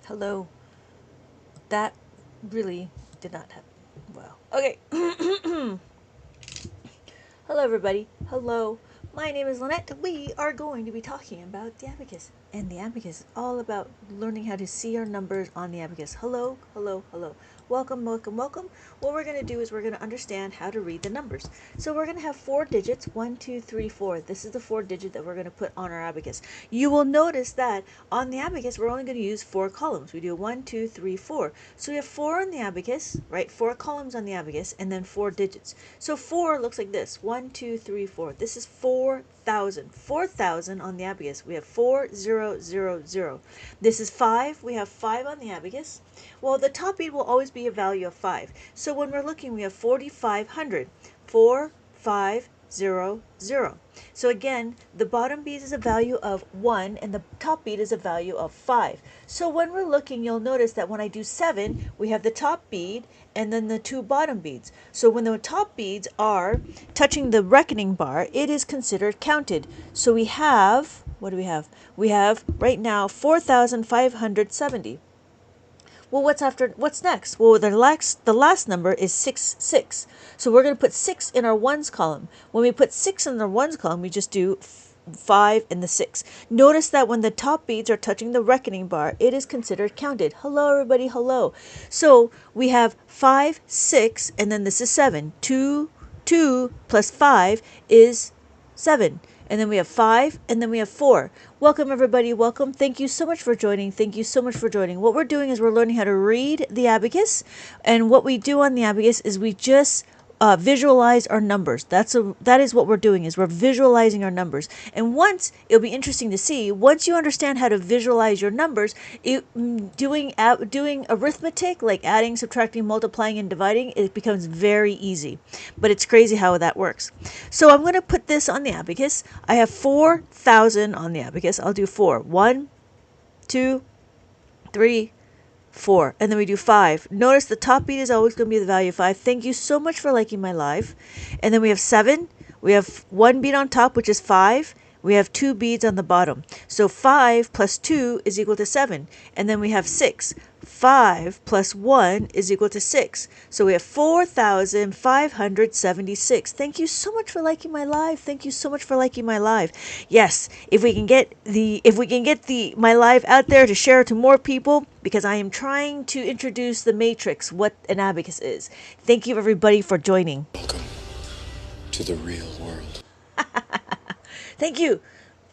Hello. That really did not happen. Well, okay. Hello, everybody. Hello. My name is Lynette. We are going to be talking about the abacus. And the abacus is all about learning how to see our numbers on the abacus. Hello, hello, hello. Welcome, welcome, welcome. What we're going to do is we're going to understand how to read the numbers. So we're going to have 4 digits, 1, 2, 3, 4. This is the 4 digit that we're going to put on our abacus. You will notice that on the abacus, we're only going to use 4 columns. We do 1, 2, 3, 4. So we have 4 on the abacus, right? 4 columns on the abacus, and then 4 digits. So 4 looks like this. 1, 2, 3, 4. This is 4,000. 4,000 on the abacus. We have 4000. This is 5. We have 5 on the abacus. Well, the top bead will always be a value of 5. So when we're looking, we have 4,500. 4500. So again, the bottom bead is a value of 1 and the top bead is a value of 5. So when we're looking, you'll notice that when I do 7, we have the top bead and then the 2 bottom beads. So when the top beads are touching the reckoning bar, it is considered counted. So we have, what do we have? We have right now 4,570. Well, what's next? Well, the last number is 6. So we're going to put 6 in our ones column. When we put 6 in the ones column, we just do 5 in the 6. Notice that when the top beads are touching the reckoning bar, it is considered counted. Hello, everybody. Hello. So we have 5, 6, and then this is 7. 2 plus 5 is 7. And then we have 5, and then we have 4. Welcome, everybody. Welcome. Thank you so much for joining. Thank you so much for joining. What we're doing is we're learning how to read the abacus. And what we do on the abacus is we just visualize our numbers. That is what we're doing, is we're visualizing our numbers. And once, it'll be interesting to see, once you understand how to visualize your numbers, doing arithmetic, like adding, subtracting, multiplying, and dividing, it becomes very easy. But it's crazy how that works. So I'm going to put this on the abacus. I have 4,000 on the abacus. I'll do 4. 1, 2, 3, 4, and then we do 5. Notice the top bead is always going to be the value of 5. Thank you so much for liking my live. And then we have 7. We have 1 bead on top, which is 5. We have 2 beads on the bottom. So 5 plus 2 is equal to 7. And then we have 6. 5 plus 1 is equal to 6. So we have 4,576. Thank you so much for liking my live. Thank you so much for liking my live. Yes, if we can get my live out there to share to more people, because I am trying to introduce the matrix, what an abacus is. Thank you, everybody, for joining. Welcome to the real world. Thank you.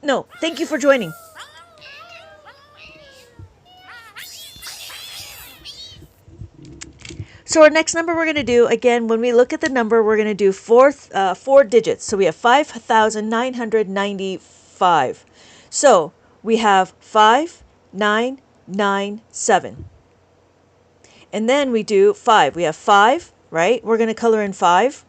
No, thank you for joining. So our next number we're going to do, again, when we look at the number, we're going to do 4 digits. So we have 5,995. So we have 5997. And then we do 5. We have 5, right? We're going to color in 5.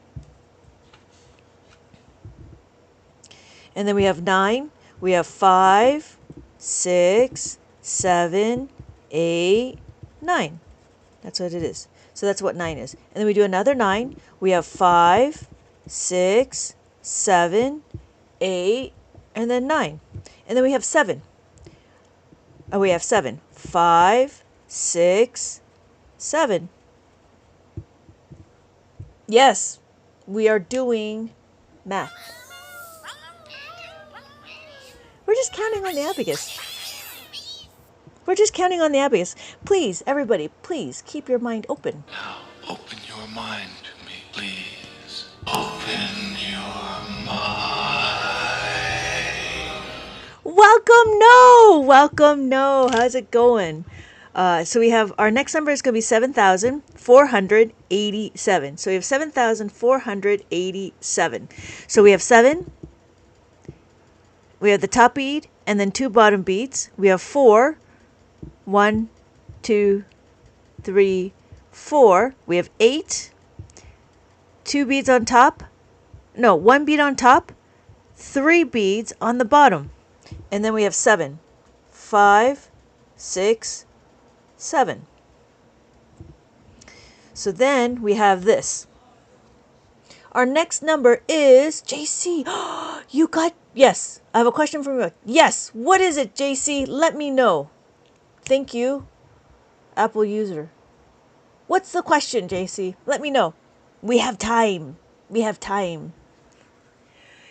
And then we have 9. We have 5, 6, 7, 8, 9. That's what it is. So that's what 9 is. And then we do another 9. We have 5, 6, 7, 8, and then 9. And then we have 7. Oh, we have 7. 5, 6, 7. Yes, we are doing math. We're just counting on the abacus. We're just counting on the abacus. Please, everybody, please keep your mind open. Now, open your mind to me, please. Open your mind. Welcome, no. How's it going? So we have, our next number is going to be 7,487. So we have 7,487. So we have 7. We have the top bead and then 2 bottom beads. We have 4. 1, 2, 3, 4. We have 8. 2 beads on top. No, 1 bead on top. 3 beads on the bottom. And then we have 7. 5, 6, 7. So then we have this. Our next number is JC. You got, yes, I have a question for you. Yes, what is it, JC? Let me know. Thank you. Apple user. What's the question, JC? Let me know. We have time. We have time.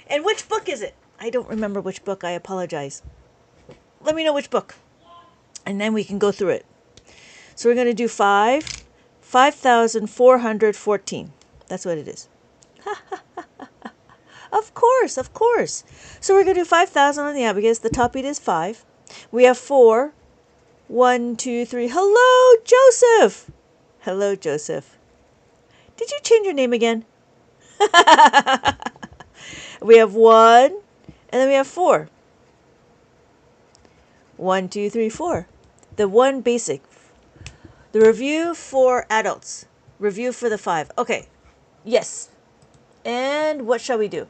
And which book is it? I don't remember which book. I apologize. Let me know which book. And then we can go through it. So we're going to do 5,414. That's what it is. Of course, of course. So we're going to do 5,000 on the abacus. The top beat is 5. We have 4. 1, 2, 3. Hello, Joseph. Hello, Joseph. Did you change your name again? We have 1, and then we have 4. 1, 2, 3, 4. The 1 basic. The review for adults. Review for the 5. Okay. Yes. And what shall we do?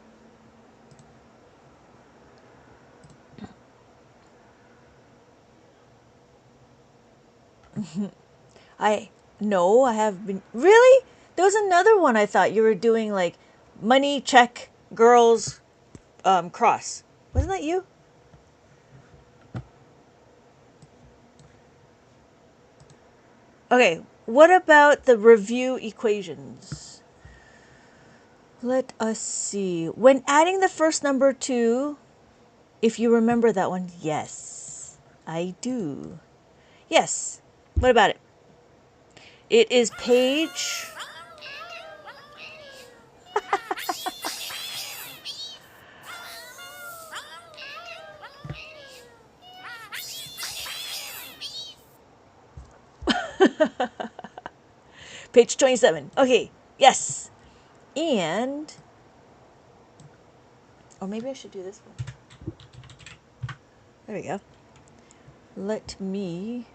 I have been. Really? There was another one I thought you were doing, like money check girls cross. Wasn't that you? Okay, what about the review equations? Let us see. When adding the first number to, if you remember that one, yes, I do. Yes. What about it? It is page... Page 27. Okay, yes. And... or maybe I should do this one. There we go. Let me...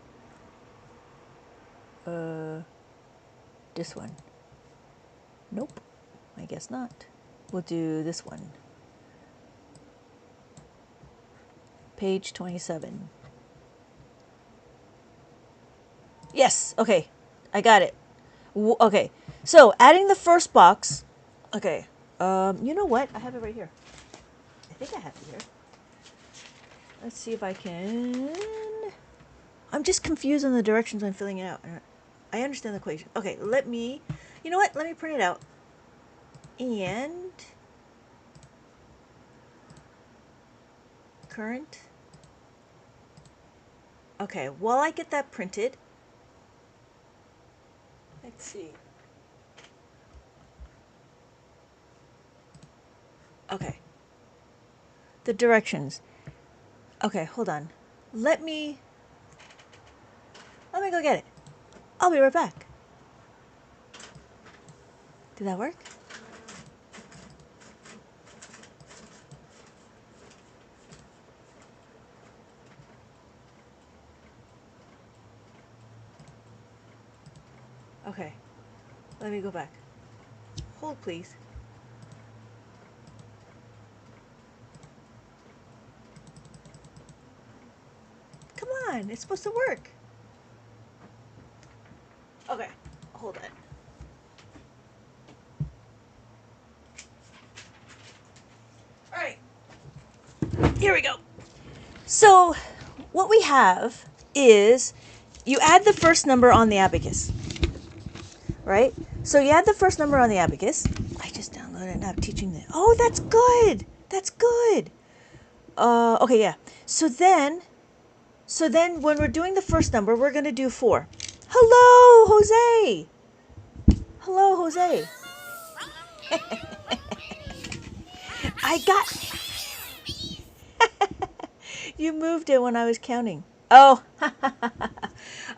this one. Nope. I guess not. We'll do this one. Page 27. Yes, okay. I got it. Okay. So, adding the first box. Okay. You know what? I have it right here. I think I have it here. Let's see if I can... I'm just confused on the directions I'm filling it out. I understand the equation. Okay, let me... You know what? Let me print it out. And... current. Okay, while I get that printed... Let's see. Okay. The directions. Okay, hold on. Let me go get it. I'll be right back. Did that work? Okay. Let me go back. Hold, please. Come on, it's supposed to work. Okay, hold on. All right, here we go. So, what we have is you add the first number on the abacus, right? So you add the first number on the abacus. I just downloaded an app teaching this. Oh, that's good. That's good. Okay, yeah. So then when we're doing the first number, we're going to do 4. Hello, Jose. Hello, Jose. I got... You moved it when I was counting. Oh. All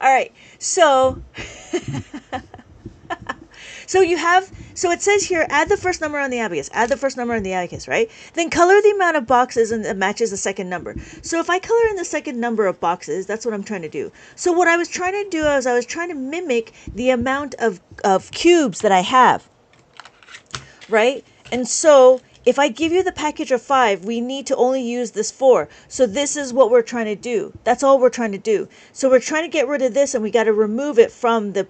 right. So... So it says here, add the first number on the abacus. Add the first number on the abacus, right? Then color the amount of boxes and it matches the second number. So if I color in the second number of boxes, that's what I'm trying to do. So what I was trying to do is I was trying to mimic the amount of cubes that I have, right? And so if I give you the package of 5, we need to only use this 4. So this is what we're trying to do. That's all we're trying to do. So we're trying to get rid of this and we got to remove it from the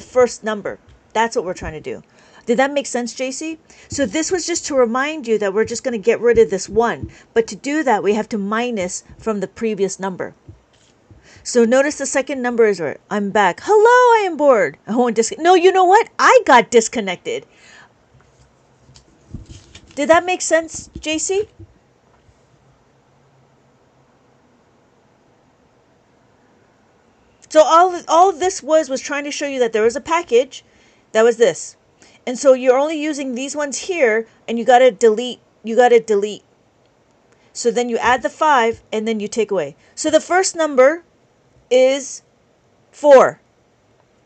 first number. That's what we're trying to do. Did that make sense, JC? So this was just to remind you that we're just going to get rid of this 1. But to do that, we have to minus from the previous number. So notice the second number is right. I'm back. Hello, I am bored. I won't No, you know what? I got disconnected. Did that make sense, JC? So all this was trying to show you that there was a package that was this. And so you're only using these ones here, and you got to delete. You got to delete. So then you add the 5, and then you take away. So the first number is 4.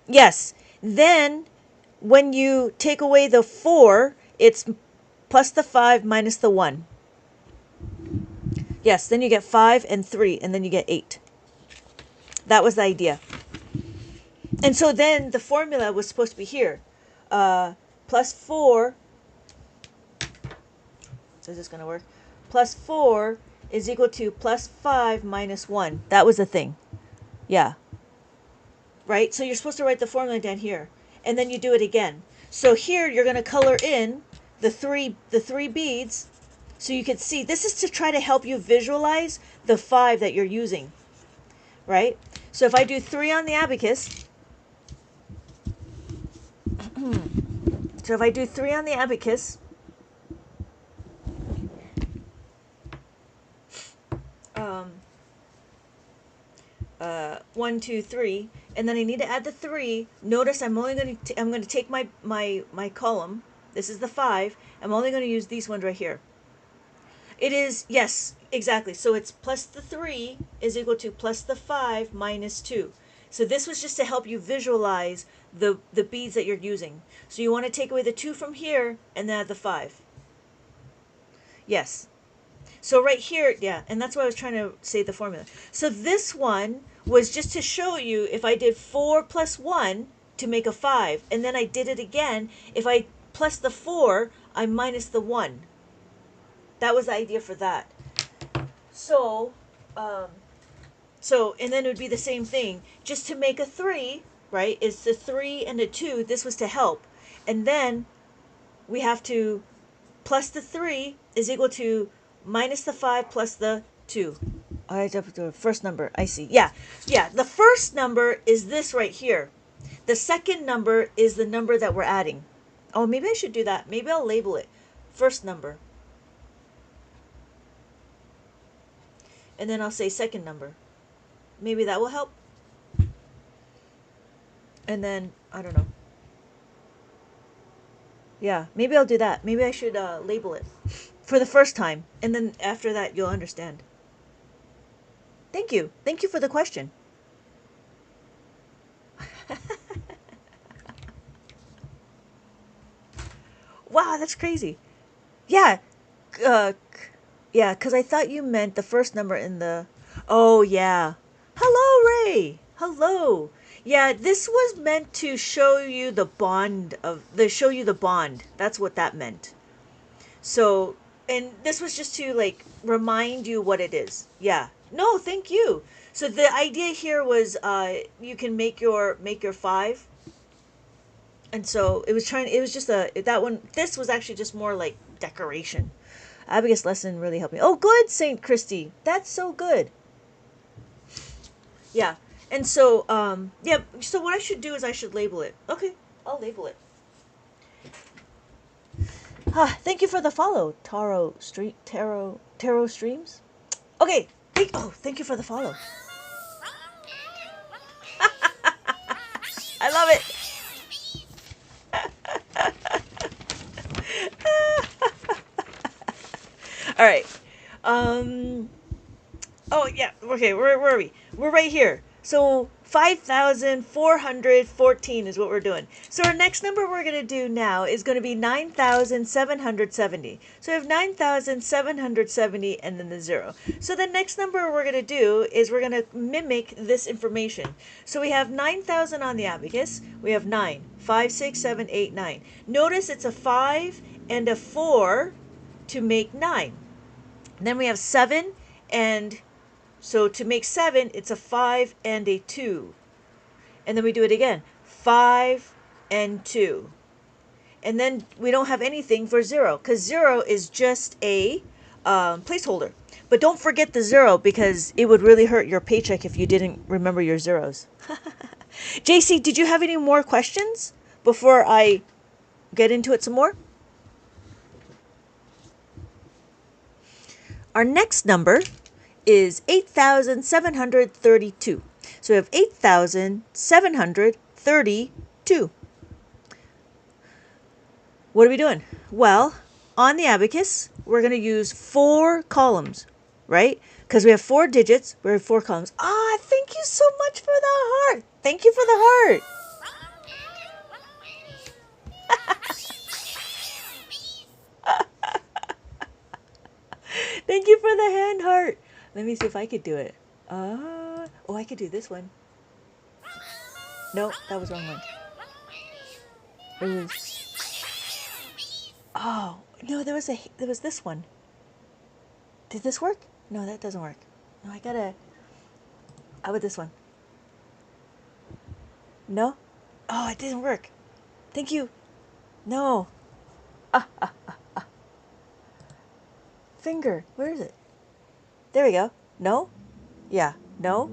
Yes. Then when you take away the 4, it's plus the 5 minus the 1. Yes, then you get 5 and 3, and then you get 8. That was the idea. And so then the formula was supposed to be here. Plus 4. So is this going to work? Plus 4 is equal to plus 5 minus 1. That was the thing. Yeah. Right? So you're supposed to write the formula down here. And then you do it again. So here you're going to color in the three beads. So you can see, this is to try to help you visualize the 5 that you're using. Right? So if I do 3 on the abacus, so if I do 3 on the abacus, 1, 2, 3, and then I need to add the 3. Notice I'm only going to take my column. This is the 5. I'm only going to use these ones right here. It is, yes, exactly. So it's plus the 3 is equal to plus the 5 minus 2. So this was just to help you visualize the beads that you're using. So you want to take away the 2 from here and then add the 5. Yes. So right here, yeah, and that's why I was trying to say the formula. So this one was just to show you if I did 4 plus 1 to make a 5, and then I did it again. If I plus the 4, I minus the 1. That was the idea for that. So, and then it would be the same thing. Just to make a 3, right, is the 3 and a 2. This was to help. And then we have to plus the 3 is equal to minus the 5 plus the 2. All right, the first number. I see. Yeah. The first number is this right here. The second number is the number that we're adding. Oh, maybe I should do that. Maybe I'll label it first number. And then I'll say second number. Maybe that will help. And then, I don't know. Yeah, maybe I'll do that. Maybe I should label it for the first time. And then after that, you'll understand. Thank you. Thank you for the question. Wow, that's crazy. Yeah. Yeah, because I thought you meant the first number in the... Oh, yeah. Hello, Ray. Hello. Yeah, this was meant to show you the bond That's what that meant. So, and this was just to like remind you what it is. Yeah. No, thank you. So the idea here was you can make your 5. And so it was just that one. This was actually just more like decoration. Abacus lesson really helped me. Oh, good, Saint Christy. That's so good. Yeah. And so, yeah, so what I should do is I should label it. Okay, I'll label it. Thank you for the follow, Tarot Streams. Okay, thank you for the follow. I love it. All right. Oh, yeah. Okay, where are we? We're right here. So 5,414 is what we're doing. So our next number we're going to do now is going to be 9,770. So we have 9,770 and then the 0. So the next number we're going to do is we're going to mimic this information. So we have 9,000 on the abacus. We have 9. 5, 6, 7, 8, 9. Notice it's a 5 and a 4 to make 9. And then we have 7 and... So to make 7, it's a 5 and a 2. And then we do it again. 5 and 2. And then we don't have anything for 0, because 0 is just a placeholder. But don't forget the 0 because it would really hurt your paycheck if you didn't remember your zeros. JC, did you have any more questions before I get into it some more? Our next number is 8,732. So we have 8,732. What are we doing? Well, on the abacus, we're going to use 4 columns, right? Because we have 4 digits, we have 4 columns. Ah, thank you so much for the heart. Thank you for the heart. Thank you for the hand heart. Let me see if I could do it. Oh, I could do this one. No, that was the wrong one. It was... Oh, no, there was this one. Did this work? No, that doesn't work. No, how about this one? No? Oh, it didn't work. Thank you. No. Finger, where is it? There we go. No? Yeah, no?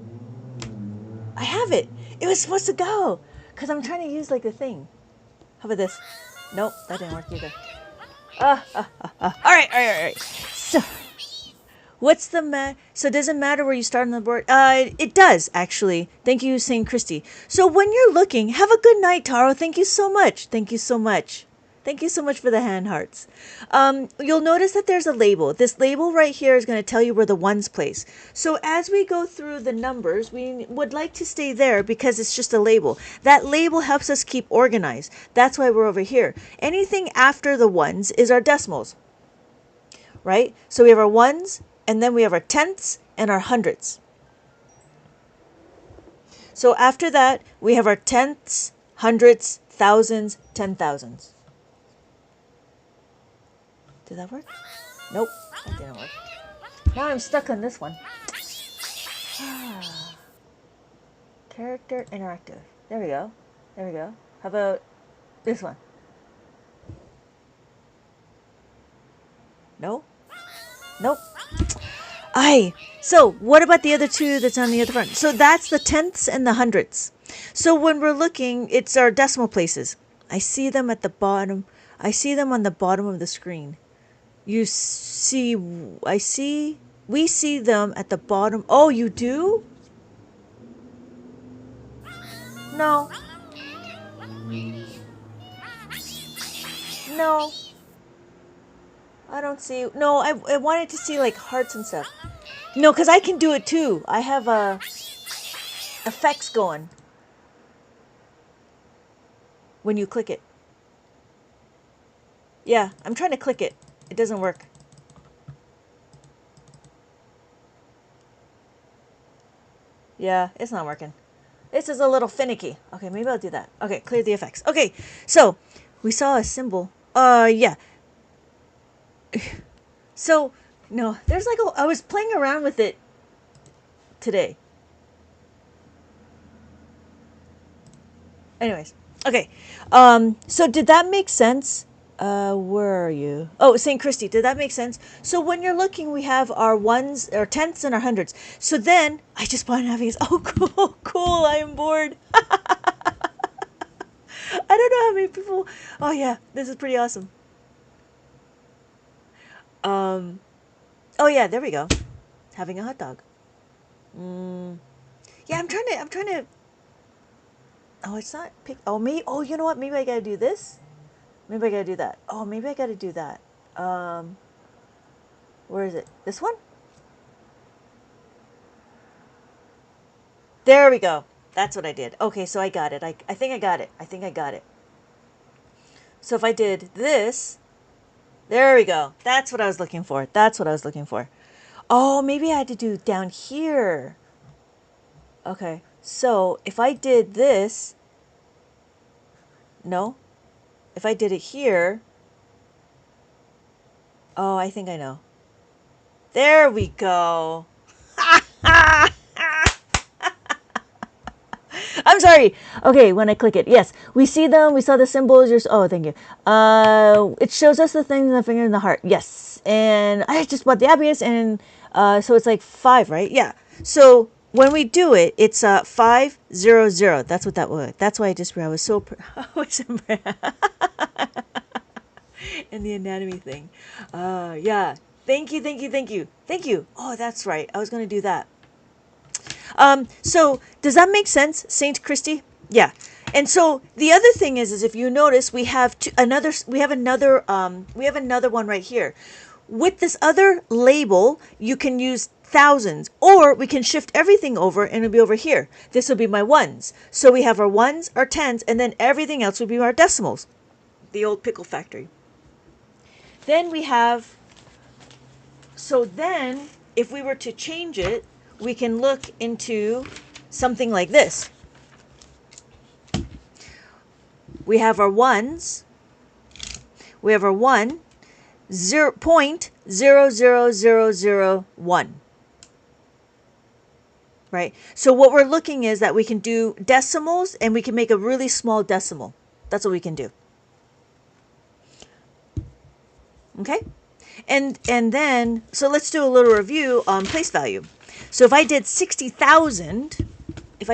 I have it. It was supposed to go. Because I'm trying to use like the thing. How about this? Nope, that didn't work either. All right. So, what's the so does it matter where you start on the board? It does, actually. Thank you, St. Christy. So when you're looking, have a good night, Taro. Thank you so much. Thank you so much. Thank you so much for the hand hearts. You'll notice that there's a label. This label right here is going to tell you where the ones place. So as we go through the numbers, we would like to stay there because it's just a label. That label helps us keep organized. That's why we're over here. Anything after the ones is our decimals, right? So we have our ones, and then we have our tenths and our hundredths. So after that, we have our tenths, hundredths, thousands, 10,000s. Did that work? Nope, that didn't work. Now I'm stuck on this one. Character interactive. There we go. How about this one? No? Nope. So what about the other two that's on the other front? So that's the tenths and the hundredths. So when we're looking, it's our decimal places. I see them at the bottom. I see them on the bottom of the screen. We see them at the bottom. Oh, you do? No. I don't see. No, I wanted to see like hearts and stuff. No, because I can do it too. I have effects going when you click it. Yeah, I'm trying to click it. It doesn't work. Yeah, it's not working. This is a little finicky. Okay, maybe I'll do that. Okay, clear the effects. Okay, so we saw a symbol. Yeah. So, no, there's like I was playing around with it today. Anyways, okay. So did that make sense? Where are you? Oh, St. Christy, did that make sense? So when you're looking, we have our ones, our tenths, and our hundreds. So then, I just bought an Abacus. Oh, cool, I am bored. I don't know how many people... Oh, yeah, this is pretty awesome. Oh, yeah, there we go. Having a hot dog. Yeah, I'm trying to... Oh, it's not... Oh, maybe... Oh, you know what? Maybe I gotta do this. Maybe I gotta do that. Oh, maybe I gotta do that. Where is it? This one? There we go. That's what I did. Okay, so I got it. I think I got it. So if I did this, there we go. That's what I was looking for. Oh, maybe I had to do down here. Okay, so if I did this, no? If I did it here, oh, I think I know. There we go. I'm sorry. Okay, when I click it, yes, we see them. We saw the symbols. Oh, thank you. It shows us the things in the finger and the heart. Yes, and I just bought the Abacus, and So it's like 5, right? Yeah. So when we do it, it's 500. That's what that was. That's why I was so I was in the anatomy thing. Yeah. Thank you, thank you, thank you, thank you. Oh, that's right. I was gonna do that. So does that make sense, Saint Christy? Yeah. And so the other thing is if you notice, we have another one right here. With this other label, you can use thousands, or we can shift everything over and it'll be over here. This will be my ones. So we have our ones, our tens, and then everything else would be our decimals. The old pickle factory. Then we have, so then if we were to change it, we can look into something like this. We have our ones, we have our 0.00001. Right? So what we're looking is that we can do decimals and we can make a really small decimal. That's what we can do. Okay? And then, so let's do a little review on place value. So if I did 60,000, it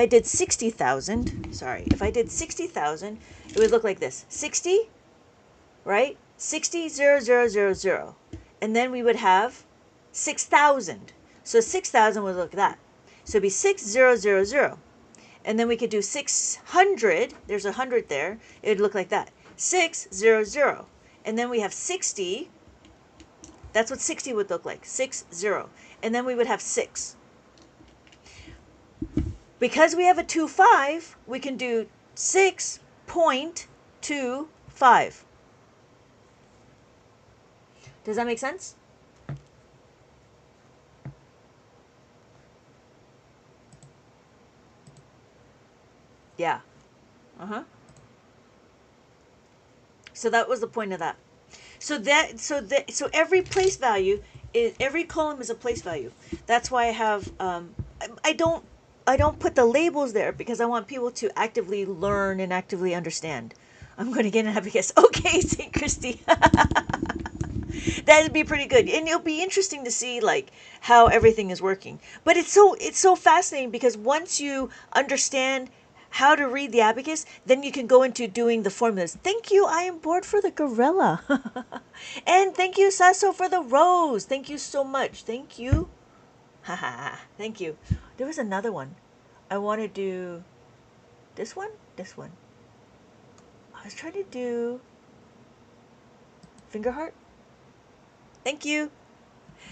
would look like this. 60, right? 60, 0, 0, 0, 0. And then we would have 6,000. So 6,000 would look like that. So it'd be 6000. And then we could do 600. There's a 100 there. It would look like that. 600. And then we have 60. That's what 60 would look like. 60. And then we would have 6. Because we have a 2-5, we can do 6.25. Does that make sense? Yeah. So that was the point of that. So every place value is, every column is a place value. That's why I have I don't put the labels there because I want people to actively learn and actively understand. I'm going to get an abacus. Okay, St. Christy. That'd be pretty good, and it'll be interesting to see like how everything is working. But it's so fascinating because once you understand how to read the abacus, then you can go into doing the formulas. Thank you. I am bored for the gorilla. And thank you, Sasso, for the rose. Thank you so much. Thank you. Thank you. There was another one. I want to do this one. I was trying to do finger heart. Thank you.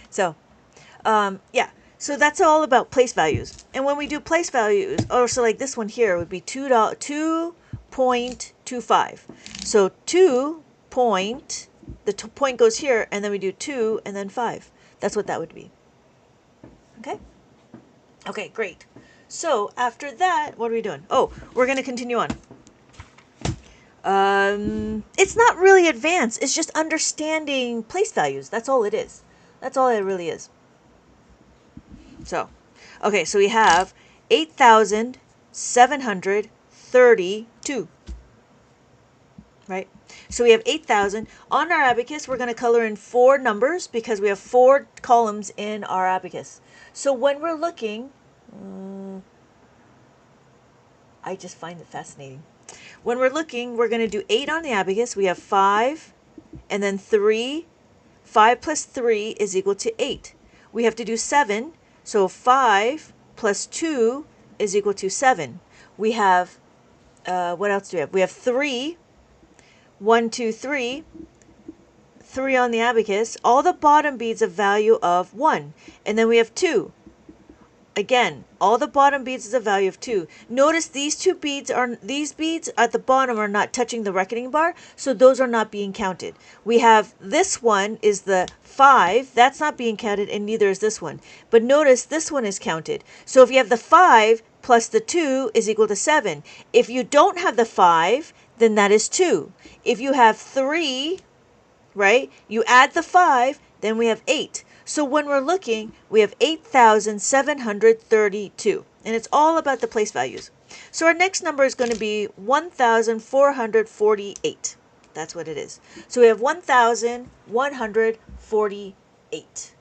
So, yeah. So that's all about place values. And when we do place values, so like this one here would be 2.25. So 2 point, the point goes here, and then we do 2 and then 5. That's what that would be. Okay? Okay, great. So after that, what are we doing? Oh, we're going to continue on. It's not really advanced. It's just understanding place values. That's all it is. That's all it really is. So, okay, so we have 8,732. Right? So we have 8,000. On our abacus, we're going to color in 4 numbers because we have 4 columns in our abacus. So when we're looking, I just find it fascinating. When we're looking, we're going to do 8 on the abacus. We have 5 and then 3. 5 plus 3 is equal to 8. We have to do 7. So 5 plus 2 is equal to 7. We have, what else do we have? We have 3. 1, 2, 3. 3 on the abacus. All the bottom beads a value of 1. And then we have 2. Again, all the bottom beads is a value of 2. Notice these beads at the bottom are not touching the reckoning bar, so those are not being counted. We have this one is the 5, that's not being counted, and neither is this one. But notice this one is counted. So if you have the 5 plus the 2 is equal to 7. If you don't have the 5, then that is 2. If you have 3, right, you add the 5, then we have 8. So when we're looking, we have 8,732. And it's all about the place values. So our next number is going to be 1,448. That's what it is. So we have 1,148.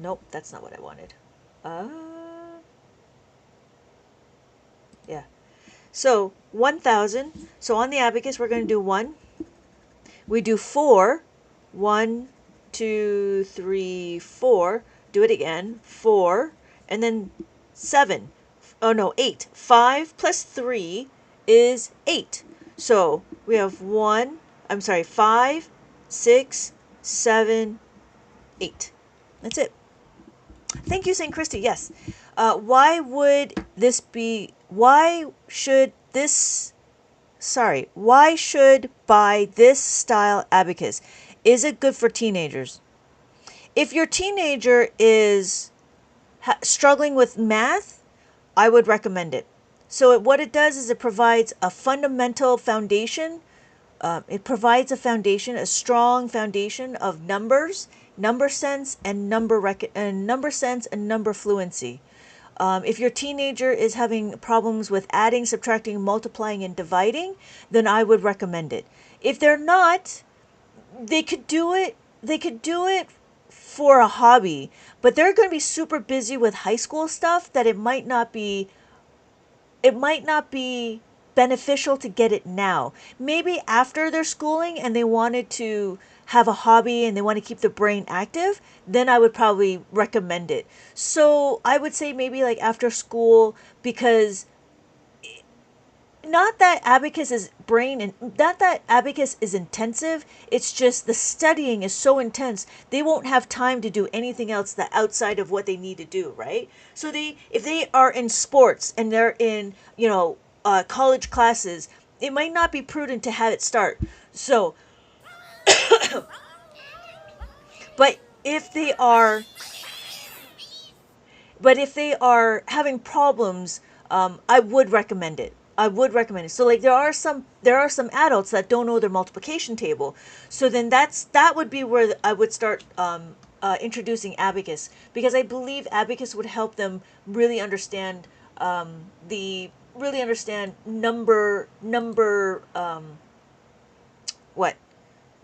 Nope, that's not what I wanted. Uh, yeah. So 1,000. So on the abacus, we're going to do 1. We do 4. 1, 2, 3, 4. Do it again. 4. And then 7. Oh no, 8. 5 plus 3 is 8. So we have 5, 6, 7, 8. That's it. Thank you, St. Christy. Yes. Why would this be? Why should buy this style abacus? Is it good for teenagers? If your teenager is struggling with math, I would recommend it. So what it does is it provides a fundamental foundation. It provides a strong foundation of numbers, number sense, and number sense and number fluency. If your teenager is having problems with adding, subtracting, multiplying, and dividing, then I would recommend it. If they're not, they could do it. They could do it for a hobby, but they're going to be super busy with high school stuff that it might not be beneficial to get it now. Maybe after their schooling and they wanted to have a hobby and they want to keep the brain active, then I would probably recommend it. So I would say maybe like after school, because not that abacus is intensive, it's just the studying is so intense they won't have time to do anything else that outside of what they need to do, right? So if they are in sports and they're in college classes, it might not be prudent to have it start. So but if they are having problems, I would recommend it. So like there are some adults that don't know their multiplication table. So then that would be where I would start introducing abacus, because I believe abacus would help them really understand the really understand number what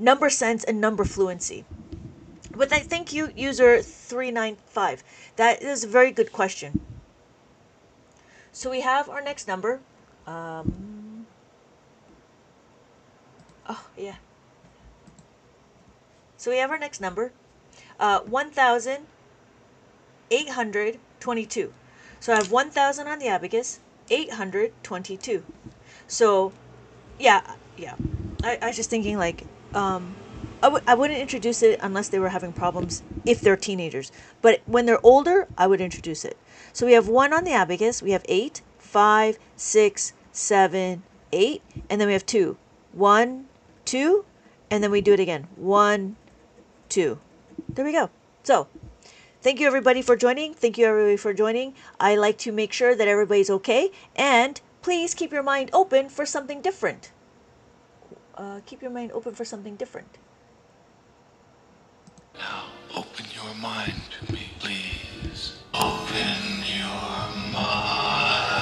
number sense and number fluency. But I thank you, user 395. That is a very good question. So we have our next number. Oh, yeah. So we have our next number. 1,822. So I have 1,000 on the abacus, 822. So, yeah, yeah. I was just thinking like, I wouldn't introduce it unless they were having problems if they're teenagers. But when they're older, I would introduce it. So we have 1 on the abacus. We have 8, 5, 6, 7, 8. And then we have 2. 1, 2. And then we do it again. 1, 2. There we go. So thank you everybody for joining. I like to make sure that everybody's okay. And please keep your mind open for something different. Now, open your mind to me, please. Open your mind.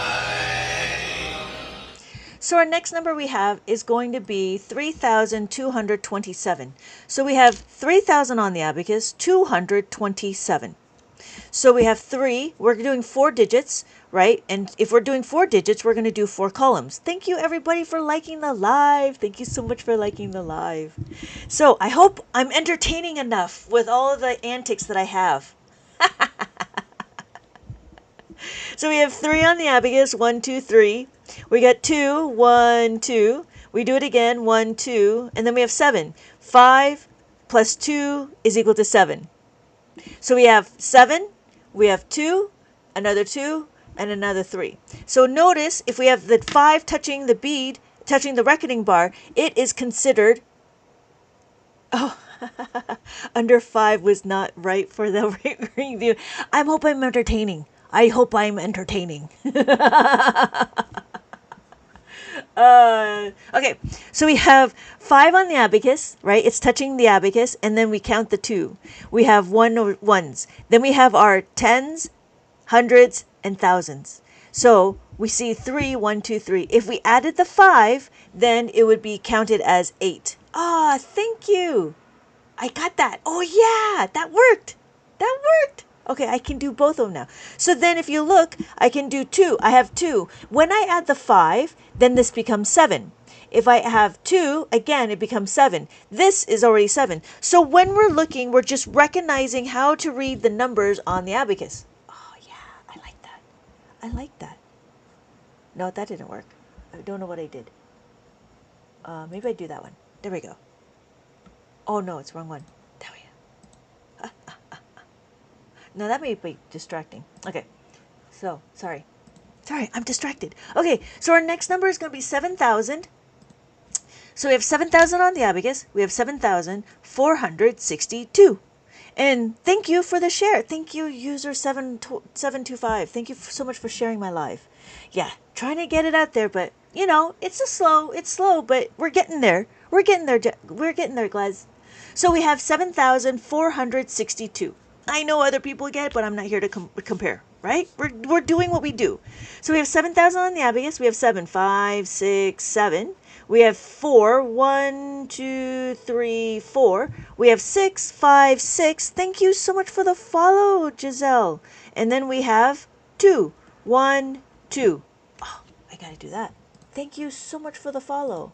So our next number we have is going to be 3,227. So we have 3,000 on the abacus, 227. So we have 3. We're doing 4 digits, right? And if we're doing 4 digits, we're going to do 4 columns. Thank you, everybody, for liking the live. Thank you so much for liking the live. So I hope I'm entertaining enough with all of the antics that I have. So we have 3 on the abacus, 1, 2, 3. We got 2, 1, 2. We do it again, 1, 2. And then we have 7. 5 plus 2 is equal to 7. So we have 7, we have 2, another 2, and another 3. So notice if we have the 5 touching the bead, touching the reckoning bar, it is considered... Oh, under 5 was not right for the review. I hope I'm entertaining. Okay, so we have 5 on the abacus, right? It's touching the abacus, and then we count the 2. We have ones. Then we have our tens, hundreds, and thousands. So we see 3, 1, 2, 3. If we added the 5, then it would be counted as 8. Ah, thank you. I got that. Oh yeah, that worked. Okay, I can do both of them now. So then if you look, I can do 2. I have 2. When I add the 5, then this becomes 7. If I have 2, again, it becomes 7. This is already 7. So when we're looking, we're just recognizing how to read the numbers on the abacus. Oh, yeah, I like that. I like that. No, that didn't work. I don't know what I did. Maybe I do that one. There we go. Oh, no, it's wrong one. There we go. No, that may be distracting. Okay, so, sorry. Sorry, I'm distracted. Okay, so our next number is going to be 7,000. So we have 7,000 on the abacus. We have 7,462. And thank you for the share. Thank you, user 725. Thank you so much for sharing my live. Yeah, trying to get it out there, but you know, it's slow, but we're getting there. We're getting there. We're getting there, Glaz. So we have 7,462. I know other people get it, but I'm not here to compare, right? We're doing what we do. So we have 7,000 on the abacus. We have 7, 5, 6, 7. We have 4, 1, 2, 3, 4. We have 6, 5, 6. Thank you so much for the follow, Giselle. And then we have 2, 1, 2. Oh, I gotta do that. Thank you so much for the follow.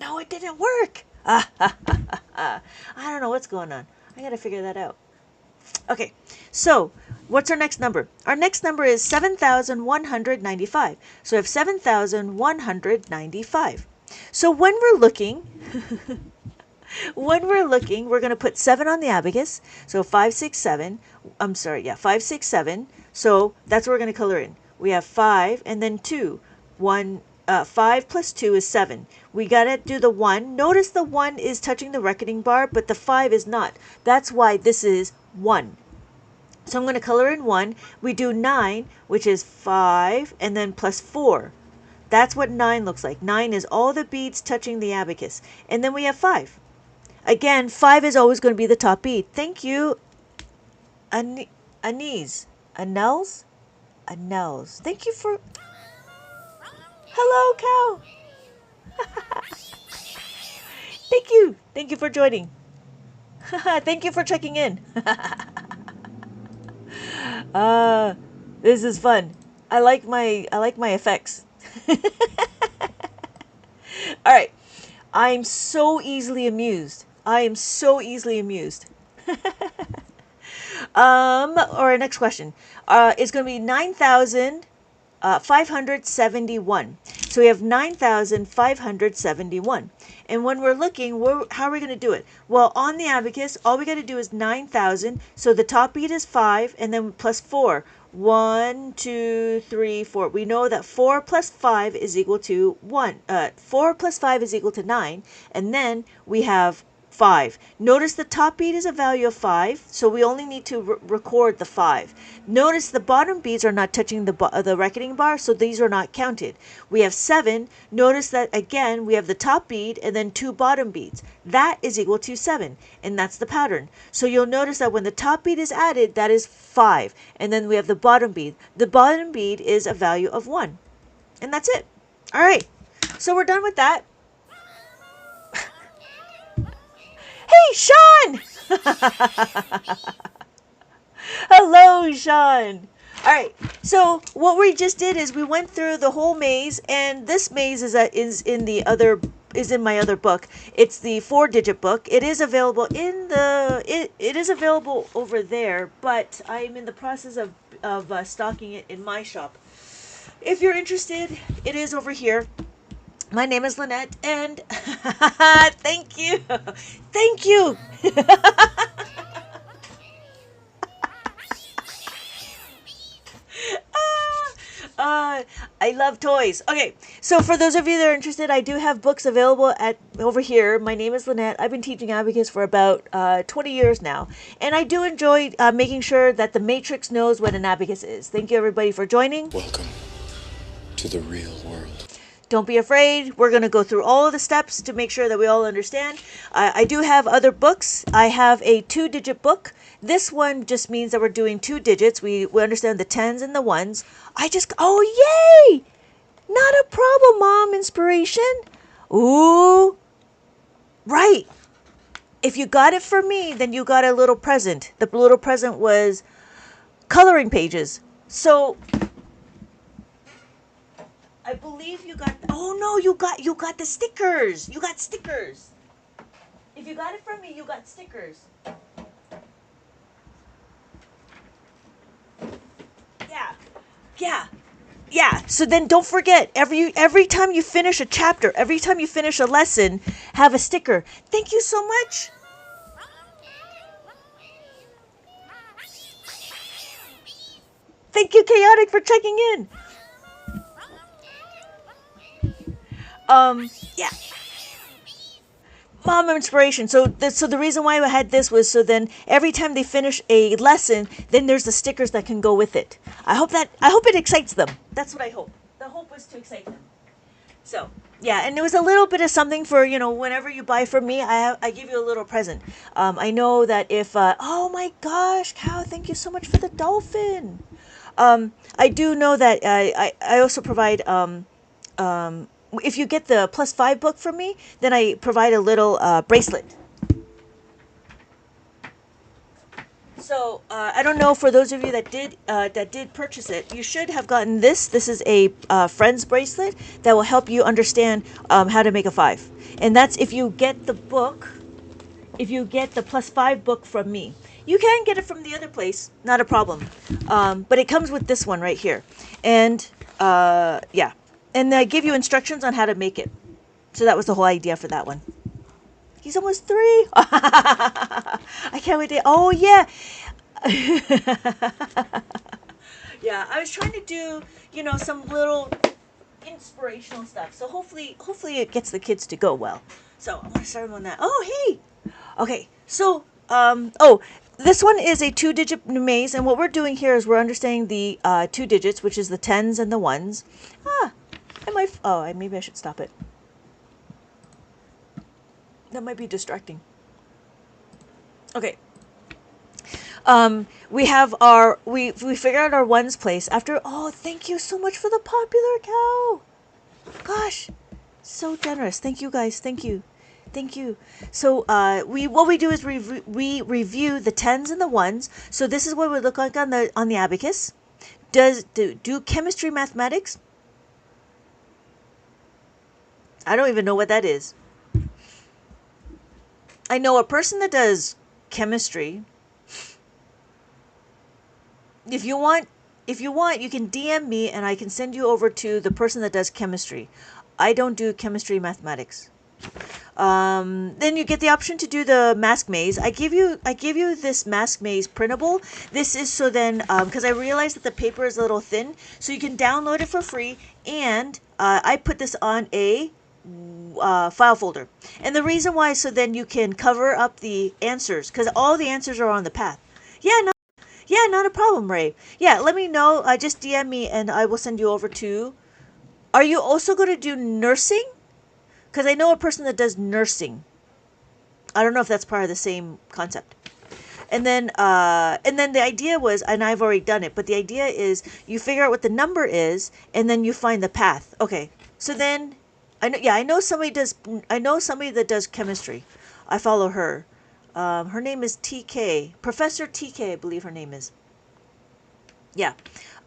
No, it didn't work. I don't know what's going on. I gotta figure that out. Okay, so what's our next number? Our next number is 7,195. So we have 7,195. So when we're looking, we're going to put 7 on the abacus. So 5, 6, 7. I'm sorry, yeah, 5, 6, 7. So that's what we're going to color in. We have 5 and then 2. 5 plus 2 is 7. We got to do the 1. Notice the 1 is touching the reckoning bar, but the 5 is not. That's why this is 1. So I'm going to color in 1. We do 9, which is 5, and then plus 4. That's what 9 looks like. 9 is all the beads touching the abacus. And then we have 5. Again, 5 is always going to be the top bead. Thank you, Anels. Thank you for... Hello, cow. Thank you for joining. Thank you for checking in. This is fun. I like my effects. All right. I'm so easily amused. Or next question. It's going to be 9,571. So we have 9,571. And when we're looking, how are we going to do it? Well, on the abacus, all we got to do is 9,000. So the top bead is 5, and then plus 4. 1, 2, 3, 4. We know that 4 plus 5 is equal to 1. 4 plus 5 is equal to 9. And then we have 5. Notice the top bead is a value of 5, so we only need to record the 5. Notice the bottom beads are not touching the reckoning bar, so these are not counted. We have 7. Notice that again we have the top bead and then 2 bottom beads. That is equal to 7, and that's the pattern. So you'll notice that when the top bead is added, that is 5, and then we have the bottom bead. The bottom bead is a value of 1, and that's it. All right, so we're done with that. Hey, Sean! Hello, Sean. All right. So what we just did is we went through the whole maze, and this maze is in my other book. It's the 4-digit book. It is available it is available over there, but I'm in the process of stocking it in my shop. If you're interested, it is over here. My name is Lynette, and thank you. I love toys. Okay, so for those of you that are interested, I do have books available over here. My name is Lynette. I've been teaching Abacus for about 20 years now, and I do enjoy making sure that the Matrix knows what an Abacus is. Thank you, everybody, for joining. Welcome to the real world. Don't be afraid. We're going to go through all of the steps to make sure that we all understand. I do have other books. I have a 2-digit book. This one just means that we're doing 2 digits. We understand the 10s and the 1s. Oh, yay! Not a problem, Mom. Inspiration. Ooh, Right. If you got it from me, then you got a little present. The little present was coloring pages. So I believe you got. Oh no, you got the stickers. You got stickers. If you got it from me, you got stickers. Yeah, yeah, yeah. So then don't forget every time you finish a chapter, every time you finish a lesson, have a sticker. Thank you so much. Thank you, Chaotic, for checking in. Yeah. Mom inspiration. So the reason why I had this was so then every time they finish a lesson, then there's the stickers that can go with it. I hope it excites them. That's what I hope. The hope was to excite them. So yeah, and it was a little bit of something for whenever you buy from me, I give you a little present. I know that if oh my gosh, Cow, thank you so much for the dolphin. I do know that I also provide if you get the +5 book from me, then I provide a little bracelet. So I don't know, for those of you that did purchase it, you should have gotten this. This is a friend's bracelet that will help you understand how to make a 5, and that's if you get the book. If you get the +5 book from me, you can get it from the other place, not a problem. But it comes with this one right here, and yeah, and I give you instructions on how to make it. So that was the whole idea for that one. He's almost 3. I can't wait to. Oh yeah, yeah. I was trying to do some little inspirational stuff. So hopefully it gets the kids to go well. So I'm gonna start on that. Oh hey, okay. So oh, this one is a 2-digit maze, and what we're doing here is we're understanding the 2 digits, which is the tens and the ones. Maybe I should stop it. That might be distracting. Okay. We have we figured out our ones place after. Oh, thank you so much for the popular cow. Gosh, so generous. Thank you guys. Thank you. Thank you. So what we do is we review the tens and the ones. So this is what it would look like on the abacus. Do chemistry mathematics? I don't even know what that is. I know a person that does chemistry. If you want, you can DM me and I can send you over to the person that does chemistry. I don't do chemistry mathematics. Then you get the option to do the mask maze. I give you this mask maze printable. This is so then because I realized that the paper is a little thin, so you can download it for free. And I put this on a file folder. And the reason why, so then you can cover up the answers, because all the answers are on the path. Yeah, not a problem, Ray. Yeah, let me know. Just DM me and I will send you over to. Are you also going to do nursing? Because I know a person that does nursing. I don't know if that's part of the same concept. And then the idea was, and I've already done it, but the idea is you figure out what the number is, and then you find the path. Okay, so then, I know somebody that does chemistry. I follow her. Her name is TK, Professor TK, I believe her name is. Yeah.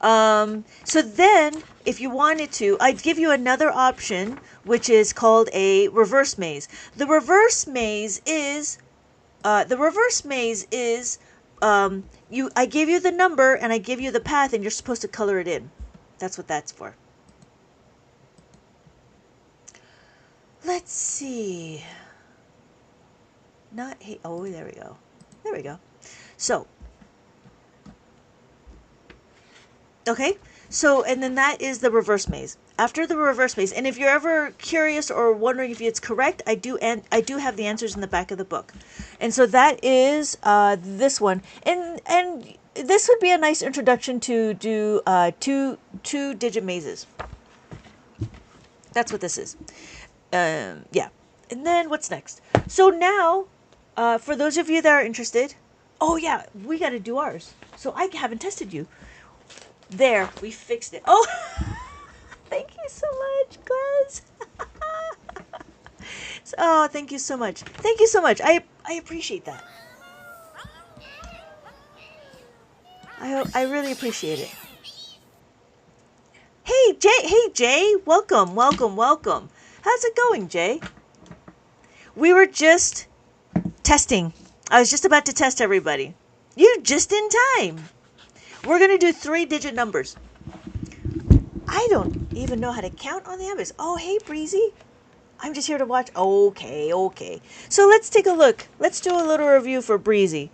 So then, if you wanted to, I'd give you another option, which is called a reverse maze. The reverse maze is, I give you the number and I give you the path, and you're supposed to color it in. That's what that's for. Let's see. Not hey. Oh, there we go. There we go. So. Okay, so and then that is the reverse maze. After the reverse maze, and if you're ever curious or wondering if it's correct, I do have the answers in the back of the book, and so that is this one, and this would be a nice introduction to do two-digit mazes. That's what this is. Yeah, and then what's next? So now, for those of you that are interested, oh yeah, we got to do ours. So I haven't tested you. There, we fixed it. Oh, thank you so much, Glaz. Oh, thank you so much. Thank you so much. I appreciate that. I really appreciate it. Hey Jay, welcome, welcome, welcome. How's it going, Jay? We were just testing. I was just about to test everybody. You're just in time. We're going to do 3-digit numbers. I don't even know how to count on the Abacus. Oh, hey, Breezy. I'm just here to watch. Okay, okay. So let's take a look. Let's do a little review for Breezy.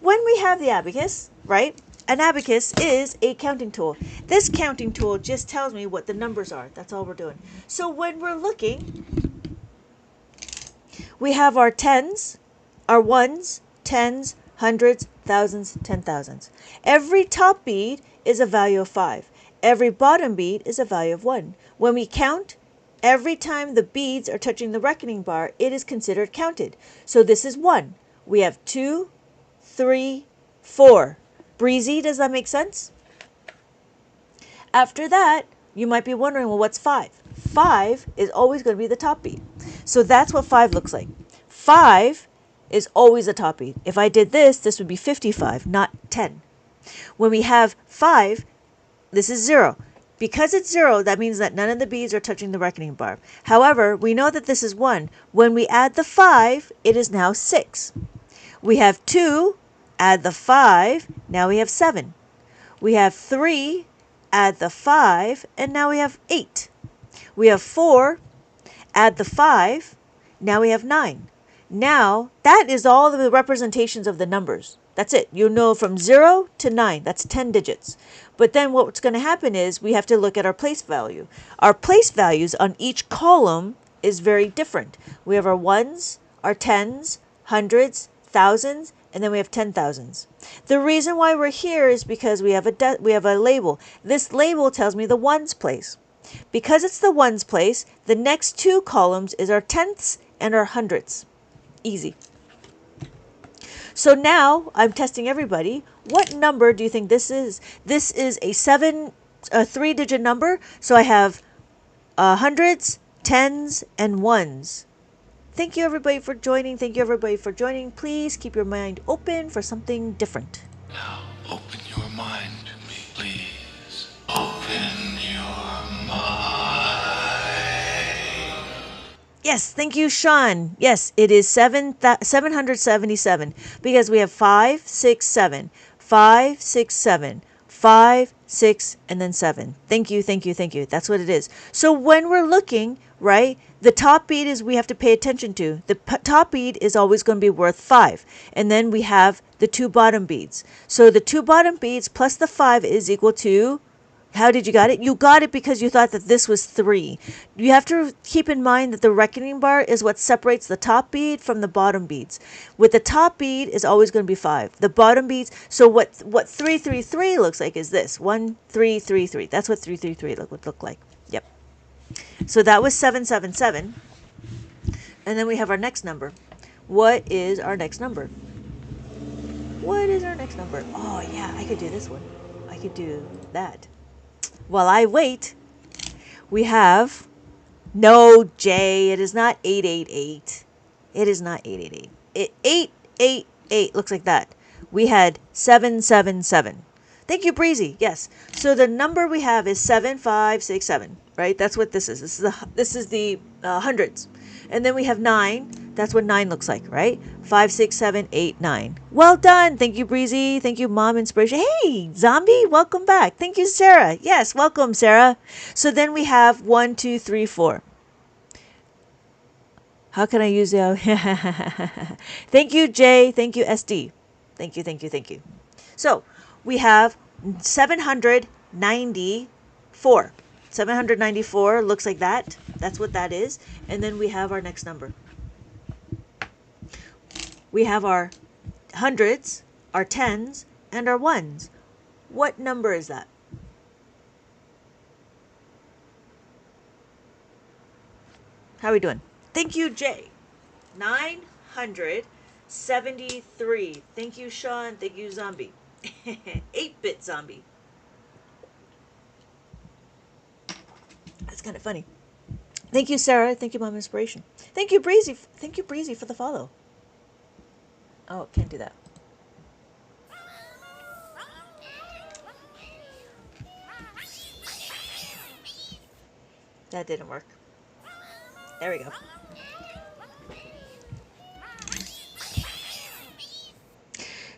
When we have the Abacus, right? An Abacus is a counting tool. This counting tool just tells me what the numbers are. That's all we're doing. So when we're looking, we have our tens, our ones, tens, hundreds, thousands, 10,000s. Every top bead is a value of 5. Every bottom bead is a value of 1. When we count, every time the beads are touching the reckoning bar, it is considered counted. So this is 1. We have 2, 3, 4. Breezy, does that make sense? After that, you might be wondering, well, what's 5? 5 is always going to be the top bead. So that's what 5 looks like. 5 is always a top bead. If I did this, this would be 55, not 10. When we have 5, this is 0. Because it's 0, that means that none of the beads are touching the reckoning bar. However, we know that this is 1. When we add the 5, it is now 6. We have 2, add the 5, now we have 7. We have 3, add the 5, and now we have 8. We have 4, add the 5, now we have 9. Now, that is all the representations of the numbers. That's it. You know from 0 to 9. That's 10 digits. But then what's going to happen is we have to look at our place value. Our place values on each column is very different. We have our ones, our tens, hundreds, thousands, and then we have 10,000s. The reason why we're here is because we have a label. This label tells me the ones place. Because it's the ones place, the next 2 columns is our tenths and our hundredths. Easy. So now I'm testing everybody. What number do you think this is? This is a 3-digit number. So I have hundreds, tens, and ones. Thank you everybody for joining. Thank you everybody for joining. Please keep your mind open for something different. Now open your mind to me, please. Open your mind. Yes, thank you, Sean. Yes, it is 777 because we have 5, 6, 7, 5, 6, 7, 5, 6, and then 7. Thank you, thank you, thank you. That's what it is. So when we're looking, right, the top bead is we have to pay attention to. The top bead is always going to be worth 5. And then we have the 2 bottom beads. So the 2 bottom beads plus the 5 is equal to, how did you got it? You got it because you thought that this was 3. You have to keep in mind that the reckoning bar is what separates the top bead from the bottom beads. With the top bead is always going to be 5. The bottom beads, so what 333 looks like is this. 1, 3, 3, 3. That's what 333 would look like. Yep. So that was 777. And then we have our next number. What is our next number? What is our next number? Oh, yeah, I could do this one. I could do that. While I wait, we have, no, Jay, it is not 888. It is not 888. 888 looks like that. We had 777. Thank you, Breezy. Yes. So the number we have is 7567, right? That's what this is. This is the hundreds. And then we have 9. That's what 9 looks like, right? 5, 6, 7, 8, 9. Well done. Thank you, Breezy. Thank you, Mom Inspiration. Hey, Zombie, welcome back. Thank you, Sarah. Yes, welcome, Sarah. So then we have 1, 2, 3, 4. How can I use the... Thank you, Jay. Thank you, SD. Thank you, thank you, thank you. So we have 794. 794 looks like that. That's what that is. And then we have our next number. We have our hundreds, our tens, and our ones. What number is that? How are we doing? Thank you, Jay. 973. Thank you, Sean. Thank you, Zombie. 8-bit Zombie. That's kind of funny. Thank you, Sarah. Thank you, Mom Inspiration. Thank you, Breezy. Thank you, Breezy, for the follow. Oh, can't do that. That didn't work. There we go.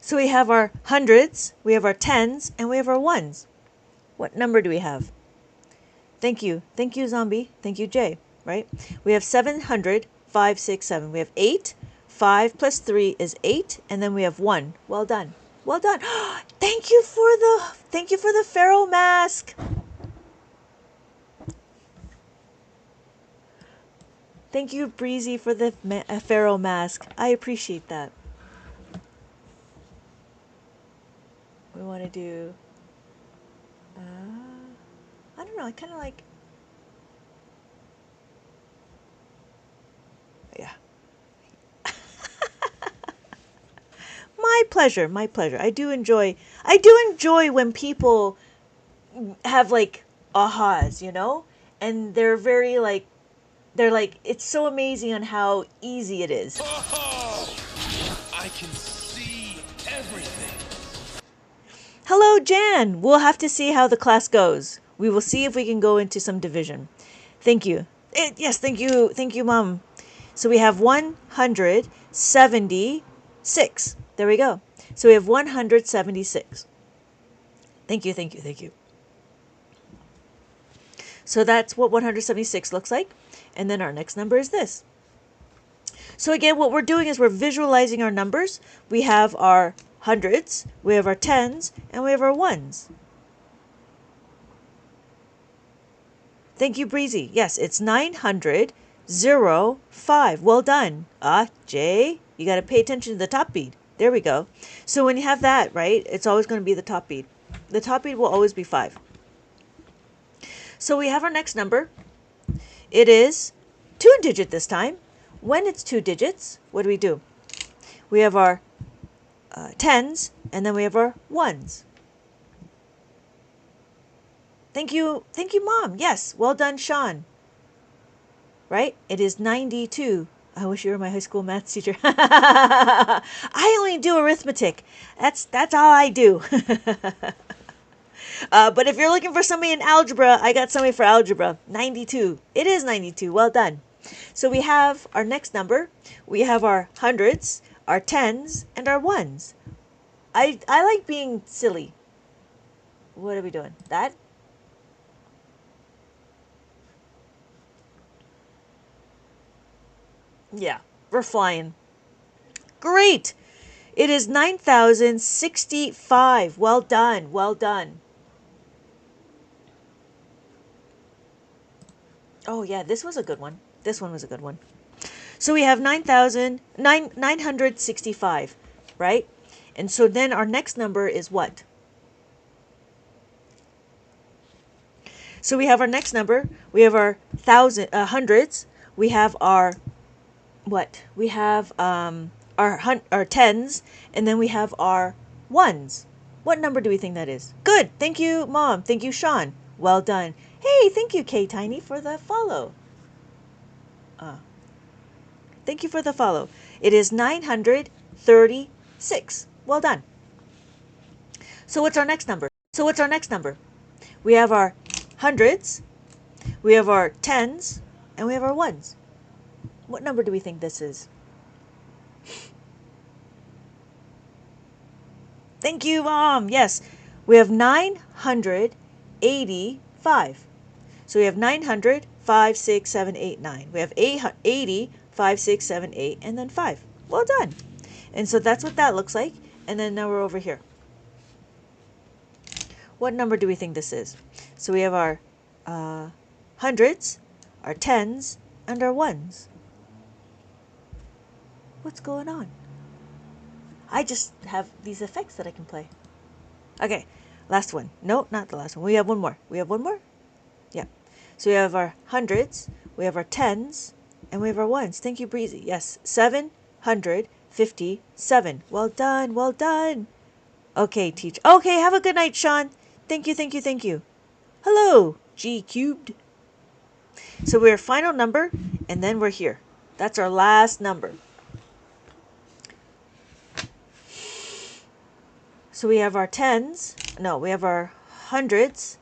So we have our hundreds, we have our tens, and we have our ones. What number do we have? Thank you. Thank you, Zombie. Thank you, Jay. Right? We have 700, 5, 6, 7. We have 8. 5 plus 3 is 8. And then we have 1. Well done. Well done. Thank you for the Pharaoh mask. Thank you, Breezy, for the Pharaoh mask. I appreciate that. We want to do... I don't know. I kind of like... Yeah. My pleasure. My pleasure. I do enjoy when people have like ahas, you know? And they're very like... They're like, it's so amazing on how easy it is. Oh, I can see everything. Hello, Jan. We'll have to see how the class goes. We will see if we can go into some division. Thank you. Yes, thank you. Thank you, Mom. So we have 176. There we go. So we have 176. Thank you, thank you, thank you. So that's what 176 looks like. And then our next number is this. So again, what we're doing is we're visualizing our numbers. We have our hundreds, we have our tens, and we have our ones. Thank you, Breezy. Yes, it's 905. Well done. Jay, you got to pay attention to the top bead. There we go. So when you have that, right, it's always going to be the top bead. The top bead will always be 5. So we have our next number. It is 2-digit this time. When it's 2 digits, what do? We have our tens, and then we have our ones. Thank you, Mom. Yes, well done, Sean. Right? It is 92. I wish you were my high school math teacher. I only do arithmetic. That's all I do. But if you're looking for somebody in algebra, I got somebody for algebra. 92. It is 92. Well done. So we have our next number. We have our hundreds, our tens, and our ones. I like being silly. What are we doing? That? Yeah, we're flying. Great. It is 9,065. Well done. Well done. Oh, yeah, this was a good one. This one was a good one. So we have 965, right? And so then our next number is what? So we have our next number. We have our hundreds. We have our what? We have our tens, and then we have our ones. What number do we think that is? Good. Thank you, Mom. Thank you, Sean. Well done. Hey, thank you, K Tiny, for the follow. Thank you for the follow. It is 936. Well done. So what's our next number? We have our hundreds, we have our tens, and we have our ones. What number do we think this is? Thank you, Mom. Yes, we have 985. So we have 900, 5, 6, 7, 8, 9. We have 80, 5, 6, 7, 8, and then 5. Well done. And so that's what that looks like. And then now we're over here. What number do we think this is? So we have our hundreds, our tens, and our ones. What's going on? I just have these effects that I can play. Okay, last one. No, not the last one. We have one more. Yeah. So we have our hundreds, we have our tens, and we have our ones. Thank you, Breezy. Yes, 757. Well done, well done. Okay, teach. Okay, have a good night, Sean. Thank you. Hello, G cubed. So we're final number, and then we're here. That's our last number. So we have our tens. No, we have our hundreds,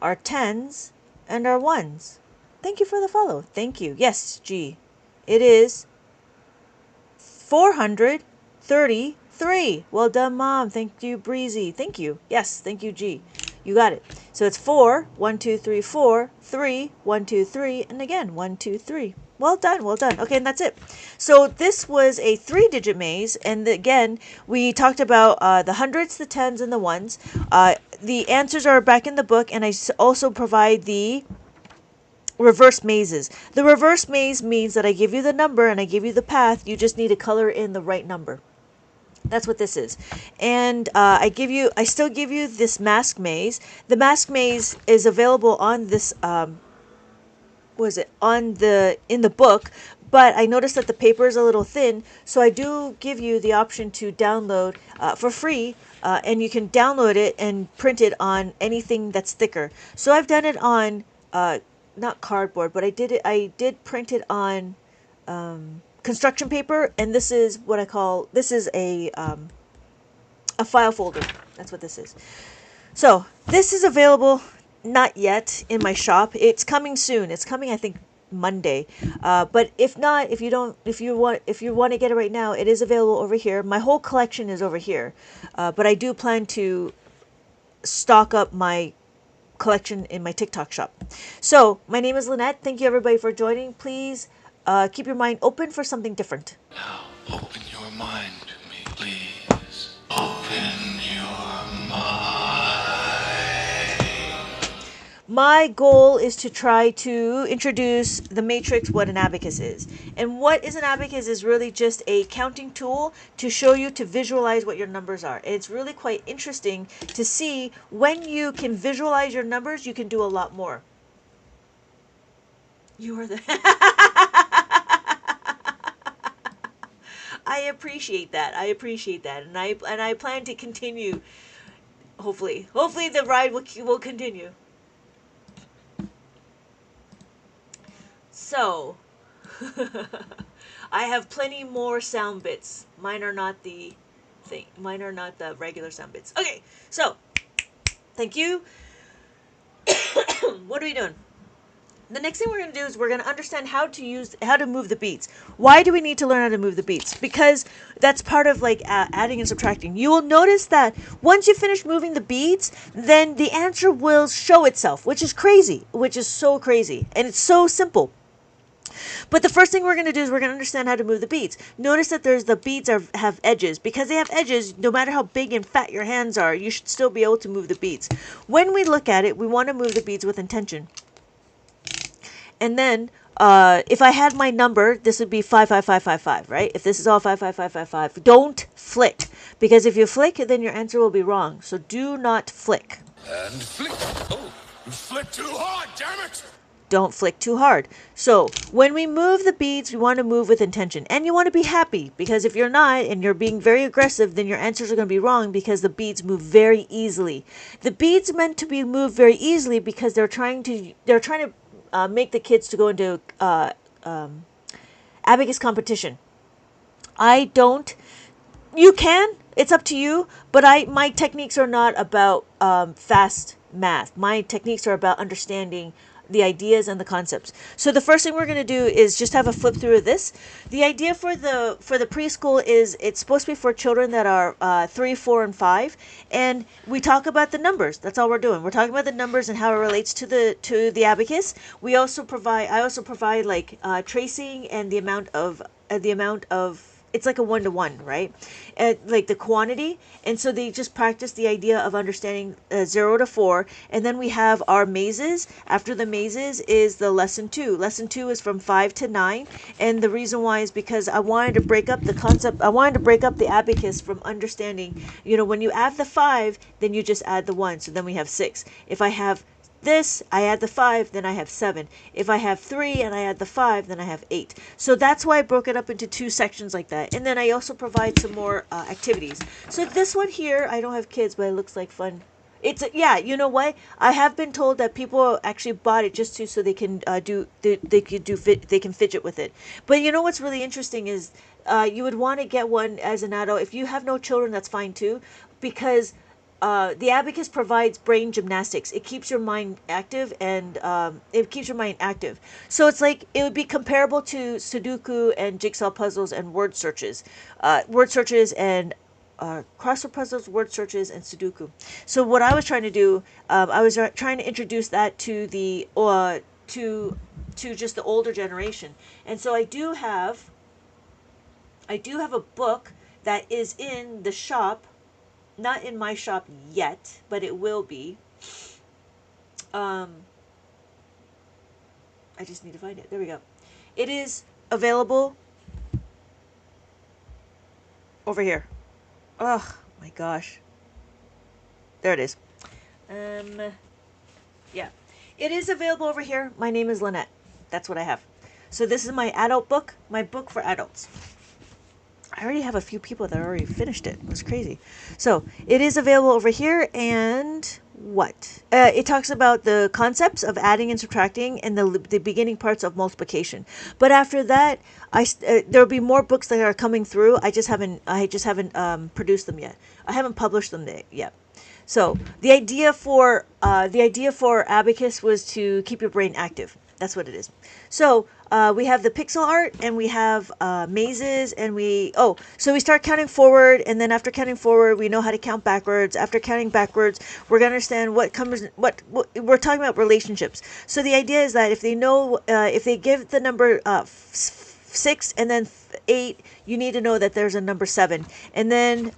our tens, and our ones. Thank you for the follow. Thank you. Yes, G. It is 433. Well done, Mom. Thank you, Breezy. Thank you. Yes, thank you, G. You got it. So it's 4, 1, 2, 3, 4, 3, 1, 2, 3, and again, 1, 2, 3. Well done, well done. Okay, and that's it. So this was a 3-digit maze, and again, we talked about the hundreds, the tens, and the ones. The answers are back in the book, and I also provide the reverse mazes. The reverse maze means that I give you the number and I give you the path. You just need to color in the right number. That's what this is. And I still give you this mask maze. The mask maze is available on this, in the book, but I noticed that the paper is a little thin, so I do give you the option to download for free, and you can download it and print it on anything that's thicker. So I've done it on, not cardboard, but I did print it on construction paper, and this is a file folder. That's what this is. So this is available, not yet in my shop. It's coming soon. It's coming, I think, Monday. But if not, if you want to get it right now, it is available over here. My whole collection is over here, but I do plan to stock up my collection in my TikTok shop. So my name is Lynette. Thank you everybody for joining. Please keep your mind open for something different. Now, open your mind to me, please. Open your mind. My goal is to try to introduce the matrix, what an abacus is. And what is an abacus is really just a counting tool to show you to visualize what your numbers are. And it's really quite interesting to see when you can visualize your numbers, you can do a lot more. You are the... I appreciate that. And I plan to continue. Hopefully the ride will continue. So, I have plenty more sound bits. Mine are not the regular sound bits. Okay, so, thank you. What are we doing? The next thing we're going to do is we're going to understand how to move the beats. Why do we need to learn how to move the beats? Because that's part of like adding and subtracting. You will notice that once you finish moving the beats, then the answer will show itself, which is so crazy. And it's so simple. But the first thing we're going to do is we're going to understand how to move the beads. Notice that the beads have edges. Because they have edges, no matter how big and fat your hands are, you should still be able to move the beads. When we look at it, we want to move the beads with intention. And then, if I had my number, this would be 55555, right? If this is all 55555, don't flick. Because if you flick, then your answer will be wrong. So do not flick. And flick. Oh, you flick too hard, damn it! Don't flick too hard. So when we move the beads, we want to move with intention. And you want to be happy, because if you're not and you're being very aggressive, then your answers are going to be wrong because the beads move very easily. The beads meant to be moved very easily because they're trying to make the kids to go into abacus competition. You can, it's up to you, but my techniques are not about fast math. My techniques are about understanding the ideas and the concepts. So the first thing we're going to do is just have a flip through of this. The idea for the preschool is it's supposed to be for children that are 3, 4, and 5, and we talk about the numbers. That's all we're doing. We're talking about the numbers and how it relates to the abacus. I also provide like tracing and the amount of it's like a 1-to-1, right? Like the quantity. And so they just practice the idea of understanding 0 to 4. And then we have our mazes. After the mazes is the lesson 2. Lesson 2 is from 5 to 9. And the reason why is because I wanted to break up the concept. I wanted to break up the abacus from understanding, when you add the 5, then you just add the 1. So then we have 6. If I have this, I add the 5, then I have 7. If I have 3 and I add the 5, then I have 8. So that's why I broke it up into 2 sections like that. And then I also provide some more activities. So this one here, I don't have kids, but it looks like fun. It's yeah, you know what? I have been told that people actually bought it just to so they can they can fidget with it. But you know what's really interesting is you would want to get one as an adult. If you have no children, that's fine too, because the abacus provides brain gymnastics. It keeps your mind active and it keeps your mind active. So it's like it would be comparable to Sudoku and jigsaw puzzles and word searches and crossword puzzles, word searches, and Sudoku. So what I was trying to do, I was trying to introduce that to the to just the older generation. And so I do have a book that is in the shop, not in my shop yet, but it will be. Um, I just need to find it. There we go. It is available over here. Oh my gosh. There it is. Yeah. It is available over here. My name is Lynette. That's what I have. So this is my adult book, my book for adults. I already have a few people that already finished it. It was crazy. So it is available over here, and what? It talks about the concepts of adding and subtracting and the beginning parts of multiplication. But after that, there will be more books that are coming through. I just haven't produced them yet. I haven't published them yet. So the idea for Abacus was to keep your brain active. That's what it is. So we have the pixel art, and we have mazes, and so we start counting forward, and then after counting forward, we know how to count backwards. After counting backwards, we're gonna understand what we're talking about relationships. So the idea is that if they give the number 6 and then 8, you need to know that there's a number 7, and then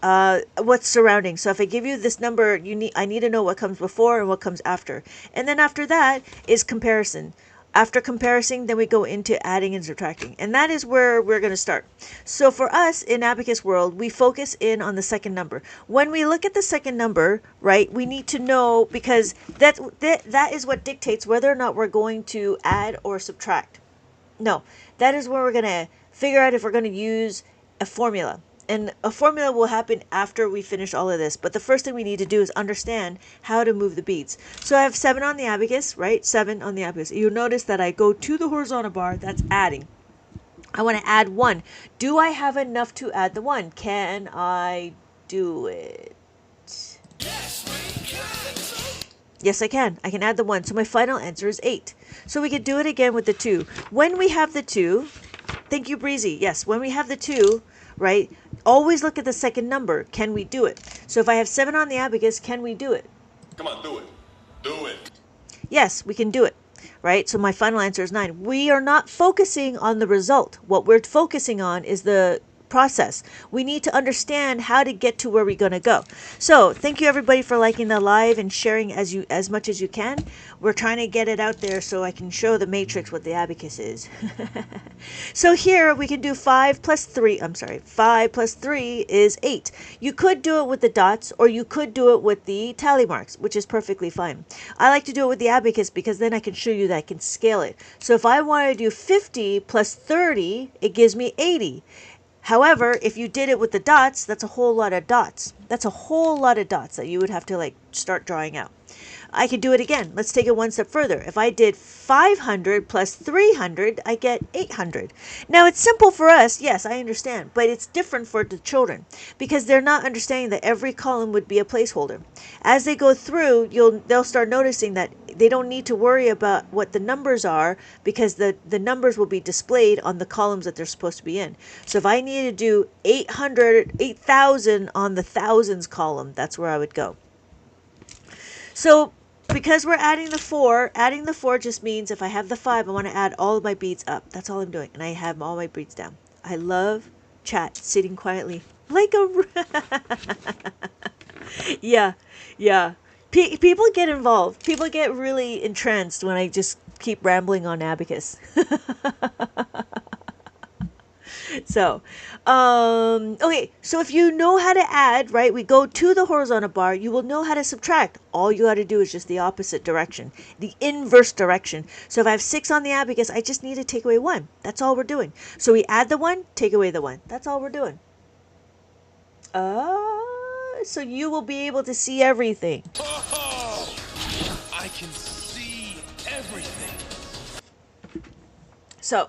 what's surrounding. So if I give you this number, I need to know what comes before and what comes after, and then after that is comparison. After comparison, then we go into adding and subtracting. And that is where we're going to start. So for us in Abacus world, we focus in on the second number. When we look at the second number, right, we need to know, because that is what dictates whether or not we're going to add or subtract. No, that is where we're going to figure out if we're going to use a formula. And a formula will happen after we finish all of this. But the first thing we need to do is understand how to move the beads. So I have 7 on the abacus, right? 7 on the abacus. You'll notice that I go to the horizontal bar. That's adding. I want to add 1. Do I have enough to add the 1? Can I do it? Yes, I can. I can add the 1. So my final answer is 8. So we could do it again with the 2. When we have the 2, thank you, Breezy. Yes, when we have the 2, right, always look at the second number. Can we do it? So if I have 7 on the abacus, can we do it? Come on, do it. Do it. Yes, we can do it. Right? So my final answer is 9. We are not focusing on the result. What we're focusing on is the process. We need to understand how to get to where we're going to go. So thank you everybody for liking the live and sharing as much as you can. We're trying to get it out there so I can show the matrix what the abacus is. So here we can do 5 plus 3. I'm sorry, 5 plus 3 is 8. You could do it with the dots, or you could do it with the tally marks, which is perfectly fine. I like to do it with the abacus because then I can show you that I can scale it. So if I want to do 50 plus 30, it gives me 80. However, if you did it with the dots, that's a whole lot of dots. That's a whole lot of dots that you would have to start drawing out. I could do it again. Let's take it one step further. If I did 500 plus 300, I get 800. Now, it's simple for us. Yes, I understand. But it's different for the children because they're not understanding that every column would be a placeholder. As they go through, they'll start noticing that they don't need to worry about what the numbers are because the numbers will be displayed on the columns that they're supposed to be in. So if I need to do 8,000 on the thousands column, that's where I would go. So because we're adding the 4 just means if I have the 5, I want to add all of my beads up. That's all I'm doing. And I have all my beads down. I love chat sitting quietly like a... Yeah. People get involved. People get really entranced when I just keep rambling on Abacus. So, okay, so if you know how to add, right, we go to the horizontal bar, you will know how to subtract. All you got to do is just the opposite direction, the inverse direction. So if I have 6 on the abacus, I just need to take away 1. That's all we're doing. So we add the 1, take away the 1. That's all we're doing. So you will be able to see everything. can see everything. So,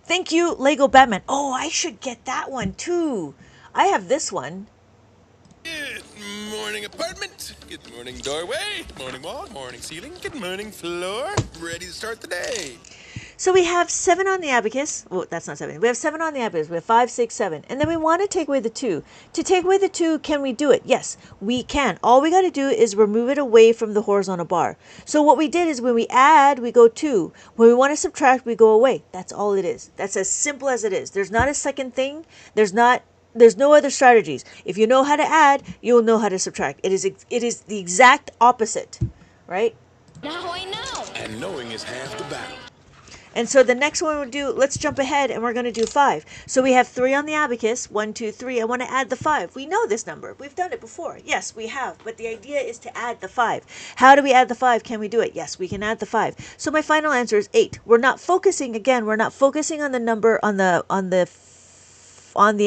thank you, Lego Batman. Oh, I should get that one too. I have this one. Good morning, apartment. Good morning, doorway. Morning wall. Morning ceiling. Good morning, floor. Ready to start the day. So we have 7 on the abacus. Oh, that's not 7. We have 7 on the abacus. We have 5, 6, 7. And then we want to take away the 2. To take away the 2, can we do it? Yes, we can. All we got to do is remove it away from the horizontal bar. So what we did is when we add, we go 2. When we want to subtract, we go away. That's all it is. That's as simple as it is. There's not a second thing. There's no other strategies. If you know how to add, you will know how to subtract. It is the exact opposite, right? Now I know. And knowing is half the battle. And so the next one we'll do, let's jump ahead and we're going to do 5. So we have 3 on the abacus, 1, 2, 3. I want to add the 5. We know this number. We've done it before. Yes, we have. But the idea is to add the 5. How do we add the 5? Can we do it? Yes, we can add the 5. So my final answer is 8. We're not focusing on the number on the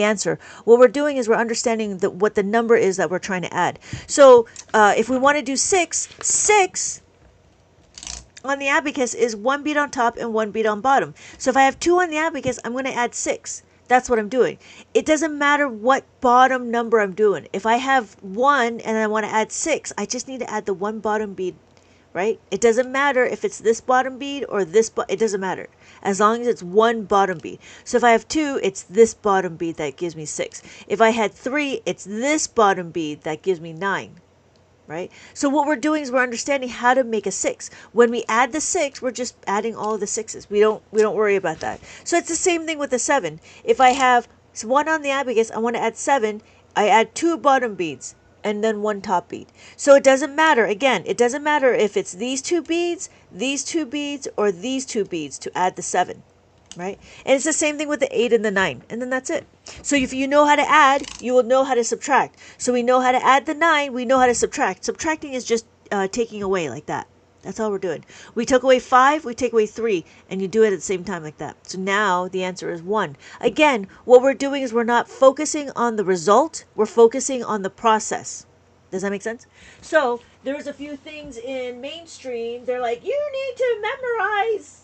answer. What we're doing is we're understanding what the number is that we're trying to add. So if we want to do 6 on the abacus is 1 bead on top and 1 bead on bottom. So if I have 2 on the abacus, I'm going to add 6. That's what I'm doing. It doesn't matter what bottom number I'm doing. If I have 1 and I want to add 6, I just need to add the 1 bottom bead, right? It doesn't matter if it's this bottom bead or this, it doesn't matter. As long as it's 1 bottom bead. So if I have 2, it's this bottom bead that gives me 6. If I had 3, it's this bottom bead that gives me 9. Right? So what we're doing is we're understanding how to make a 6. When we add the 6, we're just adding all of the 6s. We don't worry about that. So it's the same thing with the 7. If I have 1 on the abacus, I want to add 7. I add 2 bottom beads and then 1 top bead. So it doesn't matter. Again, it doesn't matter if it's these 2 beads, or these 2 beads to add the 7. Right? And it's the same thing with the 8 and the 9. And then that's it. So if you know how to add, you will know how to subtract. So we know how to add the 9. We know how to subtract. Subtracting is just taking away like that. That's all we're doing. We took away 5. We take away 3. And you do it at the same time like that. So now the answer is 1. Again, what we're doing is we're not focusing on the result. We're focusing on the process. Does that make sense? So there's a few things in mainstream. They're like, you need to memorize.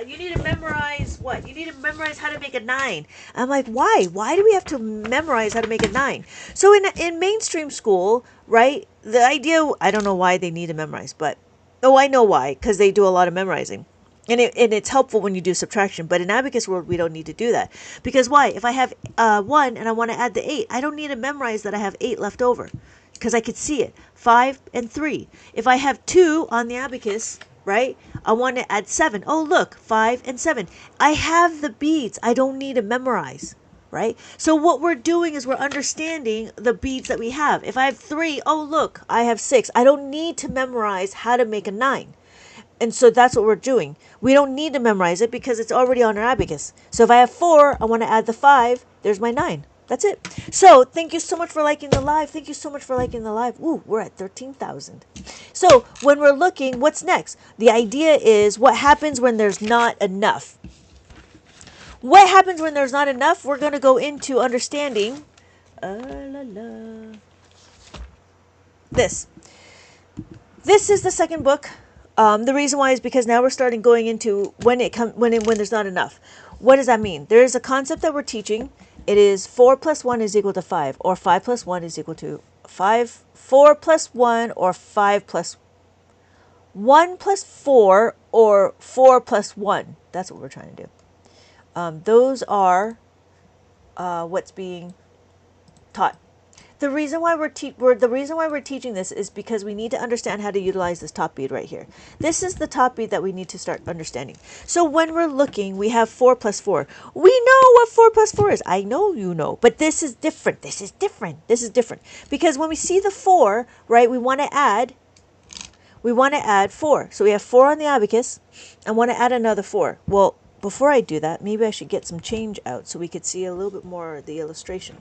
You need to memorize what? You need to memorize how to make a 9. I'm like, why? Why do we have to memorize how to make a 9? So in mainstream school, right, the idea, I don't know why they need to memorize, but, oh, I know why, because they do a lot of memorizing. And it's helpful when you do subtraction. But in Abacus world, we don't need to do that. Because why? If I have 1 and I want to add the 8, I don't need to memorize that I have 8 left over. Because I could see it. 5 and 3. If I have 2 on the Abacus, right? I want to add 7. Oh, look, 5 and 7. I have the beads. I don't need to memorize, right? So what we're doing is we're understanding the beads that we have. If I have 3, oh, look, I have 6. I don't need to memorize how to make a 9. And so that's what we're doing. We don't need to memorize it because it's already on our abacus. So if I have 4, I want to add the 5. There's my 9. That's it. So thank you so much for liking the live. Thank you so much for liking the live. Ooh, we're at 13,000. So when we're looking, what's next? The idea is what happens when there's not enough. What happens when there's not enough? We're going to go into understanding this. This is the second book. The reason why is because now we're starting going into when there's not enough. What does that mean? There is a concept that we're teaching. It is 4 plus 1 is equal to 5, or 5 plus 1 is equal to 5. 4 plus 1, or 5 plus 1 plus 4, or 4 plus 1. That's what we're trying to do. Those are what's being taught. The reason why we're teaching this is because we need to understand how to utilize this top bead right here. This is the top bead that we need to start understanding. So when we're looking, we have 4 plus 4. We know what 4 plus 4 is. I know you know, but this is different. This is different. This is different. Because when we see the 4, right, we want to add 4. So we have 4 on the abacus. I want to add another 4. Well, before I do that, maybe I should get some change out so we could see a little bit more of the illustration.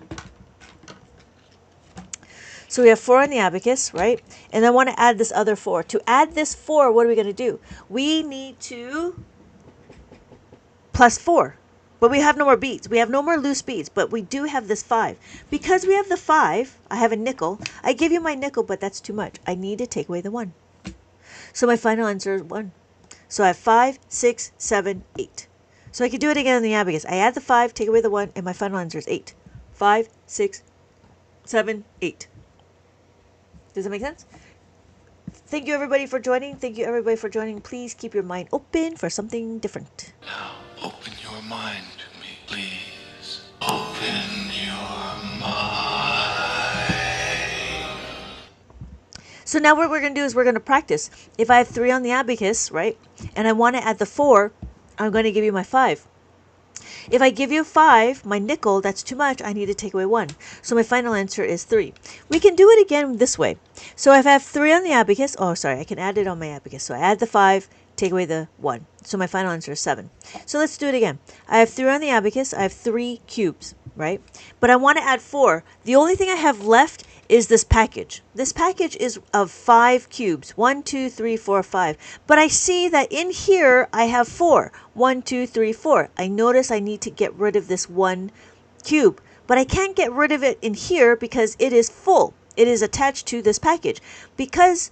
So we have 4 on the abacus, right? And I want to add this other 4. To add this 4, what are we going to do? We need to plus 4. But we have no more beads. We have no more loose beads, but we do have this 5. Because we have the 5, I have a nickel. I give you my nickel, but that's too much. I need to take away the 1. So my final answer is 1. So I have 5, 6, 7, 8. So I can do it again in the abacus. I add the 5, take away the 1, and my final answer is 8. 5, 6, 7, 8. Does that make sense? Thank you everybody for joining. Thank you everybody for joining. Please keep your mind open for something different. Now, open your mind to me, please. Open your mind. So now what we're going to do is we're going to practice. If I have 3 on the abacus, right, and I want to add the 4, I'm going to give you my 5. If I give you 5, my nickel, that's too much. I need to take away 1. So my final answer is 3. We can do it again this way. So if I have 3 on the abacus, oh, sorry, I can add it on my abacus. So I add the 5, take away the 1. So my final answer is 7. So let's do it again. I have 3 on the abacus. I have 3 cubes, right? But I want to add 4. The only thing I have left is this package. This package is of 5 cubes. 1, 2, 3, 4, 5. But I see that in here I have 4. 1, 2, 3, 4. I notice I need to get rid of this 1 cube. But I can't get rid of it in here because it is full. It is attached to this package. Because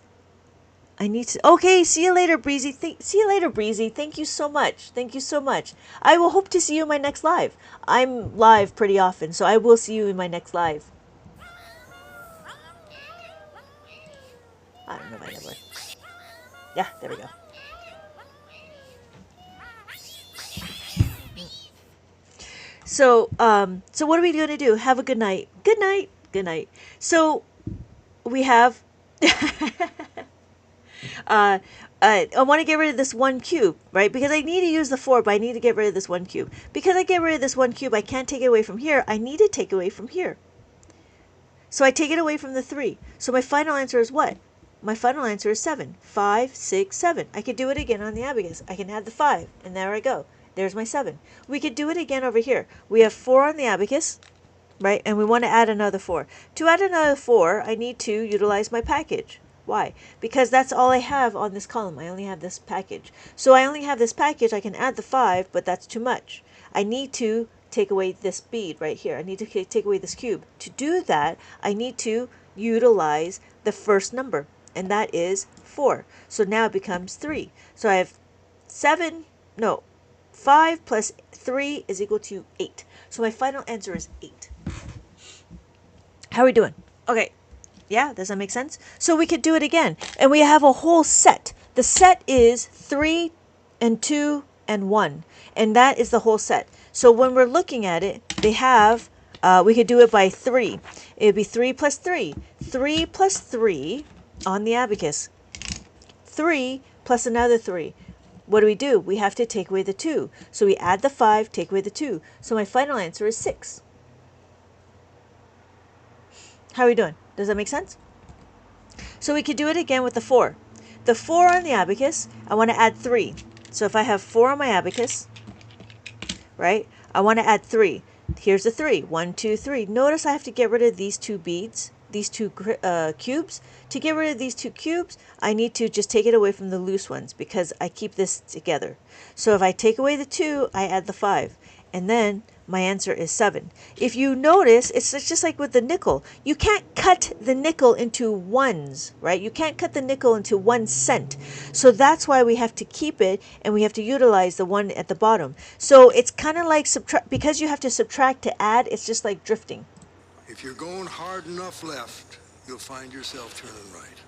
I need to... Okay, see you later, Breezy. See you later, Breezy. Thank you so much. Thank you so much. I will hope to see you in my next live. I'm live pretty often, so I will see you in my next live. I don't know if I know. Yeah, there we go. So what are we going to do? Have a good night. Good night. Good night. So we have... I want to get rid of this 1 cube, right? Because I need to use the 4, but I need to get rid of this 1 cube. Because I get rid of this 1 cube, I can't take it away from here. I need to take it away from here. So I take it away from the 3. So my final answer is what? My final answer is 7. 5, 6, 7. I could do it again on the abacus. I can add the 5, and there I go. There's my 7. We could do it again over here. We have 4 on the abacus, right? And we want to add another 4. To add another 4, I need to utilize my package. Why? Because that's all I have on this column. I only have this package. So I only have this package. I can add the 5, but that's too much. I need to take away this bead right here. I need to take away this cube. To do that, I need to utilize the first number, and that is 4. So now it becomes 3. So I have 5 plus 3 is equal to 8. So my final answer is 8. How are we doing? Okay. Yeah, does that make sense? So we could do it again. And we have a whole set. The set is 3 and 2 and 1. And that is the whole set. So when we're looking at it, they have, we could do it by 3. It would be 3 plus 3. 3 plus 3 on the abacus. 3 plus another 3. What do? We have to take away the 2. So we add the 5, take away the 2. So my final answer is 6. How are we doing? Does that make sense? So we could do it again with the 4. The 4 on the abacus, I want to add 3. So if I have 4 on my abacus, right, I want to add 3. Here's the 3. 1, 2, 3. Notice I have to get rid of these 2 beads, these 2 cubes. To get rid of these 2 cubes, I need to just take it away from the loose ones because I keep this together. So if I take away the 2, I add the 5. And then my answer is 7. If you notice, it's just like with the nickel. You can't cut the nickel into ones, right? You can't cut the nickel into 1 cent. So that's why we have to keep it and we have to utilize the 1 at the bottom. So it's kind of like because you have to subtract to add, it's just like drifting. If you're going hard enough left, you'll find yourself turning right.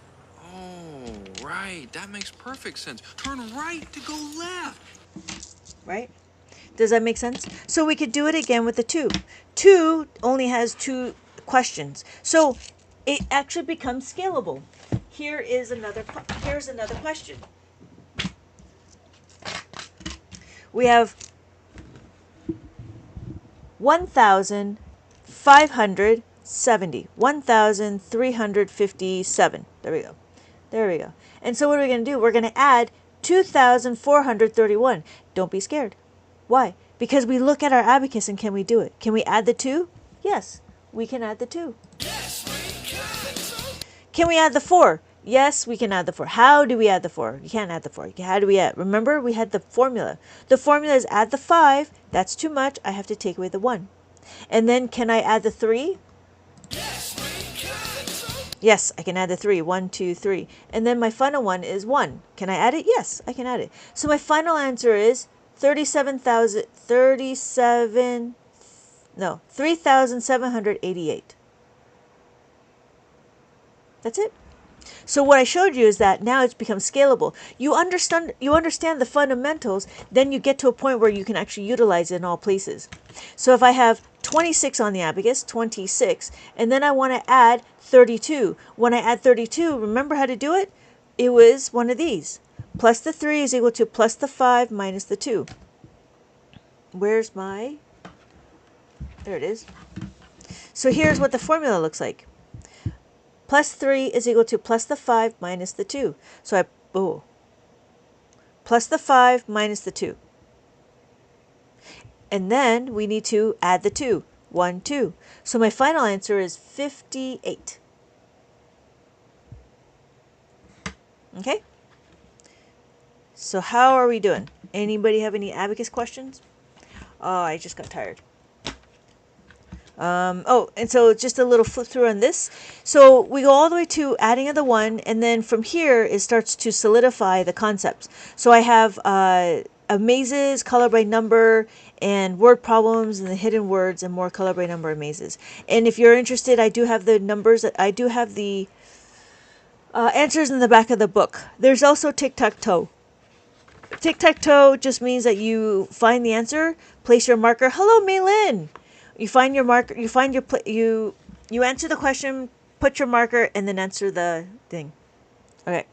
Oh, right. That makes perfect sense. Turn right to go left. Right? Does that make sense? So we could do it again with the 2. 2 only has 2 questions. So it actually becomes scalable. Here's another question. We have 1,570. 1,357. There we go. There we go. And so what are we going to do? We're going to add 2,431. Don't be scared. Why? Because we look at our abacus and can we do it? Can we add the 2? Yes, we can add the 2. Yes, we can. Can we add the 4? Yes, we can add the 4. How do we add the 4? You can't add the 4. How do we add? Remember, we had the formula. The formula is add the 5. That's too much. I have to take away the 1. And then can I add the 3? Yes, we can. Yes, I can add the 3. 1, 2, 3. And then my final one is 1. Can I add it? Yes, I can add it. So my final answer is 3,788. That's it. So what I showed you is that now it's become scalable. You understand the fundamentals, then you get to a point where you can actually utilize it in all places. So if I have 26 on the abacus, 26, and then I want to add 32. When I add 32, remember how to do it? It was one of these. Plus the 3 is equal to plus the 5 minus the 2. Where's my... There it is. So here's what the formula looks like. Plus 3 is equal to plus the 5 minus the 2. So plus the 5 minus the 2. And then we need to add the 2. 1, 2. So my final answer is 58. Okay? So how are we doing? Anybody have any abacus questions? Oh, I just got tired. And so just a little flip through on this. So we go all the way to adding of the 1, and then from here it starts to solidify the concepts. So I have mazes, color by number, and word problems, and the hidden words, and more color by number mazes. And if you're interested, I do have the numbers. I do have the answers in the back of the book. There's also tic-tac-toe. Tic-tac-toe just means that you find the answer, place your marker. Hello, Maylin. You find your marker. You find your you answer the question, put your marker, and then answer the thing. Okay.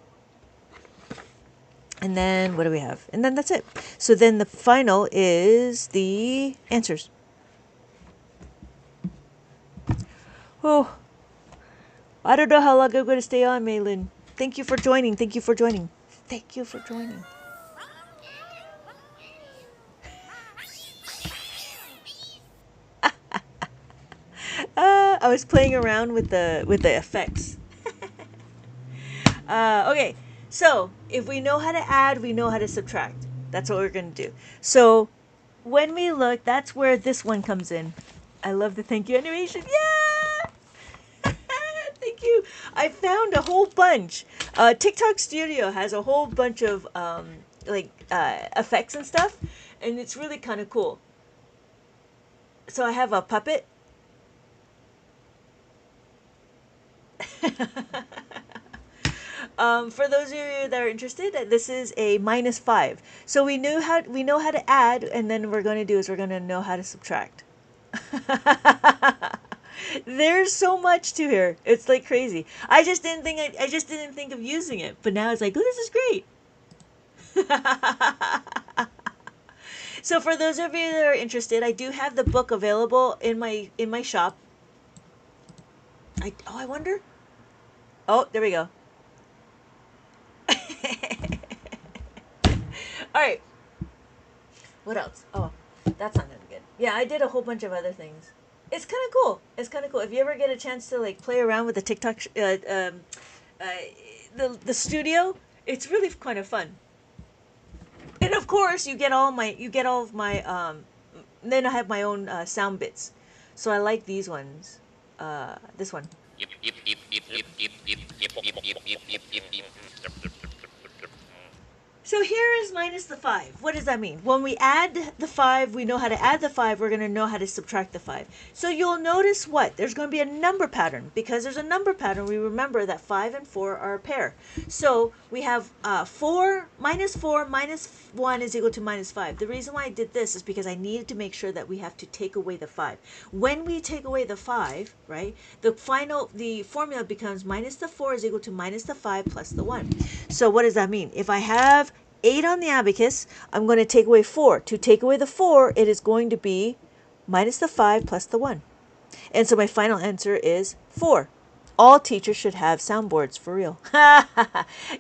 And then what do we have? And then that's it. So then the final is the answers. Oh, I don't know how long I'm going to stay on, Maylin. Thank you for joining. Thank you for joining. Thank you for joining. I was playing around with the effects. Okay, so if we know how to add, we know how to subtract. That's what we're going to do. So when we look, that's where this one comes in. I love the thank you animation. Yeah! Thank you. I found a whole bunch. TikTok Studio has a whole bunch of effects and stuff, and it's really kind of cool. So I have a puppet. For those of you that are interested, this is a -5. So we know how to add, and then what we're going to do is we're going to know how to subtract. There's so much to here. It's like crazy. I just didn't think of using it, but now it's like, oh, this is great. So for those of you that are interested, I do have the book available in my shop. I wonder. Oh, there we go. All right. What else? Oh, that's not gonna be good. Yeah, I did a whole bunch of other things. It's kind of cool. It's kind of cool. If you ever get a chance to like play around with the TikTok, the studio, it's really kind of fun. And of course, you get all of my. Then I have my own sound bits, so I like these ones. This one. So here is minus the 5. What does that mean? When we add the 5, we know how to add the 5. We're going to know how to subtract the 5. So you'll notice what? There's going to be a number pattern. Because there's a number pattern, we remember that 5 and 4 are a pair. So we have 4 minus 1 is equal to minus 5. The reason why I did this is because I needed to make sure that we have to take away the 5. When we take away the 5, right, the formula becomes minus the 4 is equal to minus the 5 plus the 1. So what does that mean? If I have 8 on the abacus, I'm going to take away 4. To take away the 4, it is going to be minus the 5 plus the 1. And so my final answer is 4. All teachers should have soundboards, for real.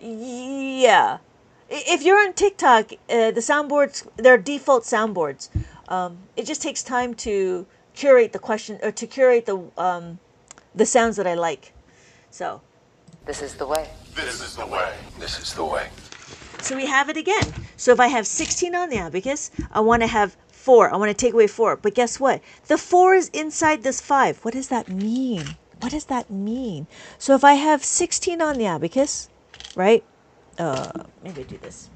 Yeah. If you're on TikTok, the soundboards, they're default soundboards. It just takes time to curate the question, or to curate the sounds that I like. So. This is the way. This is the way. This is the way. So we have it again. So if I have 16 on the abacus, I want to have 4. I want to take away 4. But guess what? The 4 is inside this 5. What does that mean? what does that mean? So if I have 16 on the abacus, right? Maybe I do this.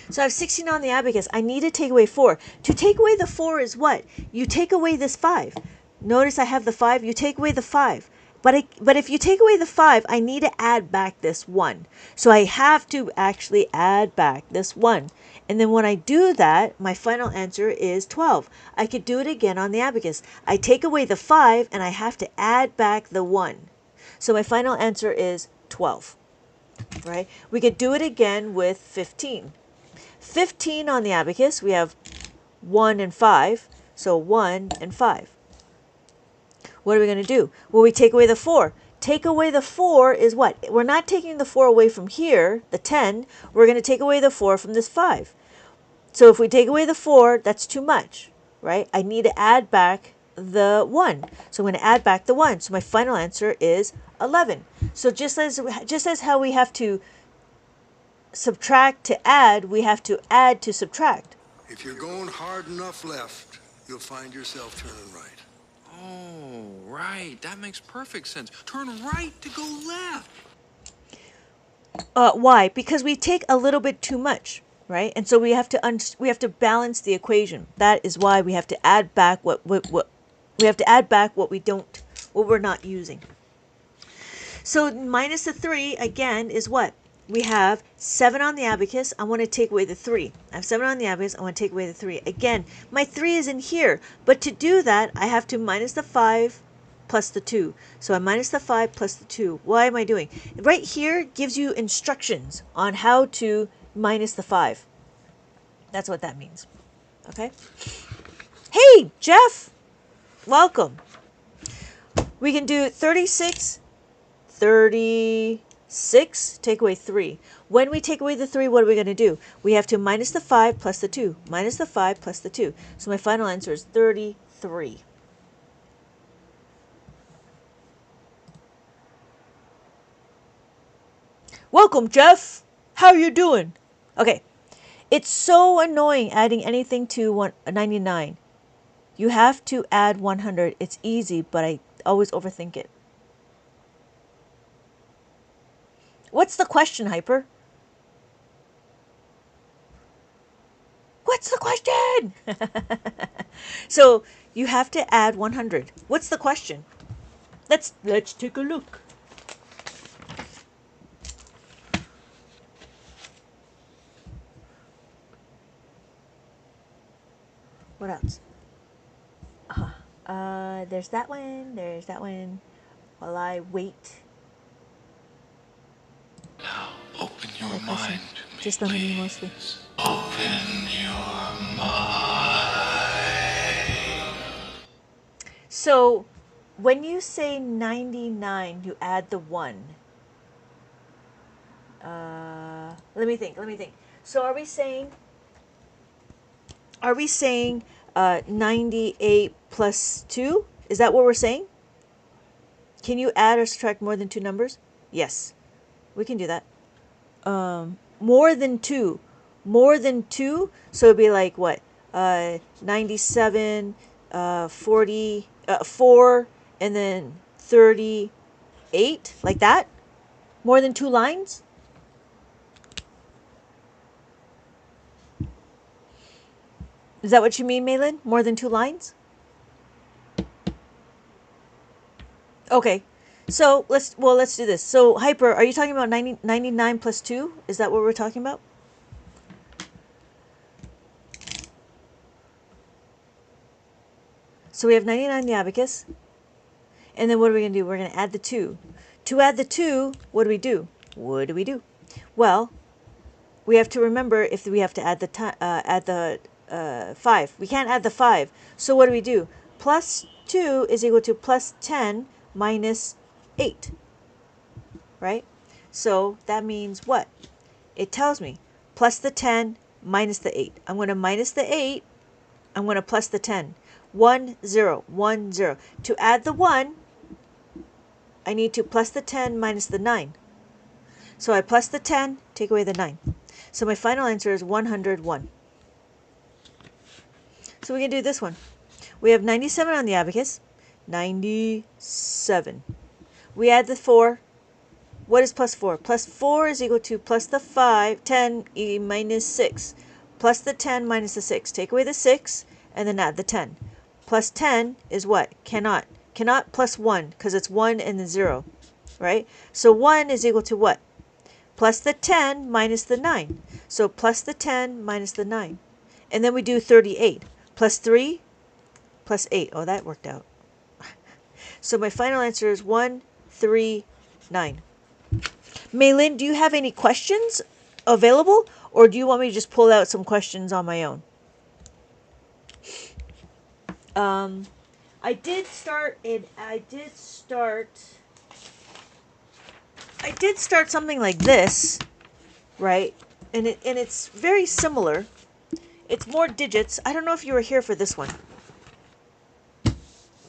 So I have 16 on the abacus. I need to take away 4. To take away the 4 is what? You take away this 5. Notice I have the 5. You take away the 5. But if you take away the 5, I need to add back this 1. So I have to actually add back this 1. And then when I do that, my final answer is 12. I could do it again on the abacus. I take away the 5 and I have to add back the 1. So my final answer is 12. Right? We could do it again with 15. 15 on the abacus, we have 1 and 5. So 1 and 5. What are we going to do? Well, we take away the 4. Take away the 4 is what? We're not taking the 4 away from here, the 10. We're going to take away the 4 from this 5. So if we take away the 4, that's too much, right? I need to add back the 1. So I'm going to add back the 1. So my final answer is 11. So just as how we have to subtract to add, we have to add to subtract. If you're going hard enough left, you'll find yourself turning right. Oh, right. That makes perfect sense. Turn right to go left. Why? Because we take a little bit too much, right? And so we have to balance the equation. That is why we have to add back what we're not using. So minus the 3 again is what? We have 7 on the abacus. I want to take away the 3. I have 7 on the abacus. I want to take away the 3. Again, my 3 is in here. But to do that, I have to minus the 5 plus the 2. So I minus the 5 plus the 2. Why am I doing? Right here gives you instructions on how to minus the 5. That's what that means. Okay? Hey, Jeff! Welcome. We can do 36, take away 3. When we take away the 3, what are we going to do? We have to minus the 5 plus the 2. Minus the 5 plus the 2. So my final answer is 33. Welcome, Jeff. How you doing? Okay. It's so annoying adding anything to 99. You have to add 100. It's easy, but I always overthink it. What's the question, Hyper? What's the question? So you have to add 100. What's the question? Let's take a look. What else? There's that one. There's that one. While I wait. Now, open your mind to me, Just the honey mostly. please. Open your mind. So, when you say 99, you add the 1. Let me think. So are we saying 98 plus 2? Is that what we're saying? Can you add or subtract more than 2 numbers? Yes. We can do that. More than 2. More than 2, so it'd be like what? 97, 40, 4, and then 38, like that? More than 2 lines? Is that what you mean, Malin? More than 2 lines? Okay. So let's do this. So Hyper, are you talking about 99 plus 2? Is that what we're talking about? So we have 99 in the abacus. And then what are we going to do? We're going to add the 2. To add the 2, what do we do? Well, we have to remember if we have to add the 5. We can't add the 5. So what do? Plus 2 is equal to plus 10 minus 8. Right? So that means what? It tells me plus the 10 minus the 8. I'm going to minus the 8. I'm going to plus the 10. 1, 0, 1, 0. To add the 1, I need to plus the 10 minus the 9. So I plus the 10, take away the 9. So my final answer is 101. So we can do this one. We have 97 on the abacus. 97. We add the 4. What is plus 4? Plus 4 is equal to plus the 5, 10 minus 6. Plus the 10 minus the 6. Take away the 6 and then add the 10. Plus 10 is what? Cannot. Cannot plus 1 because it's 1 and then 0. Right? So 1 is equal to what? Plus the 10 minus the 9. So plus the 10 minus the 9. And then we do 38. Plus 3 plus 8. Oh, that worked out. So my final answer is 139. Maylin, do you have any questions available, or do you want me to just pull out some questions on my own? I did start something like this, right? And it's very similar. It's more digits. I don't know if you were here for this one.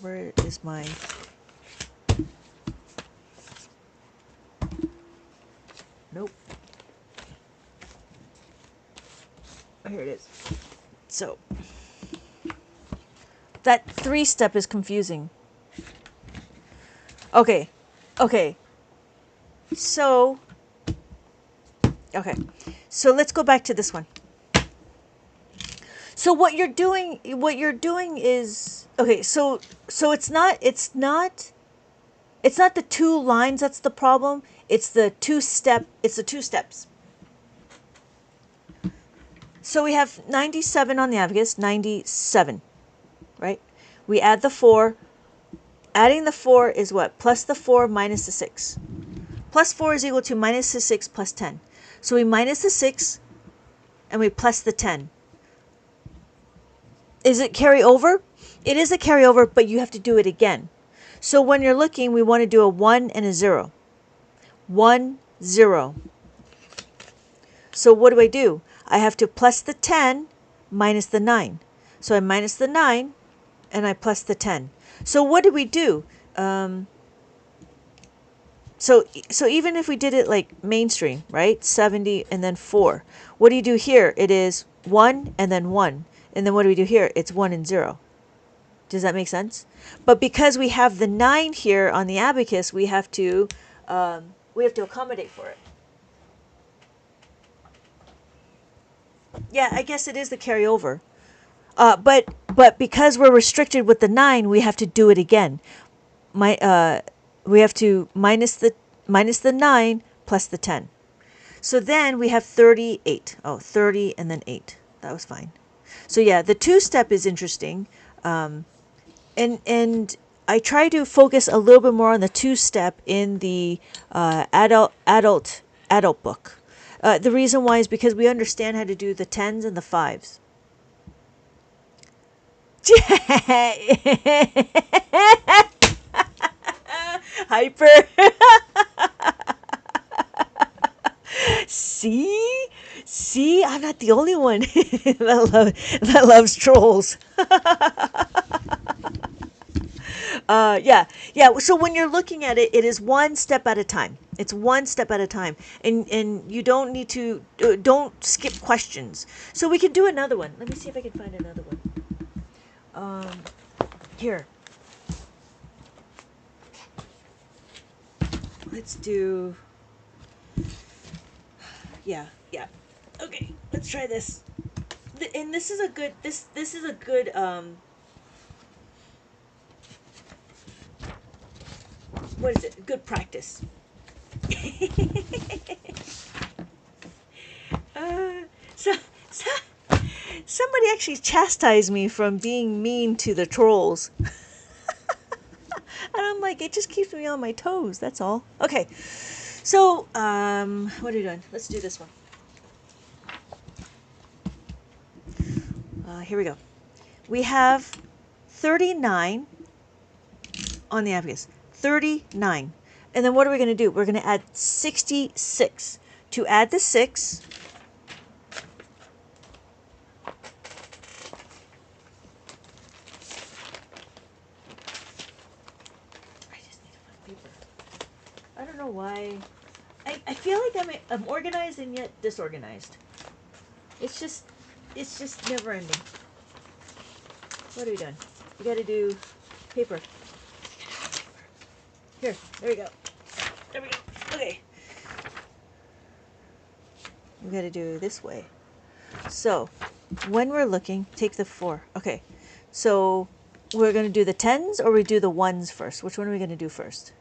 Where is my... Nope. Oh, here it is. So, that 3-step is confusing. Okay. So let's go back to this one. So what you're doing is, okay, so it's not the 2 lines that's the problem. It's the 2 steps. So we have 97 on the abacus, 97, right? We add the 4. Adding the 4 is what? Plus the 4 minus the 6. Plus 4 is equal to minus the 6 plus 10. So we minus the 6 and we plus the 10. Is it carry over? It is a carryover, but you have to do it again. So when you're looking, we want to do a 1 and a 0. 1, 0. So what do? I have to plus the 10 minus the 9. So I minus the 9 and I plus the 10. So what do we do? So even if we did it like mainstream, right? 70 and then 4. What do you do here? It is 1 and then 1. And then what do we do here? It's 1 and 0. Does that make sense? But because we have the 9 here on the abacus, we have to accommodate for it. Yeah, I guess it is the carryover. But because we're restricted with the 9, we have to do it again. We have to minus the 9 plus the 10. So then we have 38. Oh, 30 and then 8. That was fine. So yeah, the 2-step is interesting. And I try to focus a little bit more on the 2-step in the adult book. The reason why is because we understand how to do the 10s and the 5s. Hyper. See, I'm not the only one that loves trolls. Yeah. So when you're looking at it, it is 1 step at a time. It's 1 step at a time, and you don't need to don't skip questions. So we can do another one. Let me see if I can find another one. Here. Let's do. Yeah. Okay, let's try this. And this is a good. This is a good. What is it? Good practice. Somebody actually chastised me from being mean to the trolls. And I'm like, it just keeps me on my toes, that's all. Okay, so, what are we doing? Let's do this one. Here we go. We have 39 on the abacus. 39. And then what are we going to do? We're going to add 66. To add the 6, I don't know why. I feel like I'm organized and yet disorganized. It's just never ending. What are we doing? We got to do paper. Here, there we go. There we go. Okay. We got to do this way. So, when we're looking, take the 4. Okay. So, we're going to do the 10s or we do the 1s first? Which one are we going to do first?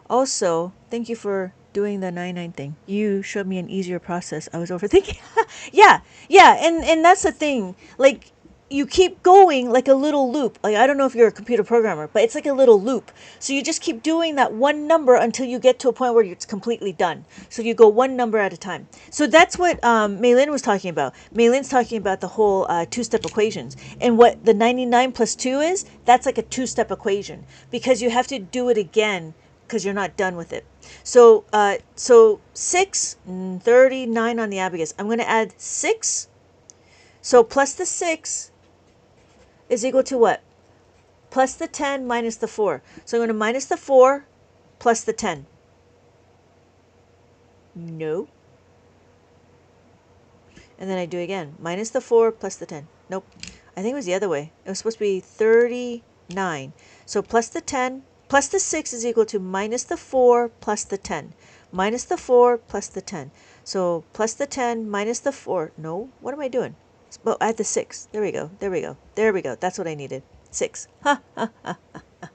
Also, thank you for doing the 99 thing. You showed me an easier process. I was overthinking. yeah, and that's the thing. Like, you keep going like a little loop. Like, I don't know if you're a computer programmer, but it's like a little loop. So you just keep doing that one number until you get to a point where it's completely done. So you go one number at a time. So that's what Maylin was talking about. Maylin's talking about the whole two-step equations. And what the 99 plus 2 is, that's like a two-step equation. Because you have to do it again because you're not done with it. So, 6, 39 on the abacus. I'm going to add 6. So plus the 6 is equal to what? Plus the 10 minus the 4. So I'm going to minus the 4 plus the 10. No. And then I do again. Minus the 4 plus the 10. Nope. I think it was the other way. It was supposed to be 39. So plus the 10 plus the 6 is equal to minus the 4 plus the 10. Minus the 4 plus the 10. So plus the 10 minus the 4. No. What am I doing? Oh, add the 6. There we go. There we go. There we go. That's what I needed. 6. Ha, ha, ha, ha.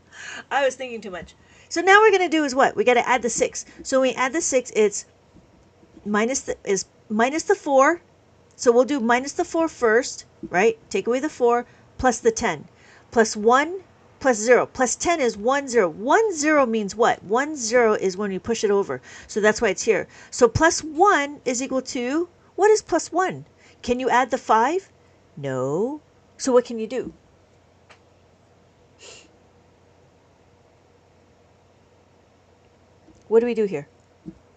I was thinking too much. So now we're going to do is what? We got to add the 6. So when we add the 6, it's minus the 4. So we'll do minus the 4 first, right? Take away the 4 plus the 10. Plus 1 plus 0. Plus 10 is 1, 0. 1, 0 means what? 1, 0 is when you push it over. So that's why it's here. So plus 1 is equal to, what is plus 1? Can you add the 5? No. So what can you do? What do we do here?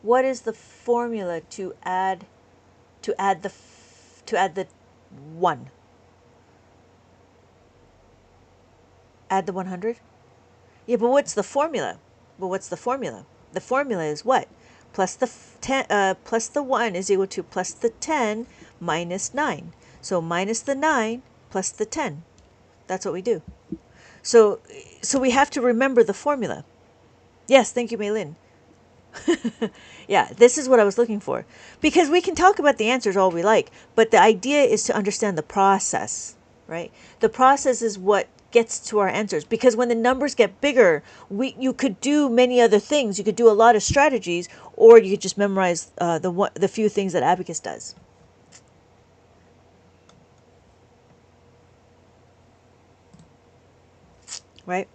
What is the formula to add the 1? Add the 100? Yeah, but what's the formula? The formula is what? Plus the 10 plus the 1 is equal to plus the 10 minus 9. So minus the 9 plus the 10. That's what we do. So we have to remember the formula. Yes, thank you, Maylin. Yeah, this is what I was looking for. Because we can talk about the answers all we like, but the idea is to understand the process, right? The process is what gets to our answers. Because when the numbers get bigger, you could do many other things. You could do a lot of strategies, or you could just memorize the few things that Abacus does. Right?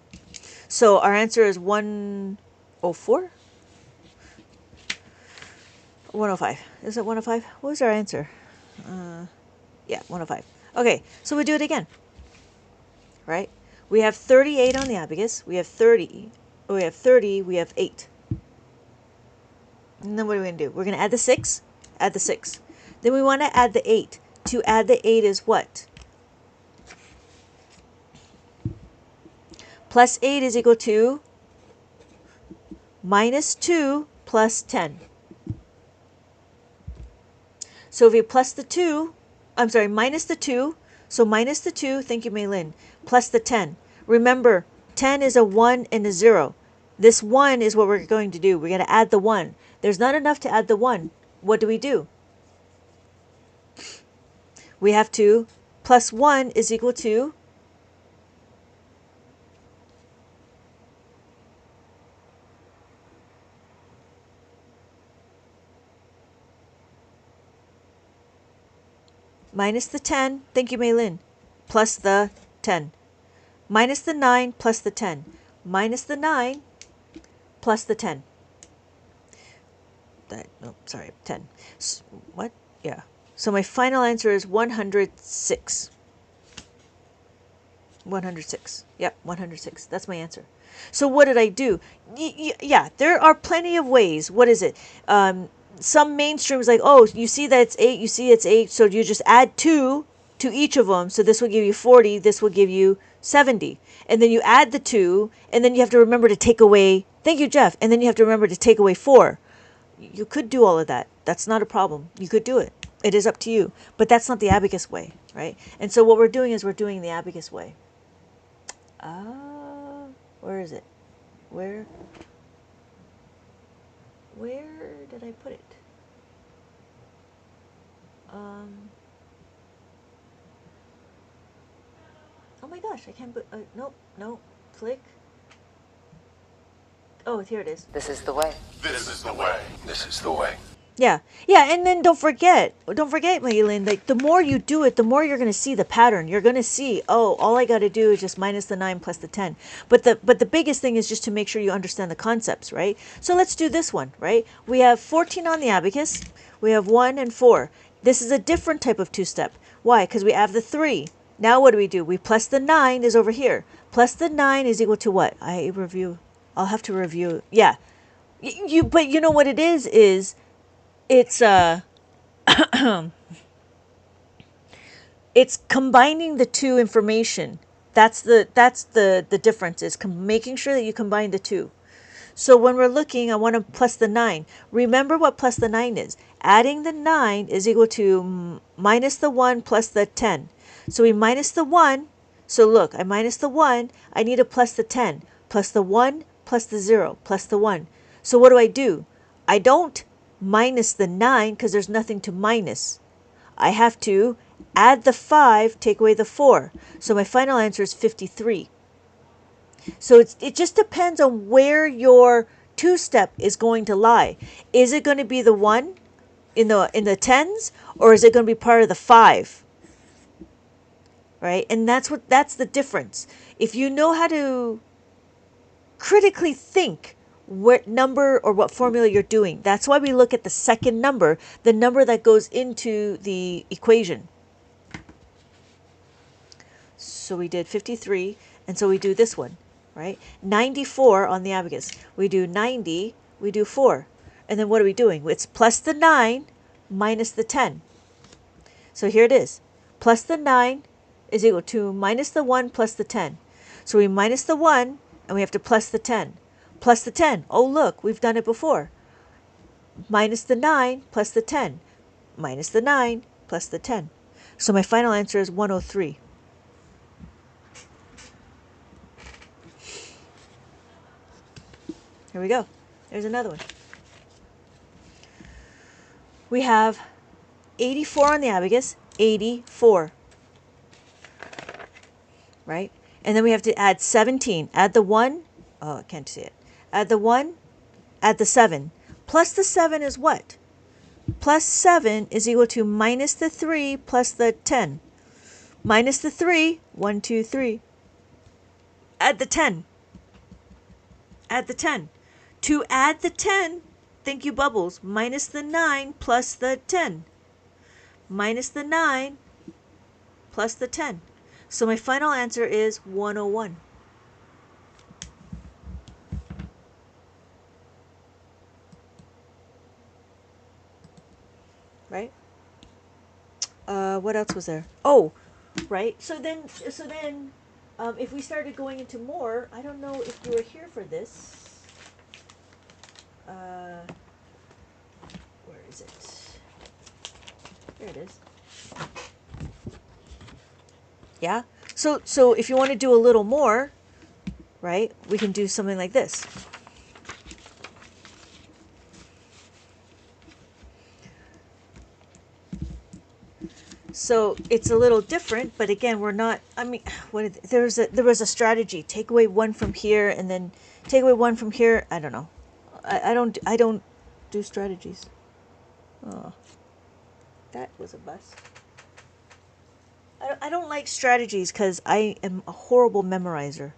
So our answer is 104? 105. Is it 105? What was our answer? Yeah, 105. Okay, so we do it again. Right? We have 38 on the abacus. We have 30. We have 30. We have 8. And then what are we going to do? We're going to add the 6. Add the 6. Then we want to add the 8. To add the 8 is what? Plus 8 is equal to minus 2 plus 10. So if you plus the 2, I'm sorry, minus the 2, so minus the 2, thank you, Maylin, plus the 10. Remember, 10 is a 1 and a 0. This 1 is what we're going to do. We're going to add the 1. There's not enough to add the 1. What do? We have to, plus 1 is equal to minus the 10, thank you, Maylin, plus the 10. Minus the 9 plus the 10. Minus the 9 plus the 10. Oh, sorry, 10. What? Yeah. So my final answer is 106. 106. Yep, 106. That's my answer. So what did I do? Yeah, there are plenty of ways. What is it? Some mainstreams like, oh, you see that it's 8, you see it's 8, so you just add 2 to each of them. So this will give you 40, this will give you 70. And then you add the 2, and then you have to remember to take away, thank you, Jeff, and then you have to remember to take away 4. You could do all of that. That's not a problem. You could do it. It is up to you. But that's not the abacus way, right? And so what we're doing is we're doing the abacus way. Where is it? Where did I put it? Oh my gosh, I can't put, nope, nope, click. Oh, here it is. This is the way. This is the way. This is the way. Yeah, and then don't forget, Maylin, like the more you do it, the more you're going to see the pattern. You're going to see, oh, all I got to do is just minus the 9 plus the 10. But the biggest thing is just to make sure you understand the concepts, right? So let's do this one, right? We have 14 on the abacus. We have 1 and 4. This is a different type of two-step. Why? Because we have the 3. Now what do? We plus the 9 is over here. Plus the 9 is equal to what? I'll have to review. Yeah. But you know what it is it's it's combining the two information. That's the difference, is making sure that you combine the two. So when we're looking, I want to plus the 9. Remember what plus the 9 is. Adding the 9 is equal to minus the 1 plus the 10. So we minus the 1. So look, I minus the 1. I need to plus the 10. Plus the 1 plus the 0 plus the 1. So what do? I don't minus the 9 because there's nothing to minus. I have to add the 5, take away the 4. So my final answer is 53. So it just depends on where your two-step is going to lie. Is it going to be the 1 in the tens, or is it going to be part of the 5? Right? And that's the difference. If you know how to critically think what number or what formula you're doing, that's why we look at the second number, the number that goes into the equation. So we did 53, and so we do this one, right? 94 on the abacus. We do 90, we do 4. And then what are we doing? It's plus the 9 minus the 10. So here it is. Plus the 9 is equal to minus the 1 plus the 10. So we minus the 1, and we have to plus the 10. Plus the 10. Oh, look, we've done it before. Minus the 9 plus the 10. Minus the 9 plus the 10. So my final answer is 103. Here we go. There's another one. We have 84 on the abacus, 84. Right? And then we have to add 17. Add the 1. Oh, I can't see it. Add the 1. Add the 7. Plus the 7 is what? Plus 7 is equal to minus the 3 plus the 10. Minus the 3. 1, 2, 3. Add the 10. Add the 10. To add the 10, thank you, Bubbles, minus the 9 plus the 10. Minus the 9 plus the 10. So my final answer is 101. Right? What else was there? Oh, right. So then, if we started going into more, I don't know if you were here for this. Where is it? Here it is. Yeah. So if you want to do a little more, right, we can do something like this. So it's a little different, but again, we're not. I mean, there was a strategy. Take away 1 from here, and then take away 1 from here. I don't know. I don't do strategies. Oh, that was a bust. I don't like strategies because I am a horrible memorizer.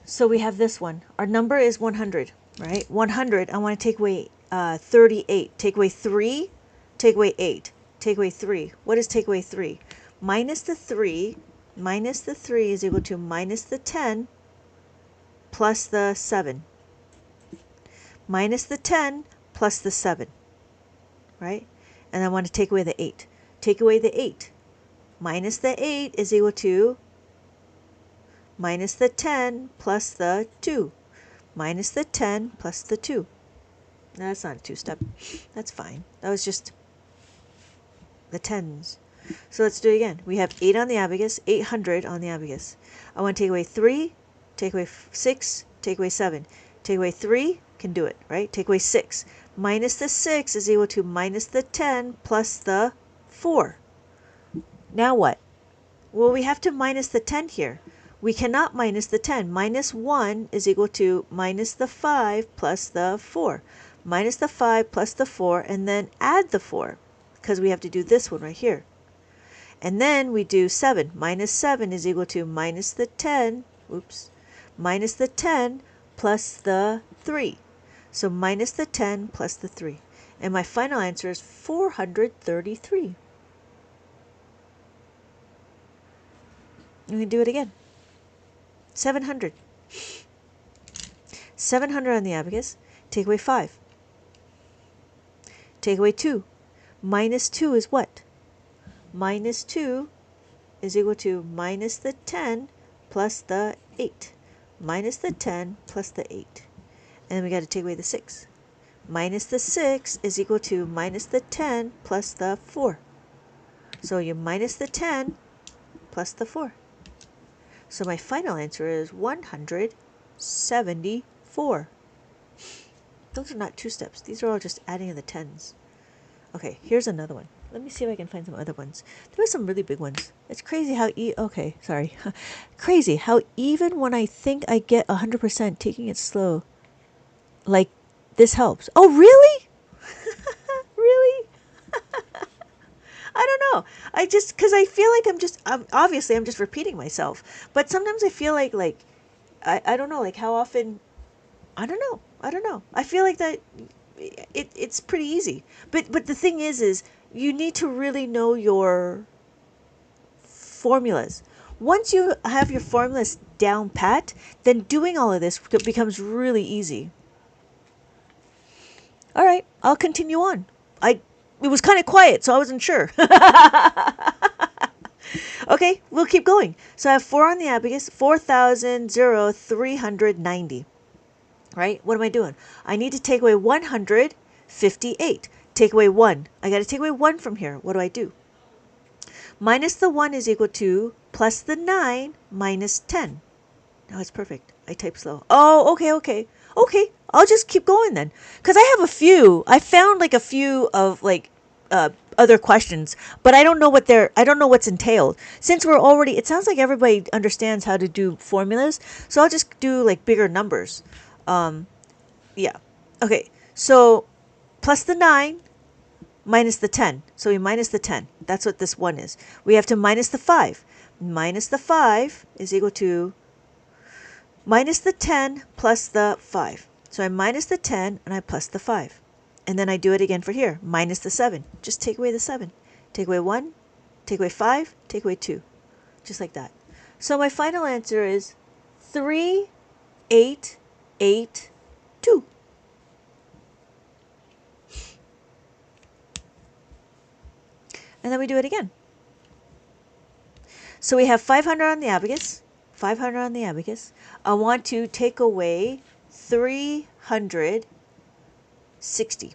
So we have this one. Our number is 100, right? 100. I want to take away 38. Take away 3. Take away 8. Take away 3. What is take away 3? Minus the 3. Minus the 3 is equal to minus the 10 plus the 7. Minus the 10 plus the 7. Right? And I want to take away the 8. Take away the 8. Minus the 8 is equal to minus the 10 plus the 2. Minus the 10 plus the 2. No, that's not a two-step. That's fine. That was just the tens. So let's do it again. We have 8 on the abacus, 800 on the abacus. I want to take away 3, take away 6, take away 7. Take away 3, can do it, right? Take away 6. Minus the 6 is equal to minus the 10 plus the 4. Now what? Well, we have to minus the 10 here. We cannot minus the 10. Minus 1 is equal to minus the 5 plus the 4. Minus the 5 plus the 4, and then add the 4, because we have to do this one right here. And then we do 7. Minus 7 is equal to minus the 10, minus the 10 plus the 3. So minus the 10 plus the 3. And my final answer is 433. We can do it again. 700. 700 on the abacus. Take away 5. Take away 2. Minus 2 is what? Minus 2 is equal to minus the 10 plus the 8. Minus the 10 plus the 8. And then we got to take away the 6. Minus the 6 is equal to minus the 10 plus the 4. So you minus the 10 plus the 4. So my final answer is 174. Those are not two steps. These are all just adding in the tens. Okay, here's another one. Let me see if I can find some other ones. There were some really big ones. It's crazy how crazy how even when I think I get 100%, taking it slow, like this helps. Oh, really? Really? I don't know. Because I feel like obviously I'm just repeating myself. But sometimes I feel like I don't know, like how often, I don't know. I feel like that it's pretty easy. But the thing is you need to really know your formulas. Once you have your formulas down pat, then doing all of this becomes really easy. All right, I'll continue on. It was kind of quiet, so I wasn't sure. Okay, we'll keep going. So I have 4 on the abacus, 4,390. Right? What am I doing? I need to take away 158. Take away 1. I got to take away 1 from here. What do I do? Minus the 1 is equal to plus the 9 minus 10. Now it's perfect. I type slow. Oh, okay. Okay, I'll just keep going then. Because I have a few. I found like a few of other questions, but I don't know what's entailed. Since it sounds like everybody understands how to do formulas, so I'll just do like bigger numbers. Yeah. Okay, so plus the 9 minus the 10. So we minus the 10. That's what this one is. We have to minus the 5. Minus the 5 is equal to minus the 10 plus the 5. So I minus the 10 and I plus the 5. And then I do it again for here. Minus the 7. Just take away the 7. Take away 1. Take away 5. Take away 2. Just like that. So my final answer is 3,882. And then we do it again. So we have 500 on the abacus. 500 on the abacus. I want to take away 360.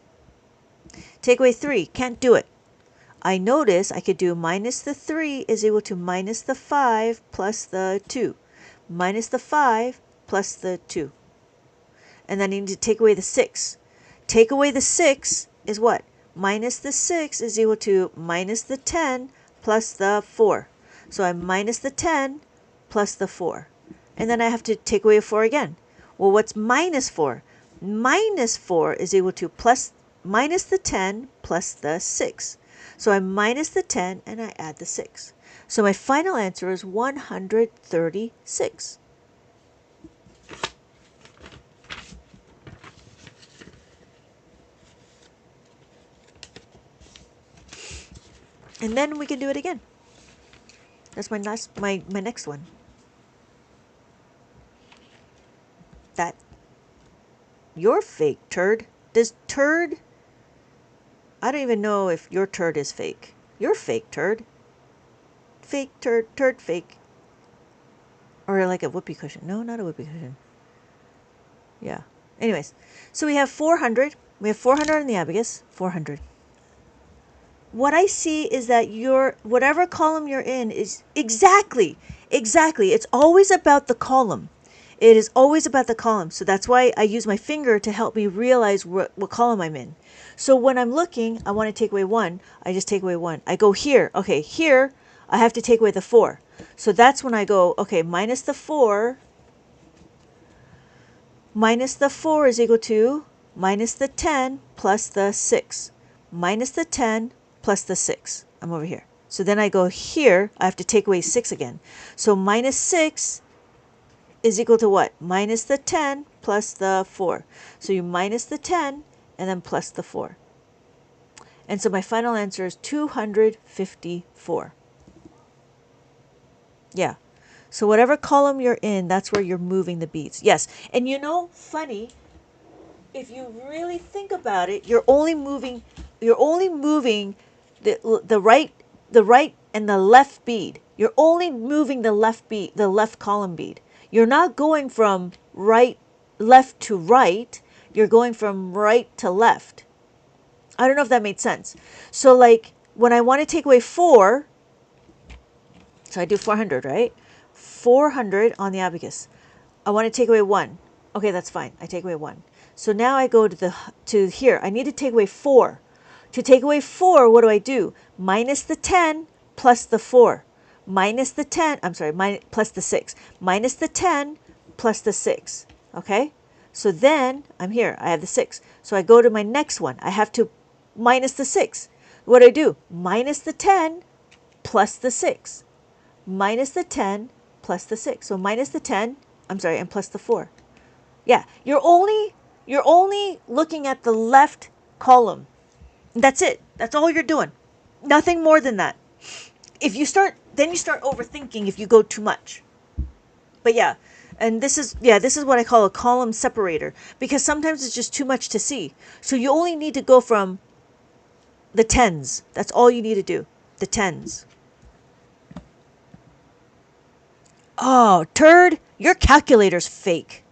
Take away 3. Can't do it. I notice I could do minus the 3 is equal to minus the 5 plus the 2. Minus the 5 plus the 2. And then I need to take away the 6. Take away the 6 is what? Minus the 6 is equal to minus the 10 plus the 4. So I minus the 10 plus the 4. And then I have to take away a 4 again. Well, what's minus 4? Minus 4 is equal to minus the 10 plus the 6. So I minus the 10 and I add the 6. So my final answer is 136. And then we can do it again. That's my next one. That you're fake, turd. Does turd? I don't even know if your turd is fake. You're fake, turd. Fake, turd, fake. Or like a whoopee cushion. No, not a whoopee cushion. Yeah. Anyways, so we have 400. We have 400 in the abacus. 400. what I see is that whatever column you're in is exactly. It's always about the column. It is always about the column. So that's why I use my finger to help me realize what column I'm in. So when I'm looking, I want to take away 1. I just take away 1. I go here. Okay, here I have to take away the 4. So that's when I go, okay, minus the 4. Minus the 4 is equal to minus the 10 plus the 6. Minus the 10 plus the 6. I'm over here. So then I go here. I have to take away 6 again. So minus 6 is equal to what? Minus the 10 plus the 4. So you minus the 10 and then plus the 4. And so my final answer is 254. Yeah. So whatever column you're in, that's where you're moving the beads. Yes. And you know, funny, if you really think about it, you're only moving the right and the left bead. You're only moving the left column bead. You're not going from left to right. You're going from right to left. I don't know if that made sense. So like when I want to take away 4, so I do 400, right? 400 on the abacus. I want to take away 1. Okay, that's fine. I take away 1. So now I go to here. I need to take away 4. To take away 4, what do I do? Minus the 10 plus the 4. Minus the 10, I'm sorry, plus the 6. Minus the 10 plus the 6. Okay? So then I'm here. I have the 6. So I go to my next one. I have to minus the 6. What do I do? Minus the 10 plus the 6. Minus the 10 plus the 6. So minus the 10, I'm sorry, and plus the 4. Yeah, you're only looking at the left column. That's it. That's all you're doing. Nothing more than that. If you start overthinking if you go too much. But yeah, and this is what I call a column separator, because sometimes it's just too much to see. So you only need to go from the tens. That's all you need to do. The tens. Oh, turd, your calculator's fake.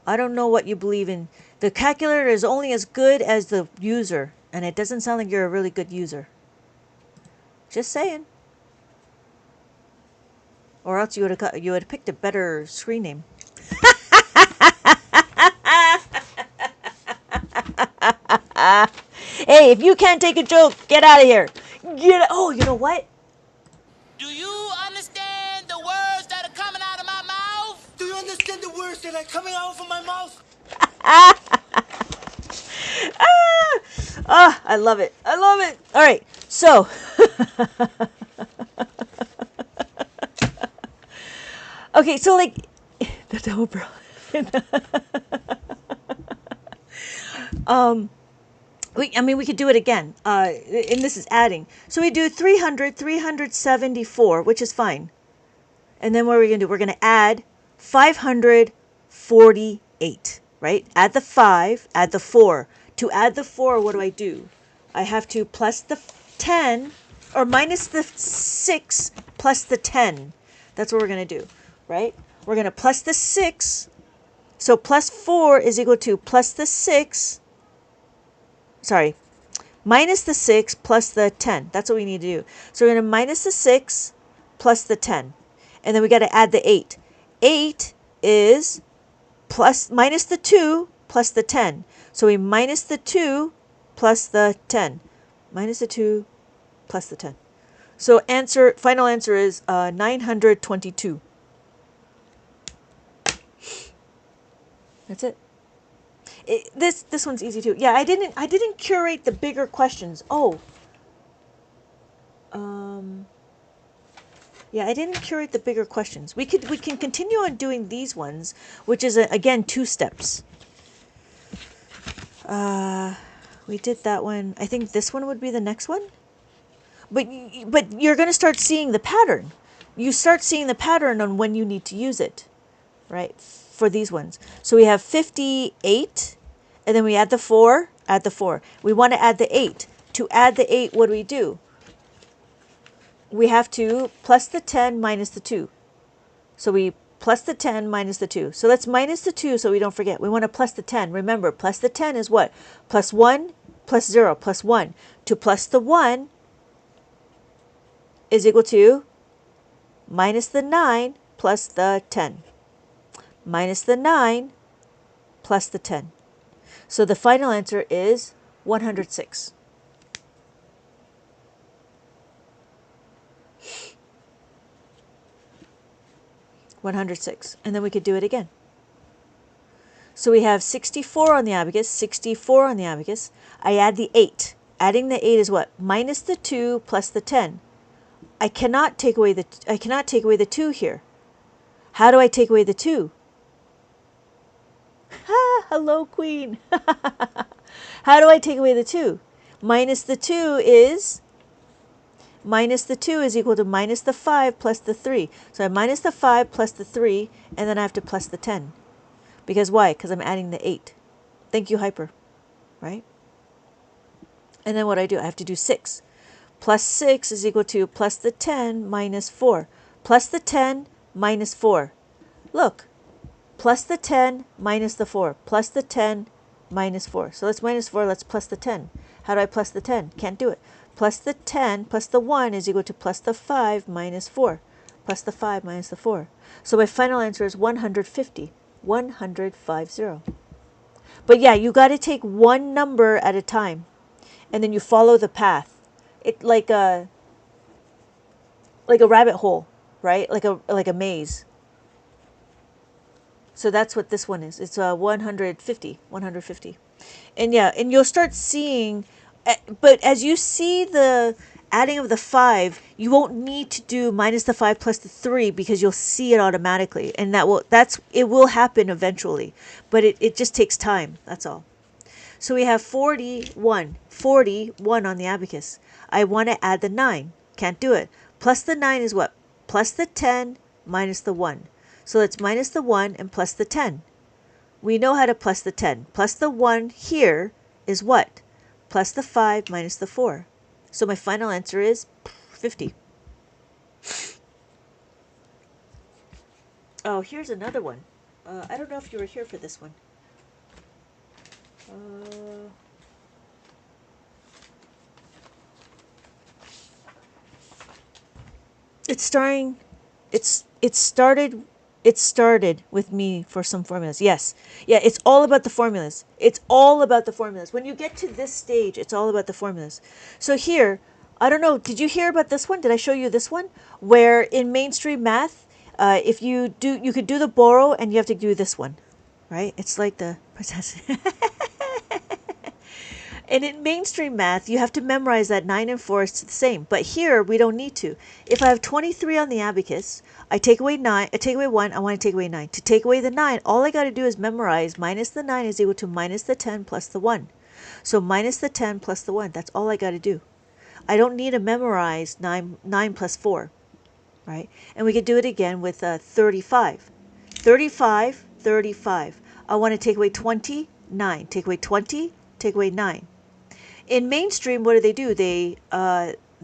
I don't know what you believe in. The calculator is only as good as the user, and it doesn't sound like you're a really good user. Just saying. Or else you would have picked a better screen name. Hey, if you can't take a joke, get out of here. Oh, you know what? Do you understand the words that are coming out of my mouth? Do you understand the words that are coming out of my mouth? I love it. I love it. All right. So, okay. So like, the double bro. We could do it again. And this is adding. So we do 374, which is fine. And then what are we going to do? We're going to add 548, right? Add the 5, add the 4. To add the 4, what do? I have to plus the 10, or minus the 6 plus the 10. That's what we're going to do, right? We're going to plus the 6. So plus 4 is equal to plus the 6. Sorry, minus the 6 plus the 10. That's what we need to do. So we're going to minus the 6 plus the 10. And then we got to add the 8. 8 is minus the 2 plus the 10. So we minus the 2 plus the 10. Minus the 2 plus the 10. So final answer is 922. That's it. This one's easy too. Yeah, I didn't curate the bigger questions. Oh. Yeah, I didn't curate the bigger questions. We can continue on doing these ones, which is again 2 steps. We did that one. I think this one would be the next one. But you're going to start seeing the pattern. You start seeing the pattern on when you need to use it, right? For these ones. So we have 58, and then we add the 4, add the 4. We want to add the 8. To add the 8, what do? We have to plus the 10 minus the 2. So we plus the 10 minus the 2. So let's minus the 2 so we don't forget. We want to plus the 10. Remember, plus the 10 is what? Plus 1 plus 0 plus 1. To plus the 1 is equal to minus the 9 plus the 10. Minus the 9 plus the 10. So the final answer is 106. And then we could do it again. So we have 64 on the abacus, 64 on the abacus. I add the 8. Adding the 8 is what? Minus the 2 plus the 10. I cannot take away the 2 here. How do I take away the 2? Ha! Hello, Queen. How do I take away the 2? Minus the 2 is equal to minus the 5 plus the 3. So I minus the 5 plus the 3, and then I have to plus the 10. Because why? Because I'm adding the 8. Thank you, Hyper. Right? And then what do? I have to do 6. Plus 6 is equal to plus the 10 minus 4. Plus the 10 minus 4. Look. Plus the 10 minus the 4. Plus the 10 minus 4. So let's minus 4. Let's plus the 10. How do I plus the 10? Can't do it. Plus the 10 plus the 1 is equal to plus the 5 minus 4. Plus the 5 minus the 4. So my final answer is 150. 150. But yeah, you got to take one number at a time, and then you follow the path. It like a rabbit hole, right? Like a maze. So that's what this one is. It's 150. And yeah, and you'll start seeing, but as you see the adding of the 5, you won't need to do minus the 5 plus the 3 because you'll see it automatically, and it will happen eventually, but it just takes time. That's all. So we have 41 on the abacus. I want to add the 9. Can't do it. Plus the 9 is what? Plus the 10 minus the 1. So let's minus the 1 and plus the 10. We know how to plus the 10. Plus the 1 here is what? Plus the 5 minus the 4. So my final answer is 50. Oh, here's another one. I don't know if you were here for this one. It started with me for some formulas. Yes. Yeah, it's all about the formulas. When you get to this stage, it's all about the formulas. So here, I don't know, did you hear about this one? Did I show you this one? Where in mainstream math, if you could do the borrow and you have to do this one, right? It's like the And in mainstream math, you have to memorize that 9 and 4 is the same. But here, we don't need to. If I have 23 on the abacus, I take away 9, I take away 1, I want to take away 9. To take away the 9, all I got to do is memorize minus the 9 is equal to minus the 10 plus the 1. So minus the 10 plus the 1, that's all I got to do. I don't need to memorize 9 plus 4, right? And we could do it again with 35. 35. I want to take away 20, 9. Take away 20, take away 9. In mainstream, what do? They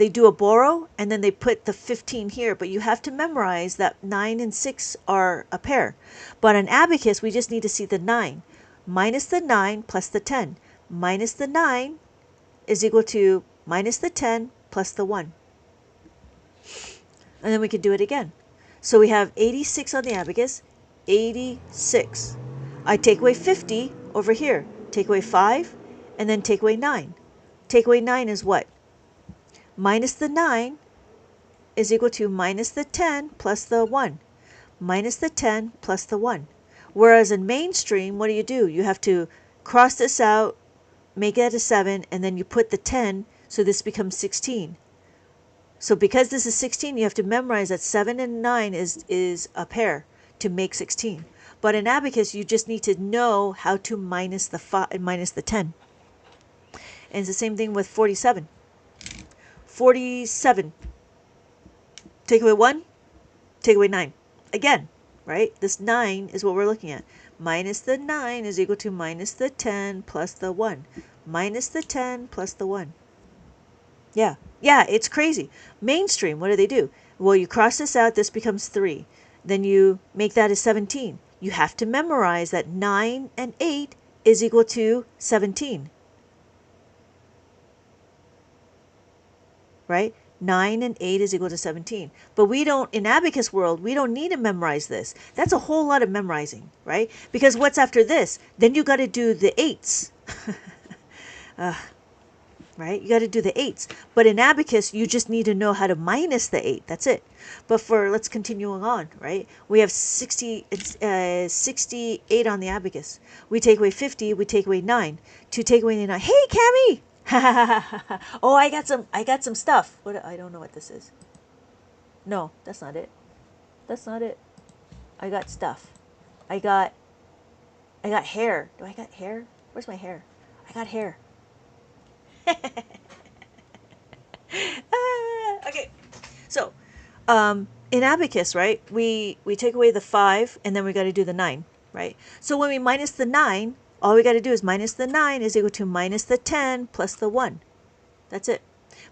do a borrow, and then they put the 15 here. But you have to memorize that 9 and 6 are a pair. But on abacus, we just need to see the 9. Minus the 9 plus the 10. Minus the 9 is equal to minus the 10 plus the 1. And then we can do it again. So we have 86 on the abacus. 86. I take away 50 over here. Take away 5, and then take away 9. Take away 9 is what? Minus the 9 is equal to minus the 10 plus the 1. Minus the 10 plus the 1. Whereas in mainstream, what do? You have to cross this out, make it a 7, and then you put the 10, so this becomes 16. So because this is 16, you have to memorize that 7 and 9 is a pair to make 16. But in abacus, you just need to know how to minus the 10. And it's the same thing with 47. 47. Take away 1, take away 9. Again, right? This 9 is what we're looking at. Minus the 9 is equal to minus the 10 plus the 1. Minus the 10 plus the 1. Yeah, it's crazy. Mainstream, what do? Well, you cross this out, this becomes 3. Then you make that a 17. You have to memorize that 9 and 8 is equal to 17. right? 9 and 8 is equal to 17. But we don't, in Abacus world, we don't need to memorize this. That's a whole lot of memorizing, right? Because what's after this? Then you got to do the 8s. Right? You got to do the 8s. But in Abacus, you just need to know how to minus the 8. That's it. But let's continue on, right? We have 68 on the Abacus. We take away 50, we take away 9. To take away the 9. Hey, Cammy! Oh, I got some stuff. What, I don't know what this is. No, that's not it. That's not it. I got stuff. I got hair. Do I got hair? Where's my hair? I got hair. Okay. So, in Abacus, right? We take away the 5 and then we got to do the 9, right? So when we minus the 9, all we got to do is minus the 9 is equal to minus the 10 plus the 1. That's it.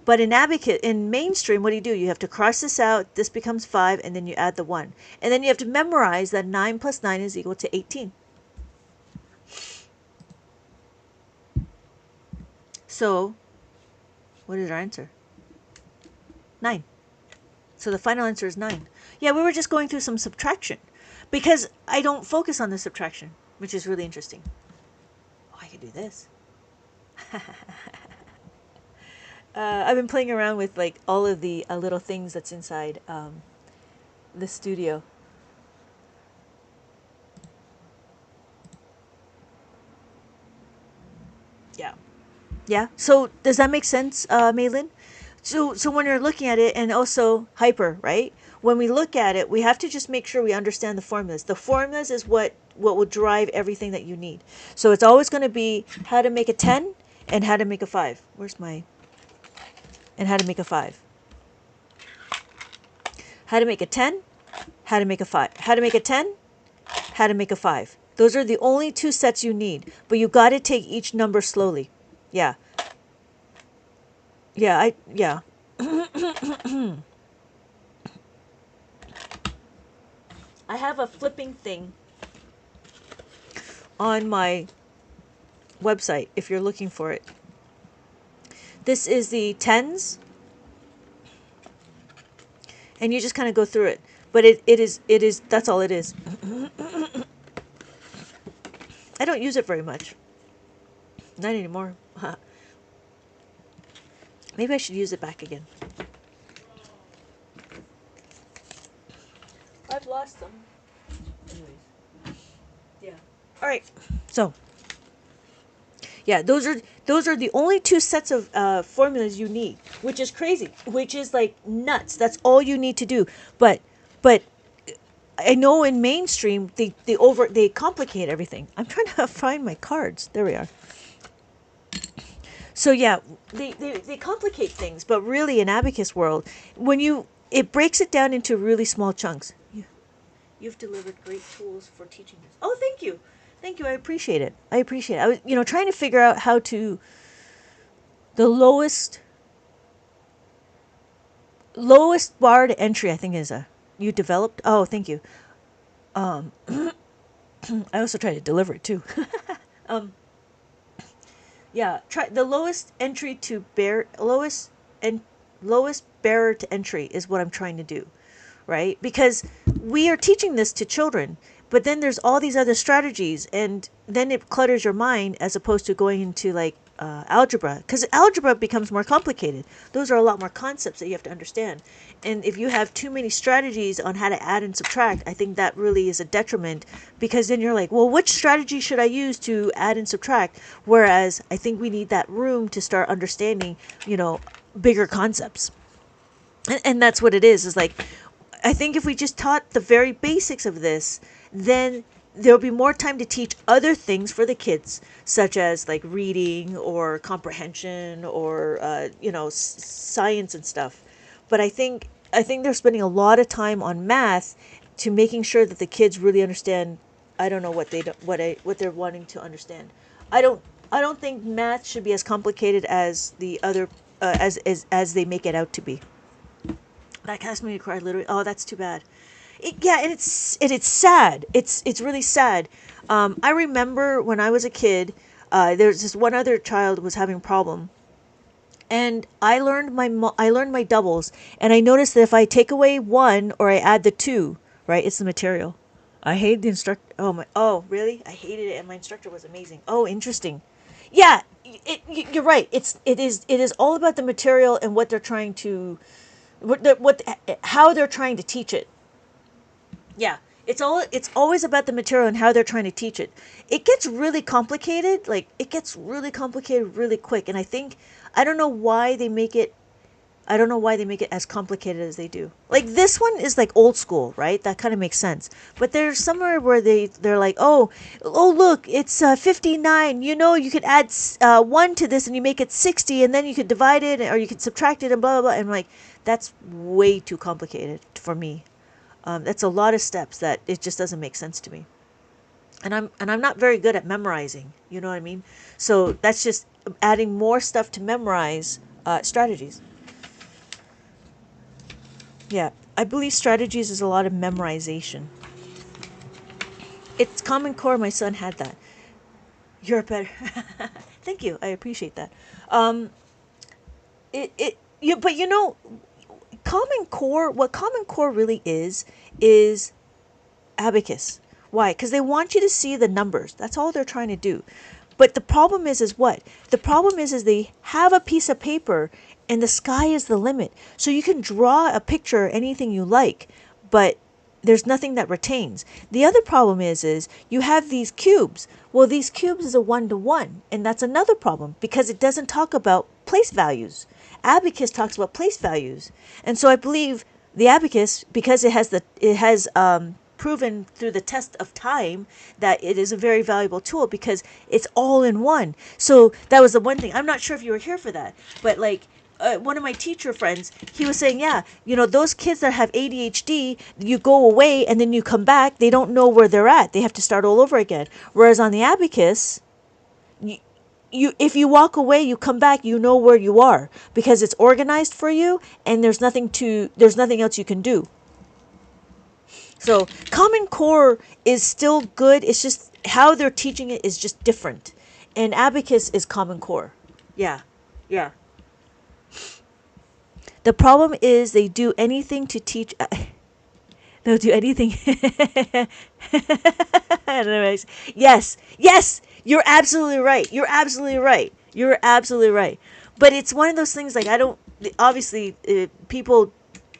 But in Abacus, in mainstream, what do? You have to cross this out. This becomes 5, and then you add the 1. And then you have to memorize that 9 plus 9 is equal to 18. So, what is our answer? 9. So the final answer is 9. Yeah, we were just going through some subtraction. Because I don't focus on the subtraction, which is really interesting. Oh, I could do this. I've been playing around with like all of the little things that's inside the studio. Yeah. Yeah. So does that make sense, Maylin? So when you're looking at it, and also hyper, right? When we look at it, we have to just make sure we understand the formulas. The formulas is what will drive everything that you need. So it's always going to be how to make a 10 and how to make a 5. Where's my... And how to make a 5. How to make a 10, how to make a 5. How to make a 10, how to make a 5. Those are the only 2 sets you need. But you got to take each number slowly. Yeah. Yeah, yeah. I have a flipping thing on my website if you're looking for it. This is the 10s. And you just kind of go through it. But it is, that's all it is. I don't use it very much. Not anymore. Maybe I should use it back again. I've lost them. Anyways. Yeah. All right. So, yeah, those are the only 2 sets of formulas you need, which is crazy, which is like nuts. That's all you need to do. But I know in mainstream they complicate everything. I'm trying to find my cards. There we are. So yeah, they complicate things, but really in Abacus world, it breaks it down into really small chunks. You've delivered great tools for teaching this. Oh, thank you. Thank you. I appreciate it. I was, trying to figure out how to the lowest bar to entry, I think is you developed. Oh, thank you. I also try to deliver it too. Yeah, try the lowest bearer to entry is what I'm trying to do, right? Because we are teaching this to children, but then there's all these other strategies, and then it clutters your mind as opposed to going into like algebra, because algebra becomes more complicated. Those are a lot more concepts that you have to understand, and if you have too many strategies on how to add and subtract, I think that really is a detriment, because then you're like, well, which strategy should I use to add and subtract? Whereas I think we need that room to start understanding, bigger concepts, and that's what it is like, I think if we just taught the very basics of this, then there'll be more time to teach other things for the kids, such as like reading or comprehension or science and stuff. But I think they're spending a lot of time on math to making sure that the kids really understand. I don't know what they're wanting to understand. I don't think math should be as complicated as the other as they make it out to be. That caused me to cry literally. Oh, that's too bad. And it's sad. It's really sad. I remember when I was a kid, there's this one other child was having a problem, And I learned my doubles, and I noticed that if I take away 1 or I add the 2, right, it's the material. I hate the instructor. Oh, really? I hated it, and my instructor was amazing. Oh, interesting. Yeah, you're right. It is all about the material and what they're trying to, how they're trying to teach it. Yeah, it's always about the material and how they're trying to teach it. It gets really complicated, like it gets really complicated really quick, and I don't know why they make it as complicated as they do. Like this one is like old school, right? That kind of makes sense. But there's somewhere where they're like, oh look, it's 59. You know, you could add 1 to this and you make it 60, and then you could divide it or you could subtract it and blah blah blah. And I'm like, that's way too complicated for me. That's a lot of steps that it just doesn't make sense to me. And I'm not very good at memorizing. You know what I mean? So that's just adding more stuff to memorize strategies. Yeah, I believe strategies is a lot of memorization. It's Common Core. My son had that. You're a better. Thank you. I appreciate that. But you know, Common Core. What Common Core really is Abacus. Why? Because they want you to see the numbers. That's all they're trying to do. But the problem is what? The problem is they have a piece of paper and the sky is the limit. So you can draw a picture, anything you like, but there's nothing that retains. The other problem is you have these cubes. Well, these cubes is a 1-to-1, and that's another problem because it doesn't talk about place values. Abacus talks about place values. And so I believe the Abacus, because it has proven through the test of time that it is a very valuable tool because it's all in one. So that was the one thing. I'm not sure if you were here for that, but like one of my teacher friends, he was saying, yeah, you know, those kids that have ADHD, you go away and then you come back, they don't know where they're at. They have to start all over again. Whereas on the Abacus, you if you walk away, you come back, you know where you are because it's organized for you and there's nothing else you can do. So Common Core is still good. It's just how they're teaching it is just different. And Abacus is Common Core. Yeah. Yeah. The problem is they do anything to teach. They'll do anything. I don't know. Yes. Yes. You're absolutely right. You're absolutely right. You're absolutely right. But it's one of those things like I don't. Obviously, people.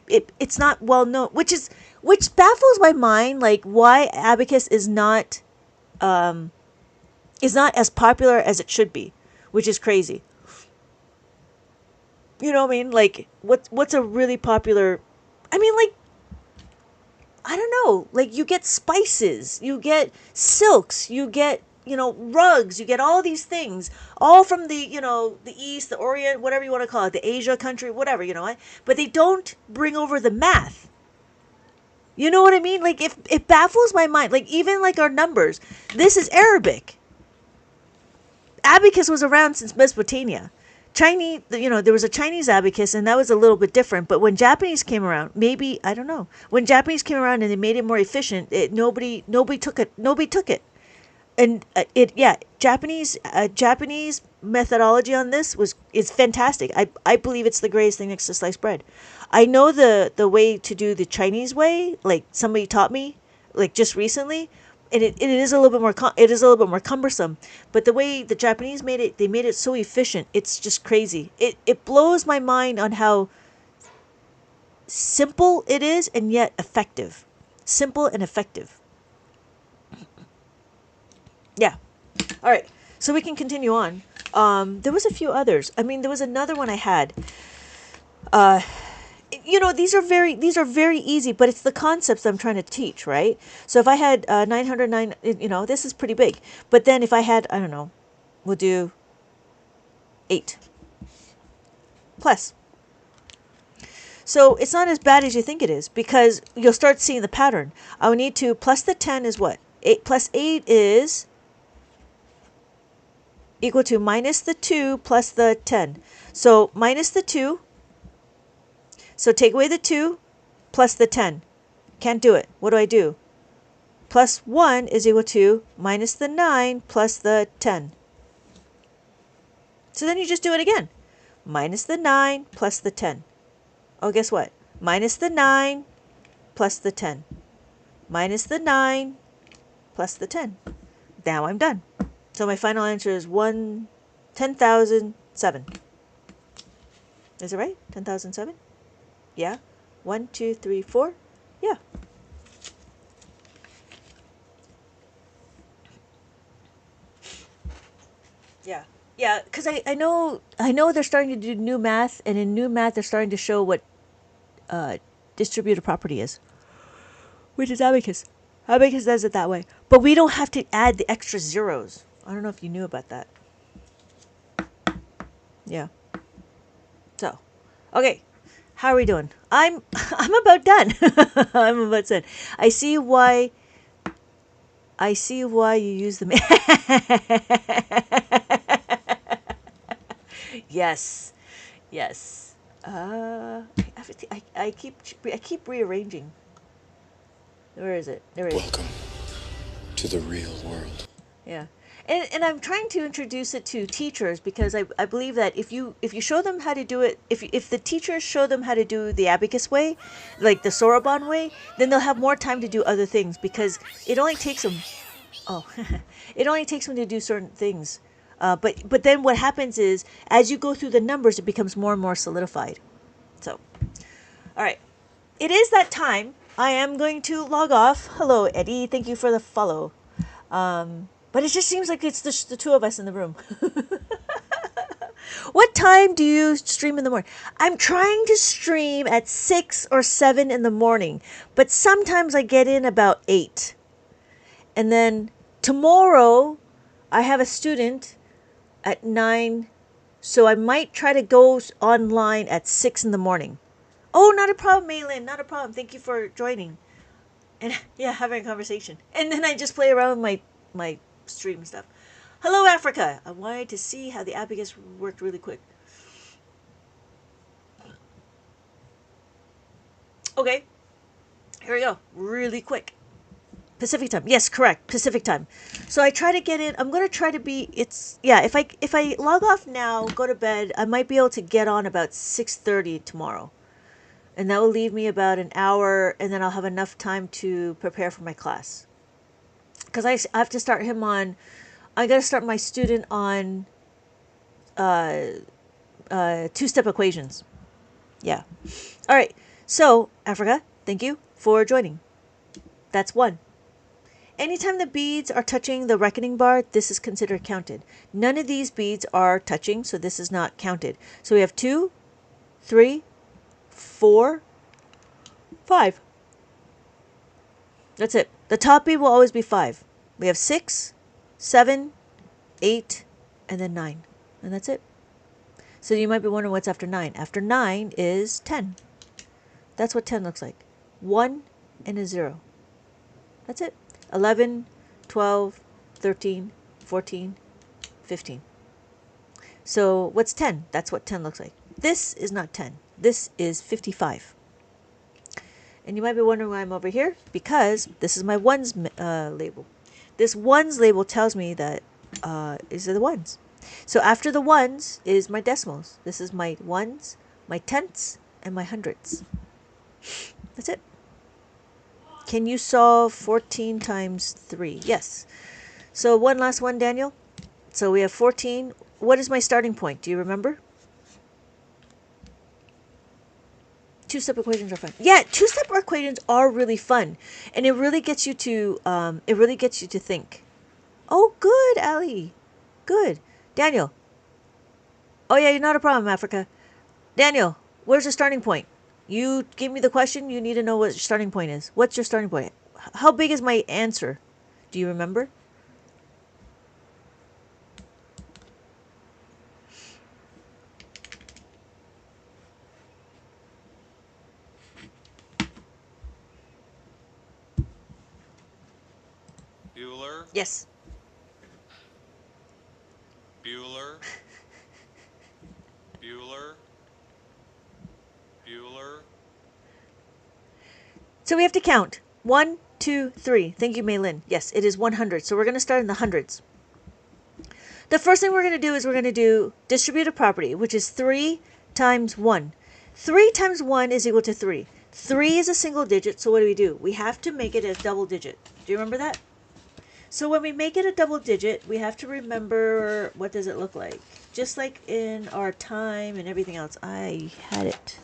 It's not well known, which baffles my mind. Like why Abacus is not as popular as it should be, which is crazy. You know what I mean? Like what's a really popular? I mean, like I don't know. Like you get spices, you get silks, you get rugs, you get all these things, all from the the East, the Orient, whatever you want to call it, the Asia country, whatever But they don't bring over the math. You know what I mean? Like if it baffles my mind. Like even like our numbers. This is Arabic. Abacus was around since Mesopotamia. Chinese, there was a Chinese abacus, and that was a little bit different. But when Japanese came around, maybe I don't know. When Japanese came around and they made it more efficient, nobody took it. Nobody took it, and Japanese methodology on this is fantastic. I believe it's the greatest thing next to sliced bread. I know the way to do the Chinese way, like somebody taught me, like just recently. And it is a little bit more cumbersome, but the way the Japanese made it, they made it so efficient. It's just crazy. It blows my mind on how simple it is and yet effective. Simple and effective. Yeah. All right. So we can continue on. There was a few others. I mean, there was another one I had. These are very easy, but it's the concepts I'm trying to teach, right? So if I had 909, this is pretty big. But then if I had, I don't know, we'll do 8 plus. So it's not as bad as you think it is because you'll start seeing the pattern. I would need to plus the 10 is what? 8 plus 8 is equal to minus the 2 plus the 10. So minus the 2. So take away the 2 plus the 10. Can't do it. What do? Plus 1 is equal to minus the 9 plus the 10. So then you just do it again. minus the 9 plus the 10. Oh, guess what? Minus the 9 plus the 10. Minus the 9 plus the 10. Now I'm done. So my final answer is 10,007. Is it right? 10,007? Yeah. 1, 2, 3, 4. Yeah. Yeah. Yeah, because I know they're starting to do new math, and in new math they're starting to show what distributed property is, which is Abacus. Abacus does it that way. But we don't have to add the extra zeros. I don't know if you knew about that. Yeah. So, okay. How are we doing? I'm about done. I'm about done. I see why you use the Yes. Yes. I keep rearranging. Where is it? There it is. Welcome to the real world. Yeah. And I'm trying to introduce it to teachers because I believe that if you show them how to do it, if the teachers show them how to do the Abacus way, like the Soroban way, then they'll have more time to do other things because it only takes them it only takes them to do certain things. But then what happens is as you go through the numbers it becomes more and more solidified. So, all right. It is that time. I am going to log off. Hello, Eddie. Thank you for the follow. But it just seems like it's the two of us in the room. What time do you stream in the morning? I'm trying to stream at 6 or 7 in the morning, but sometimes I get in about 8. And then tomorrow I have a student at 9, so I might try to go online at 6 in the morning. Oh, not a problem, Maylin. Not a problem. Thank you for joining. And yeah, having a conversation. And then I just play around with my stream stuff. Hello, Africa. I wanted to see how the Abacus worked really quick. Okay. Here we go. Really quick. Pacific time. Yes, correct. Pacific time. So I try to get in. I'm going to try to be if I log off now, go to bed, I might be able to get on about 6:30 tomorrow. And that will leave me about an hour, and then I'll have enough time to prepare for my class. Because I have to start him on, I got to start my student on two-step equations. Yeah. All right. So, Africa, thank you for joining. That's 1. Anytime the beads are touching the reckoning bar, this is considered counted. None of these beads are touching, so this is not counted. So we have 2, 3, 4, 5. That's it. The top bead will always be 5. We have 6, 7, 8, and then 9. And that's it. So you might be wondering what's after 9. After 9 is 10. That's what 10 looks like. 1 and a 0. That's it. 11, 12, 13, 14, 15. So what's 10? That's what 10 looks like. This is not 10. This is 55. And you might be wondering why I'm over here. Because this is my ones label. This ones label tells me that these are the ones. So after the ones is my decimals. This is my ones, my tenths, and my hundredths. That's it. Can you solve 14 times 3? Yes. So one last one, Daniel. So we have 14. What is my starting point? Do you remember? Two-step equations are fun. Yeah, two-step equations are really fun, and it really gets you to think. Oh, good, Ali. Good, Daniel. Oh yeah, you're not a problem, Africa. Daniel, where's the starting point? You gave me the question. You need to know what your starting point is. What's your starting point? How big is my answer? Do you remember? Bueller. Yes. Bueller. Bueller. Bueller. So we have to count. 1, 2, 3. Thank you, Maylin. Yes, it is 100. So we're going to start in the hundreds. The first thing we're going to do is we're going to do distributive property, which is 3 times 1. 3 times 1 is equal to 3. 3 is a single digit, so what do? We have to make it a double digit. Do you remember that? So when we make it a double digit, we have to remember, what does it look like? Just like in our time and everything else. I had it.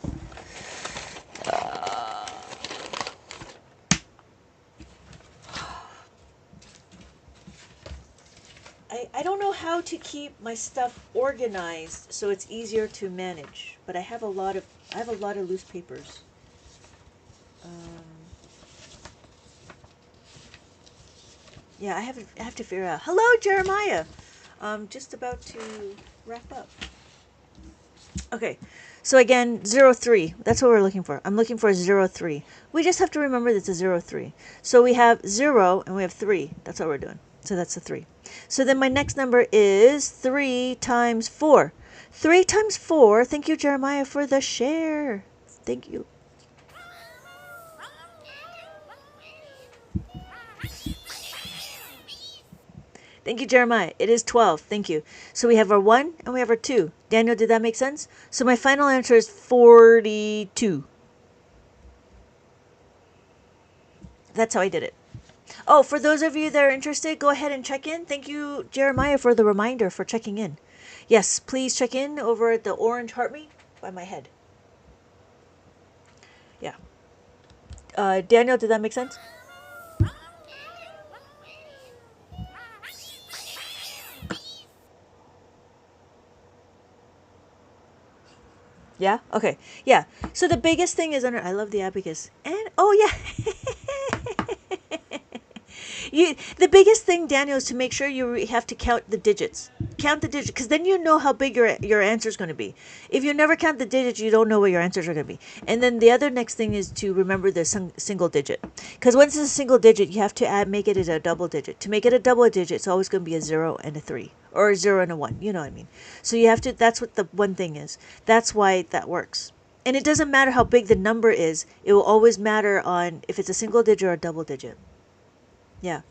I don't know how to keep my stuff organized so it's easier to manage, but I have a lot of loose papers. Yeah, I have to figure out. Hello, Jeremiah. Just about to wrap up. Okay, so again, 0, 3. That's what we're looking for. I'm looking for 0, 3. We just have to remember that it's a 0, 3. So we have 0 and we have 3. That's what we're doing. So that's a 3. So then my next number is 3 times 4. 3 times 4. Thank you, Jeremiah, for the share. Thank you. Thank you, Jeremiah. It is 12. Thank you. So we have our 1 and we have our 2. Daniel, did that make sense? So my final answer is 42. That's how I did it. Oh, for those of you that are interested, go ahead and check in. Thank you, Jeremiah, for the reminder for checking in. Yes, please check in over at the orange heart me by my head. Yeah. Daniel, did that make sense? Yeah? Okay. Yeah. So the biggest thing is I love the abacus. And, oh yeah. The biggest thing, Daniel, is to make sure you have to count the digits. Count the digits, because then you know how big your answer is going to be. If you never count the digits, you don't know what your answers are going to be. And then the other next thing is to remember the single digit. Because once it's a single digit, you have to make it a double digit. To make it a double digit, it's always going to be a 0 and a 3. Or a 0 and a 1. You know what I mean. So you have to, that's what the one thing is. That's why that works. And it doesn't matter how big the number is. It will always matter on if it's a single digit or a double digit. Yeah.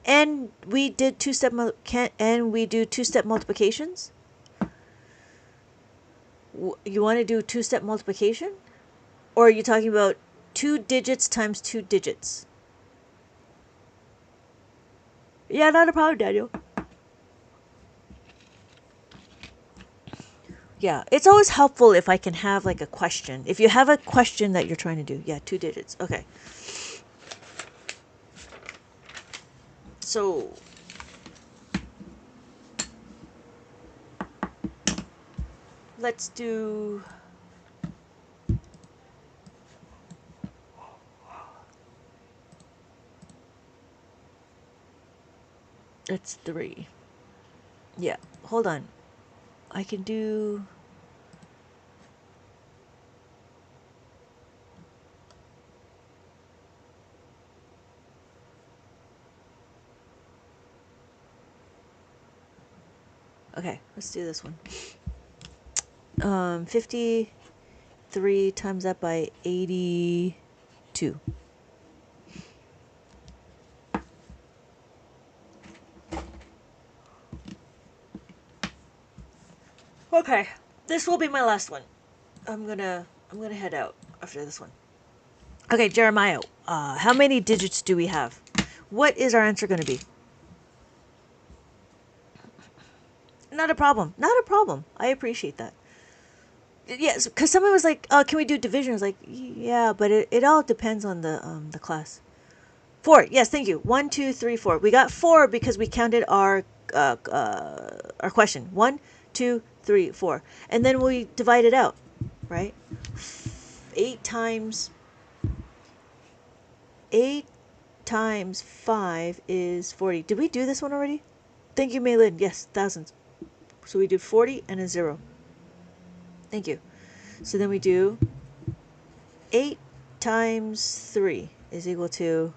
And we did two-step multiplications. You want to do two-step multiplication? Or are you talking about 2 digits times 2 digits? Yeah, not a problem, Daniel. Yeah, it's always helpful if I can have like a question. If you have a question that you're trying to do. Yeah, 2 digits. Okay. So let's do it's 3. Yeah, hold on. I can do okay, let's do this one. 53 times that by 82. Okay, this will be my last one. I'm gonna head out after this one. Okay, Jeremiah, how many digits do we have? What is our answer going to be? Not a problem. Not a problem. I appreciate that. Yes, because someone was like, "Oh, can we do division?" I was like, "Yeah, but it all depends on the class." 4. Yes, thank you. 1, 2, 3, 4. We got 4 because we counted our question. 1, 2, 3, 4, and then we divide it out, right? 8 times 5 is 40. Did we do this one already? Thank you, Maylin. Yes, thousands. So we do 40 and a 0. Thank you. So then we do 8 times 3 is equal to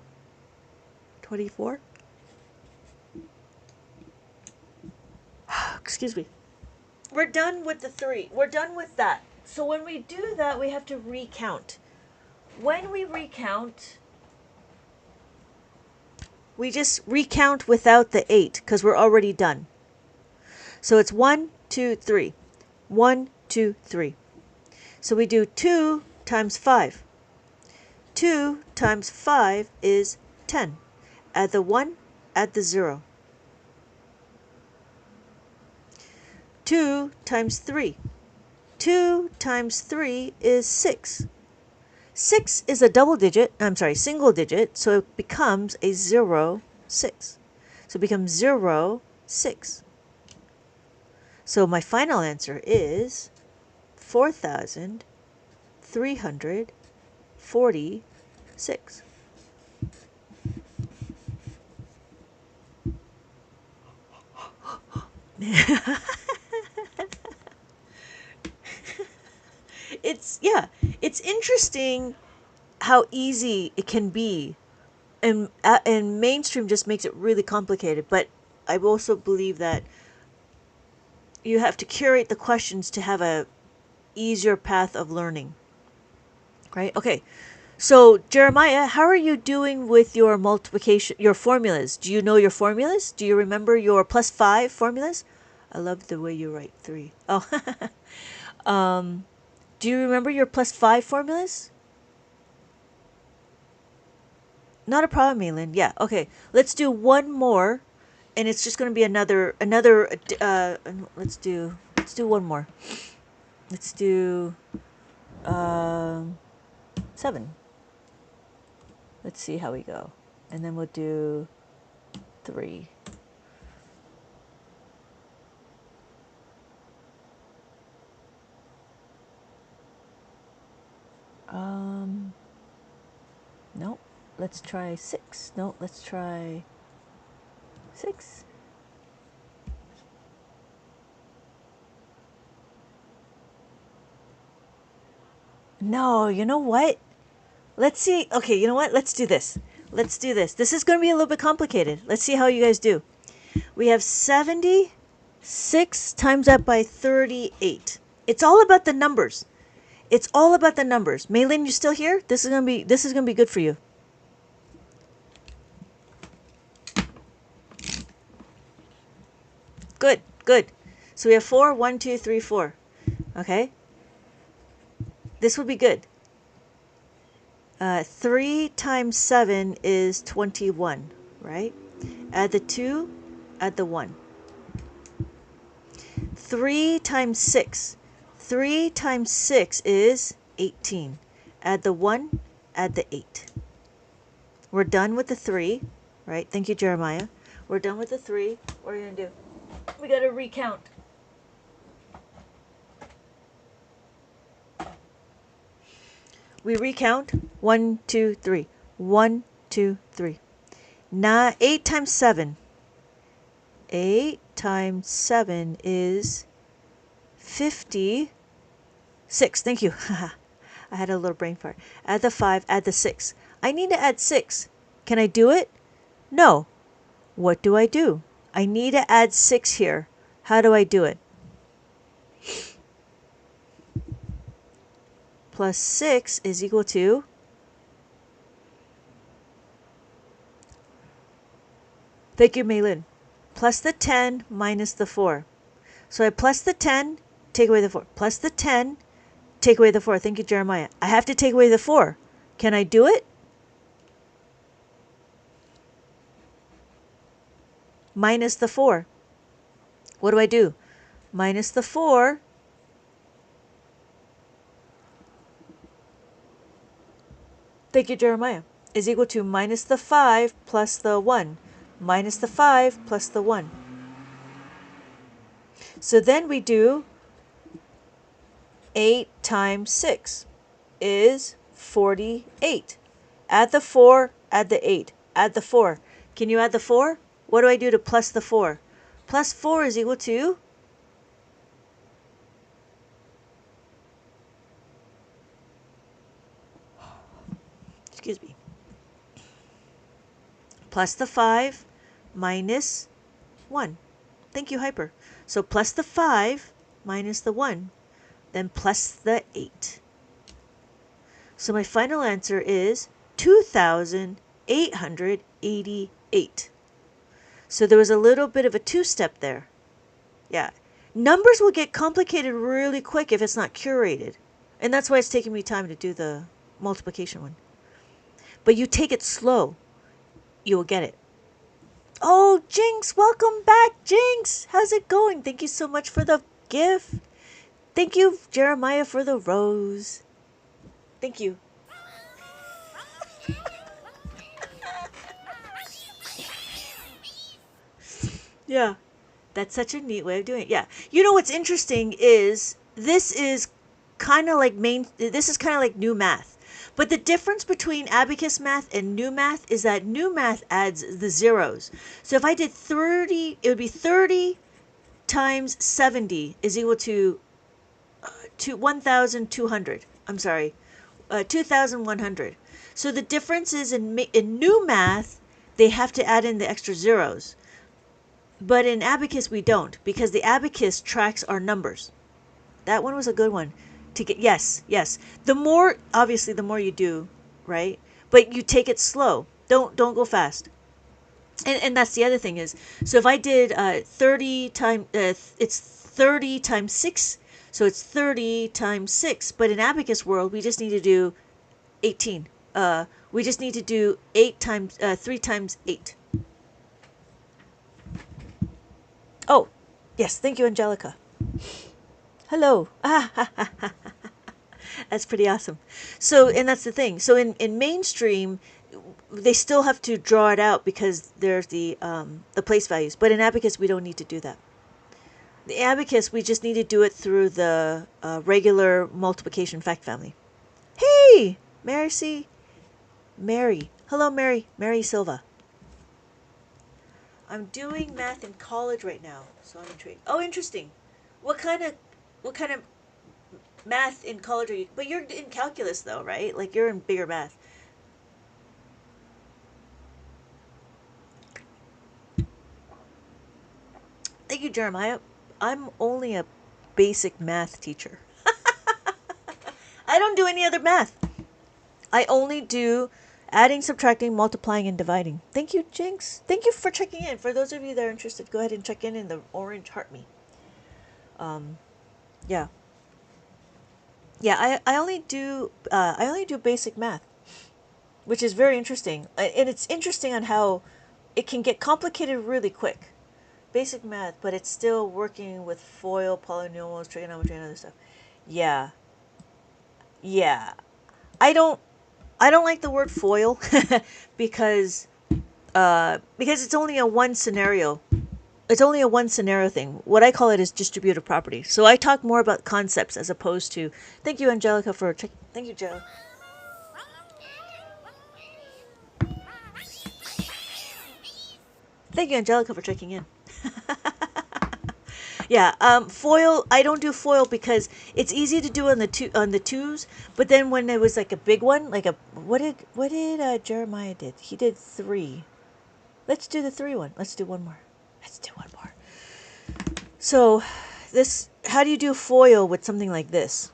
24. Excuse me. We're done with the 3. We're done with that. So when we do that, we have to recount. When we recount, we just recount without the 8 because we're already done. So it's 1, 2, 3. 1, 2, 3. So we do 2 times 5. 2 times 5 is 10. Add the 1, add the 0. 2 times 3. 2 times 3 is 6. 6 is a single digit, so it becomes a 0, 6. So it becomes 0, 6. So my final answer is 4,346. It's interesting how easy it can be, and mainstream just makes it really complicated. But I also believe that you have to curate the questions to have a easier path of learning, right? Okay, so Jeremiah, how are you doing with your multiplication, your formulas? Do you know your formulas? Do you remember your +5 formulas? I love the way you write 3. Oh, do you remember your +5 formulas? Not a problem, Malin. Yeah, okay. Let's do one more, and it's just going to be another. Let's do one more. Let's do 7. Let's see how we go, and then we'll do 3. Nope. Let's try 6. No, let's try 6. No, you know what? Let's see. Okay, you know what? Let's do this. Let's do this. This is going to be a little bit complicated. Let's see how you guys do. We have 76 times that by 38. It's all about the numbers. It's all about the numbers. Maylin, you still here? This is gonna be good for you. Good, good. So we have 4, 1, 2, 3, 4. Okay. This will be good. 3 times 7 is 21, right? Add the 2, add the 1. 3 times 6. 3 times 6 is 18. Add the 1, add the 8. We're done with the 3, right? Thank you, Jeremiah. We're done with the 3. What are we going to do? We got to recount. We recount 1, 2, 3. 1, 2, 3. 8 times 7. 8 times 7 is 56. Thank you. I had a little brain fart. Add the 5, add the 6. I need to add 6. Can I do it? No. What do? I need to add 6 here. How do I do it? Plus 6 is equal to thank you, Maylin. Plus the 10 minus the 4. So I plus the 10, take away the 4. Plus the 10, take away the 4. Thank you, Jeremiah. I have to take away the 4. Can I do it? Minus the 4. What do I do? Minus the 4. Thank you, Jeremiah. Is equal to minus the 5 plus the 1. Minus the 5 plus the 1. So then we do 8 times 6 is 48. Add the 4, add the 8. Add the 4. Can you add the 4? What do I do to plus the 4? Plus 4 is equal to excuse me. Plus the 5 minus 1. Thank you, Hyper. So plus the 5 minus the 1, then plus the 8. So my final answer is 2,888. So there was a little bit of a two-step there. Yeah. Numbers will get complicated really quick if it's not curated. And that's why it's taking me time to do the multiplication one. But you take it slow, you will get it. Oh, Jinx, welcome back, Jinx. How's it going? Thank you so much for the gift. Thank you, Jeremiah, for the rose. Thank you. Yeah, that's such a neat way of doing it. Yeah. You know what's interesting is this is kind of like new math. But the difference between Abacus math and new math is that new math adds the zeros. So if I did 30, it would be 30 times 70 is equal to 1,200. I'm sorry, 2,100. So the difference is in new math, they have to add in the extra zeros. But in Abacus, we don't, because the Abacus tracks our numbers. That one was a good one. Yes. The more, obviously, the more you do, right? But you take it slow. Don't go fast. And that's the other thing is, so if I did 30 times, it's 30 times 6, so it's 30 times 6. But in Abacus world, we just need to do 18. We just need to do 3 times 8. Oh, yes, thank you, Angelica. Hello. That's pretty awesome. So, and that's the thing. So in mainstream, they still have to draw it out because there's the place values. But in Abacus, we don't need to do that. The Abacus, we just need to do it through the regular multiplication fact family. Hey, Mary. Hello, Mary Silva. I'm doing math in college right now, so I'm intrigued. Oh, interesting. What kind of math in college are you? But you're in calculus though, right? Like you're in bigger math. Thank you, Jeremiah. I'm only a basic math teacher. I don't do any other math. I only do adding, subtracting, multiplying, and dividing. Thank you, Jinx. Thank you for checking in. For those of you that are interested, go ahead and check in the orange heart me. Yeah. Yeah, I only do basic math, which is very interesting. And it's interesting on how it can get complicated really quick. Basic math, but it's still working with FOIL, polynomials, trigonometry, and other stuff. Yeah. Yeah. I don't like the word FOIL because it's only a one scenario. It's only a one scenario thing. What I call it is distributive property. So I talk more about concepts as opposed to. Thank you, Angelica, for checking. Thank you, Joe. Thank you, Angelica, for checking in. Yeah, FOIL. I don't do FOIL because it's easy to do on the twos. But then when it was like a big one, like a what did Jeremiah did? He did 3. Let's do the 3 one. Let's do one more. So, how do you do FOIL with something like this?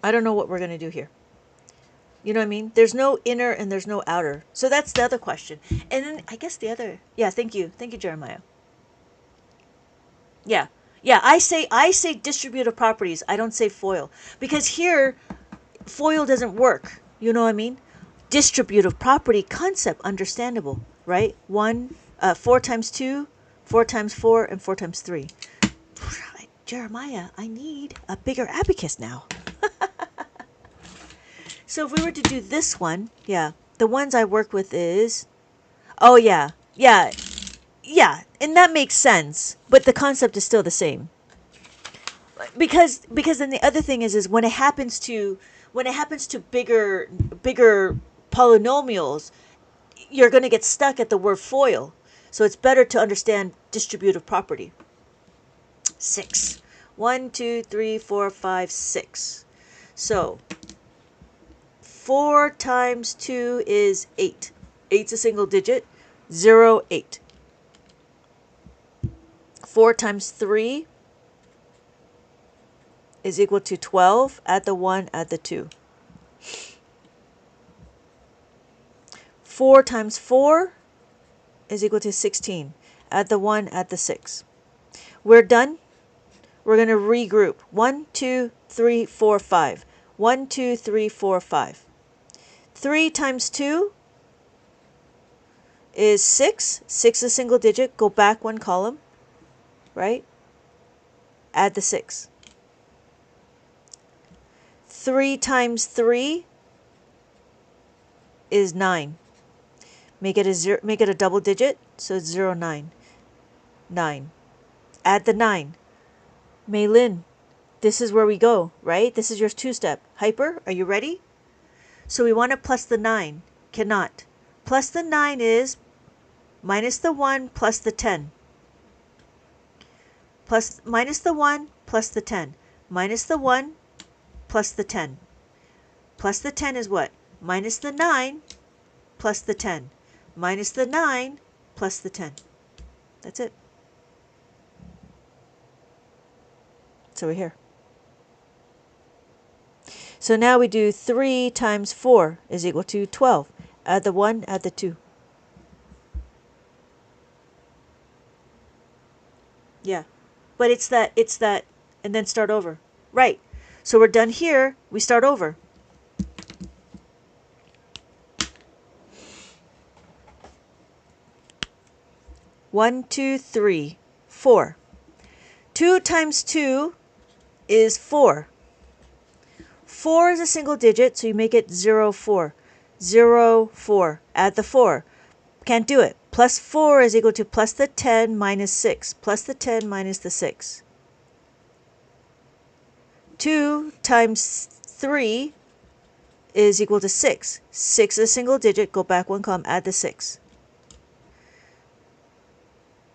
I don't know what we're gonna do here. You know what I mean? There's no inner and there's no outer. So that's the other question. And then I guess the other. Yeah, thank you, Jeremiah. Yeah. I say distributive properties. I don't say FOIL because here FOIL doesn't work. You know what I mean? Distributive property concept understandable, right? 4 times 2, 4 times 4, and 4 times 3. Jeremiah, I need a bigger abacus now. So if we were to do this one, yeah, the ones I work with is, oh yeah, and that makes sense, but the concept is still the same. Because then the other thing is when it happens to bigger polynomials, you're going to get stuck at the word FOIL. So it's better to understand distributive property. 6. 1, 2, 3, 4, 5, 6. So 4 times 2 is 8. 8's a single digit. 0, 8. 4 times 3 is equal to 12. Add the 1, add the 2. 4 times 4 is equal to 16. add the 1, add the 6. We're done. We're going to regroup. 1, 2, 3, 4, 5. 1, 2, 3, 4, 5. 3 times 2 is 6. 6 is a single digit. Go back one column, right? Add the 6. 3 times 3 is 9. Make it a double digit, so it's 0, 9. 9. Add the 9. Maylin, this is where we go, right? This is your 2-step. Hyper, are you ready? So we want to plus the 9. Cannot. Plus the 9 is minus the 1 plus the 10. Minus the 1 plus the 10. Minus the 1 plus the 10. Plus the 10 is what? Minus the 9 plus the 10. Minus the 9 plus the 10. That's it. So we're here. So now we do 3 times 4 is equal to 12. Add the 1, add the 2. Yeah. But it's that, and then start over. Right. So we're done here. We start over. One, 2, 3, 4. 2 times 2 is 4. 4 is a single digit, so you make it 0, 4. 0, 4. Add the 4. Can't do it. Plus 4 is equal to plus the 10 minus 6. Plus the 10 minus the 6. 2 times 3 is equal to 6. 6 is a single digit. Go back one column. Add the 6.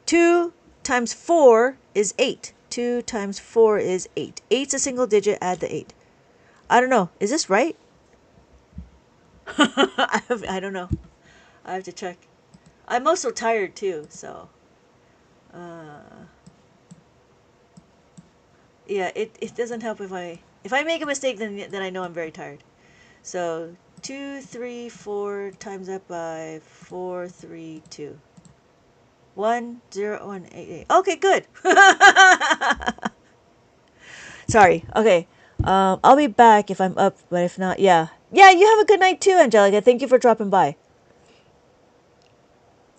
2 times 4 is 8. 2 times 4 is 8. 8's a single digit. Add the 8. I don't know. Is this right? I don't know. I have to check. I'm also tired too, so. Yeah, it doesn't help if I make a mistake, then I know I'm very tired. So 2, 3, 4 times that by 4, 3, 2. 1, 0, 1, 8, 8. Okay, good. Sorry. Okay. I'll be back if I'm up, but if not, yeah. Yeah, you have a good night too, Angelica. Thank you for dropping by.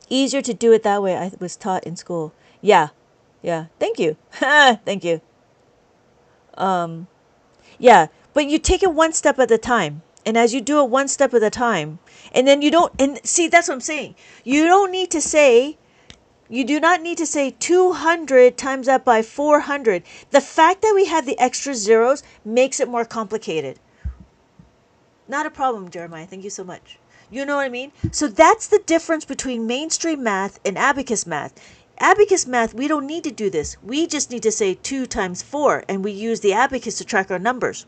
Easier to do it that way. I was taught in school. Yeah. Yeah. Thank you. Thank you. Yeah, but you take it one step at a time. And as you do it one step at a time, and then you don't, and see, that's what I'm saying. You do not need to say 200 times that by 400. The fact that we have the extra zeros makes it more complicated. Not a problem, Jeremiah. Thank you so much. You know what I mean? So that's the difference between mainstream math and abacus math. Abacus math, we don't need to do this. We just need to say 2 times 4, and we use the abacus to track our numbers.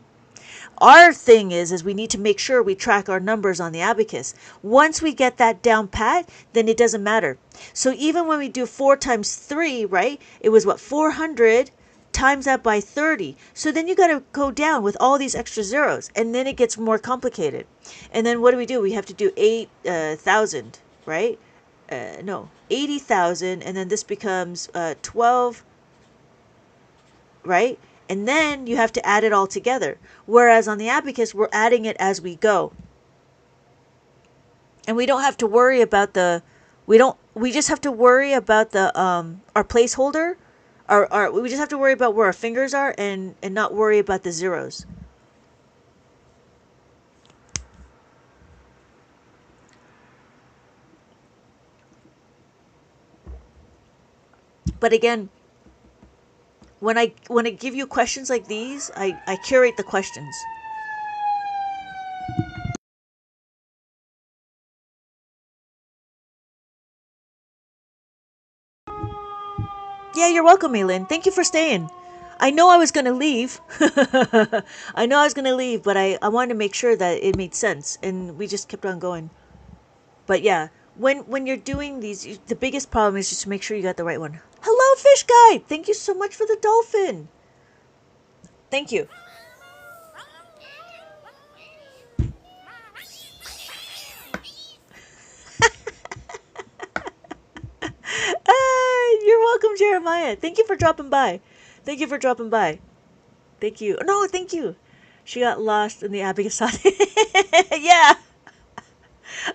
Our thing is we need to make sure we track our numbers on the abacus. Once we get that down pat, then it doesn't matter. So even when we do 4 times 3, right, it was what, 400 times that by 30. So then you got to go down with all these extra zeros, and then it gets more complicated. And then what do? We have to do 8,000, right? No, 80,000, and then this becomes 12, right? And then you have to add it all together. Whereas on the abacus, we're adding it as we go. And we don't have to worry about we just have to worry about our placeholder. We just have to worry about where our fingers are and not worry about the zeros. But again, when I give you questions like these, I curate the questions. Yeah, you're welcome, Maylin. Thank you for staying. I know I was going to leave. I know I was going to leave, but I wanted to make sure that it made sense, and we just kept on going. But yeah, when you're doing these, the biggest problem is just to make sure you got the right one. Hello, Fish Guy! Thank you so much for the dolphin. Thank you. Maya. Thank you for dropping by. Thank you for dropping by. Thank you. No, thank you. She got lost in the Abacus. Yeah,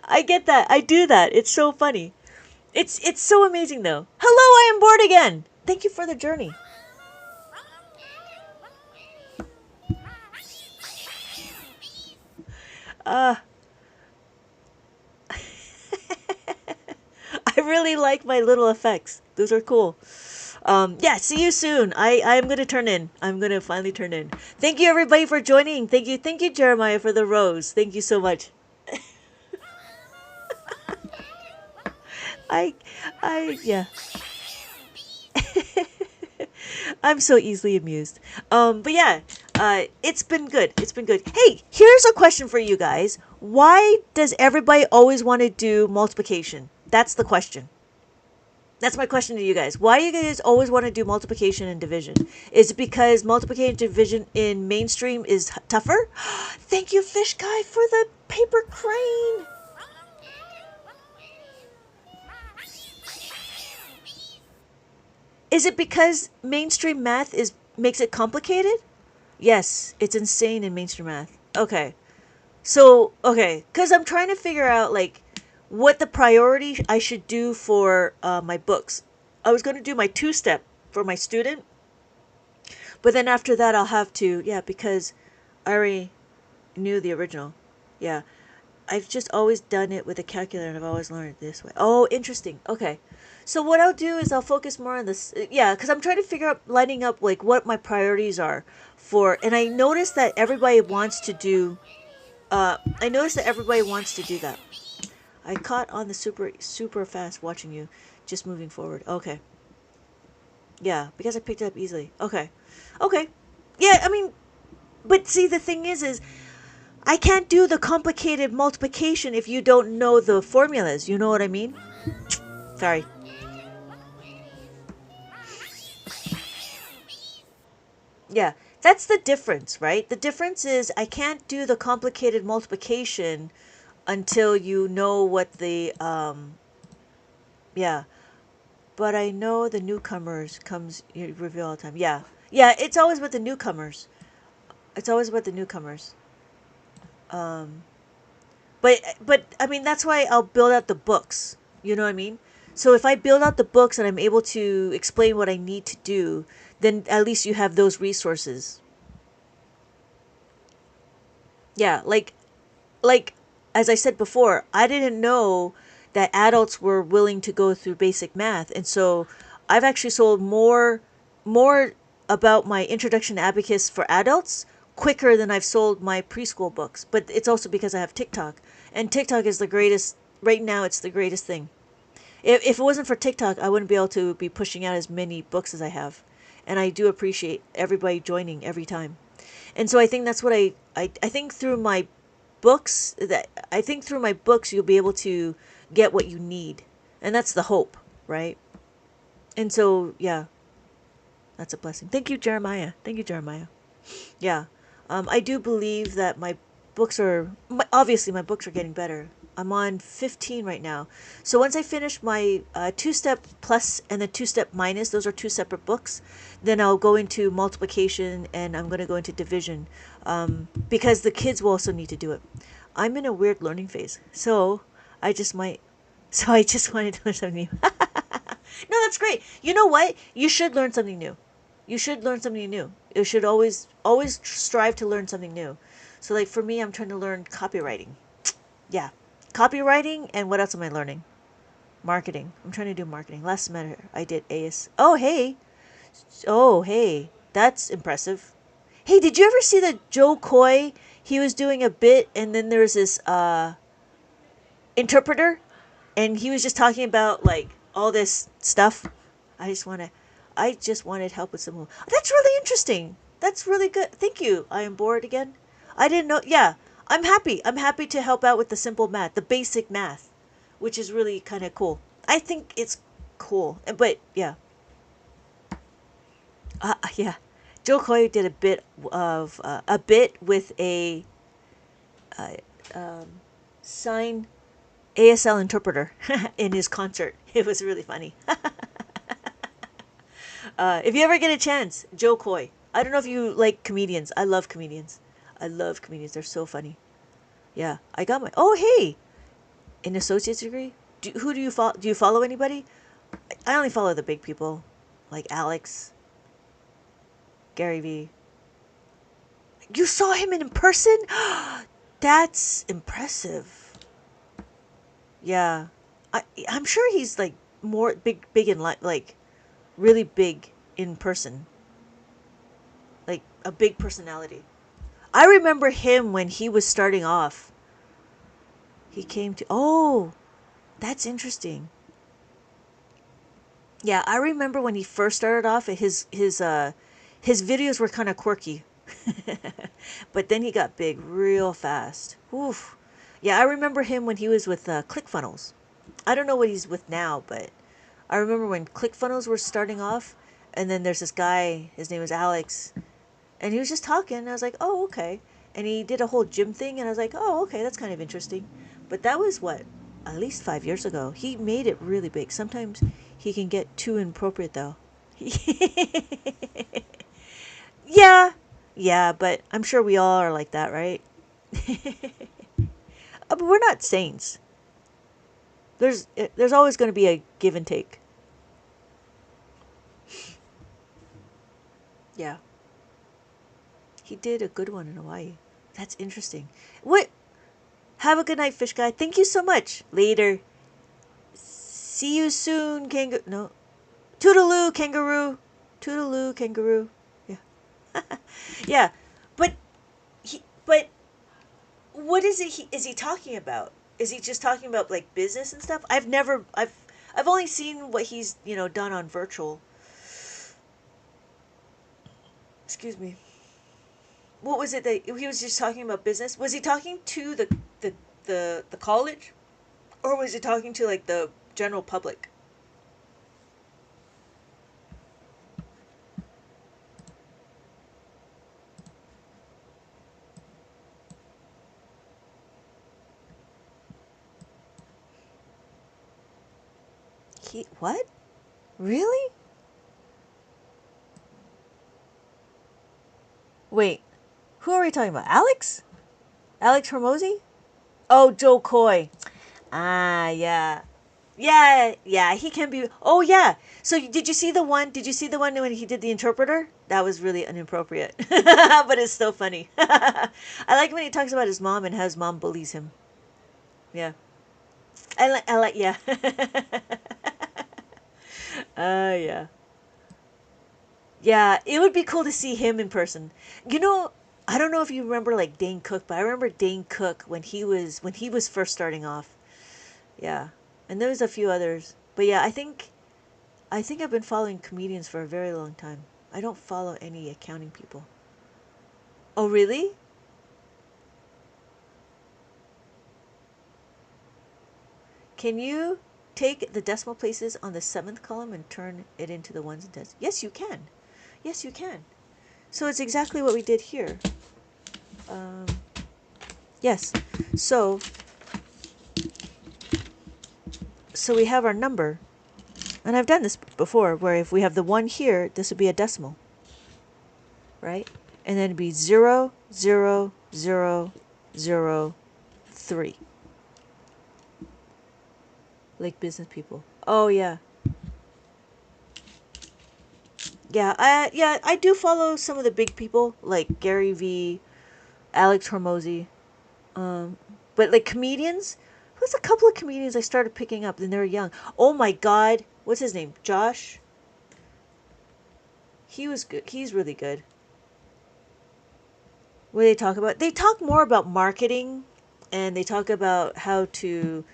I get that. I do that. It's so funny. It's so amazing though. Hello, I am bored again. Thank you for the journey. Uh I really like my little effects. Those are cool. Yeah, see you soon. I'm gonna turn in. I'm gonna finally turn in. Thank you everybody for joining. Thank you, Jeremiah, for the rose. Thank you so much. I yeah. I'm so easily amused. But yeah, it's been good. It's been good. Hey, here's a question for you guys. Why does everybody always want to do multiplication? That's the question. That's my question to you guys. Why do you guys always want to do multiplication and division? Is it because multiplication and division in mainstream is tougher? Thank you, Fish Guy, for the paper crane. Is it because mainstream math is makes it complicated? Yes, it's insane in mainstream math. Okay. So, okay, cuz I'm trying to figure out like what the priority I should do for my books. I was going to do my two-step for my student, but then after that I'll have to, yeah, because I already knew the original. Yeah. I've just always done it with a calculator and I've always learned it this way. Oh, interesting. Okay. So what I'll do is I'll focus more on this. Yeah, because I'm trying to figure out lining up like what my priorities are for. And I noticed that everybody wants to do. I noticed that everybody wants to do that. I caught on the super fast watching you, just moving forward. Okay. Yeah, because I picked it up easily. Okay. Okay. Yeah, I mean, but see the thing is I can't do the complicated multiplication if you don't know the formulas. You know what I mean? Sorry. Yeah, that's the difference, right? The difference is I can't do the complicated multiplication until you know what the yeah. But I know the newcomers comes you reveal all the time. Yeah. Yeah, it's always with the newcomers. It's always with the newcomers. But I mean that's why I'll build out the books. You know what I mean? So if I build out the books and I'm able to explain what I need to do, then at least you have those resources. Yeah, like as I said before, I didn't know that adults were willing to go through basic math, and so I've actually sold more about my introduction to Abacus for adults quicker than I've sold my preschool books. But it's also because I have TikTok, and TikTok is the greatest right now. It's the greatest thing. If it wasn't for TikTok, I wouldn't be able to be pushing out as many books as I have, and I do appreciate everybody joining every time. And so I think that's what I think through my books that I think through my books you'll be able to get what you need. And that's the hope, right? And so yeah, that's a blessing. Thank you, Jeremiah. Thank you, Jeremiah. Yeah. I do believe that my books are obviously my books are getting better. I'm on 15 right now. So once I finish my two-step plus and the two-step minus, those are two separate books, then I'll go into multiplication and I'm going to go into division because the kids will also need to do it. I'm in a weird learning phase. So I just might, so I just wanted to learn something new. No, that's great. You know what? You should learn something new. You should learn something new. You should always strive to learn something new. So like for me, I'm trying to learn copywriting. Yeah. Copywriting, and what else am I learning? Marketing. I'm trying to do marketing. Last semester I did AS. Oh, hey. Oh, hey. That's impressive. Hey, did you ever see the Joe Coy? He was doing a bit and then there was this interpreter and he was just talking about like all this stuff. I just wanted help with some. That's really interesting. That's really good. Thank you. I am bored again. I didn't know. Yeah, I'm happy. I'm happy to help out with the simple math, the basic math, which is really kind of cool. I think it's cool. But yeah. Yeah. Joe Coy did a bit with a sign ASL interpreter in his concert. It was really funny. If you ever get a chance, Joe Coy. I don't know if you like comedians. I love comedians. I love comedians. They're so funny. Yeah, I got my. Oh, hey, an associate's degree. Who do you follow? Do you follow anybody? I only follow the big people, like Alex, Gary V. You saw him in person? That's impressive. Yeah, I'm sure he's like more big in like really big in person, like a big personality. I remember him when he was starting off. He came to. Oh, that's interesting. Yeah, I remember when he first started off. His videos were kind of quirky, but then he got big real fast. Oof. Yeah, I remember him when he was with ClickFunnels. I don't know what he's with now, but I remember when ClickFunnels were starting off, and then there's this guy. His name was Alex, and he was just talking. And I was like, oh, okay. And he did a whole gym thing, and I was like, oh, okay, that's kind of interesting. But that was what, at least 5 years ago. He made it really big. Sometimes he can get too inappropriate, though. Yeah, yeah, but I'm sure we all are like that, right? But we're not saints. There's always going to be a give and take. Yeah. He did a good one in Hawaii. That's interesting. What? Have a good night, fish guy. Thank you so much. Later. See you soon, kangaroo. No. Toodaloo, kangaroo. Toodaloo, kangaroo. Yeah. Yeah. But but what is it is he talking about? Is he just talking about like business and stuff? I've only seen what he's, done on virtual. Excuse me. What was it that he was just talking about business? Was he talking to the college, or was he talking to like the general public? He what? Really? Wait, who are we talking about? Alex? Alex Hormozy? Oh, Joe Coy. Ah, yeah. Yeah, yeah, he can be. Oh, yeah. So did you see the one? Did you see the one when he did the interpreter? That was really inappropriate, but it's so funny. I like when he talks about his mom and how his mom bullies him. Yeah, I like, yeah. Yeah. Yeah, it would be cool to see him in person. You know, I don't know if you remember like Dane Cook, but I remember Dane Cook when he was first starting off. Yeah. And there was a few others. But yeah, I think I've been following comedians for a very long time. I don't follow any accounting people. Oh, really? Can you take the decimal places on the seventh column and turn it into the ones and tens? Yes, you can. Yes, you can. So it's exactly what we did here. Um, yes. So we have our number, and I've done this before, where if we have the 1 here, this would be a decimal, right? And then it'd be 0, 0, 0, 0, 3. Like business people. Oh, yeah. Yeah, I do follow some of the big people, like Gary V, Alex Hormozy. But like comedians, there's a couple of comedians I started picking up, and they're young. Oh my God, what's his name? Josh. He was good. He's really good. What do they talk about? They talk more about marketing, and they talk about how to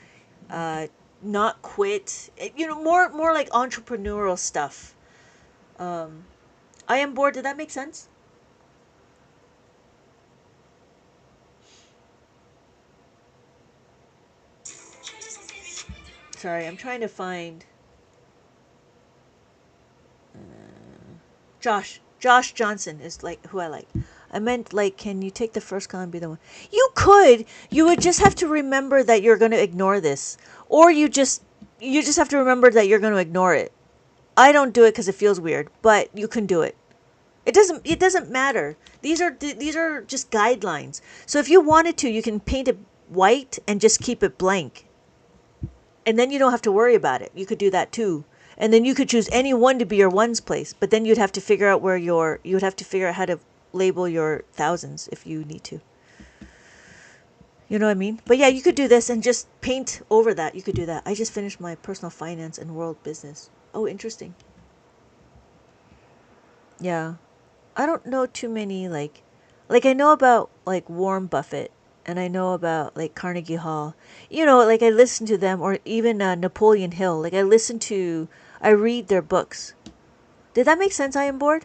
uh, not quit. More like entrepreneurial stuff. I am bored. Did that make sense? Sorry, I'm trying to find Josh. Josh Johnson is like who I like. I meant like, can you take the first column and be the one? You could. You would just have to remember that you're going to ignore this, or you just have to remember that you're going to ignore it. I don't do it because it feels weird, but you can do it. It doesn't matter. These are just guidelines. So if you wanted to, you can paint it white and just keep it blank. And then you don't have to worry about it. You could do that too. And then you could choose any one to be your ones place, but then you'd have to figure out you'd have to figure out how to label your thousands if you need to. You know what I mean? But yeah, you could do this and just paint over that. You could do that. I just finished my personal finance and world business. Oh, interesting. Yeah. I don't know too many like I know about like Warren Buffett and I know about like Carnegie Hall. You know, like I listen to them or even Napoleon Hill. I read their books. Did that make sense? I am bored.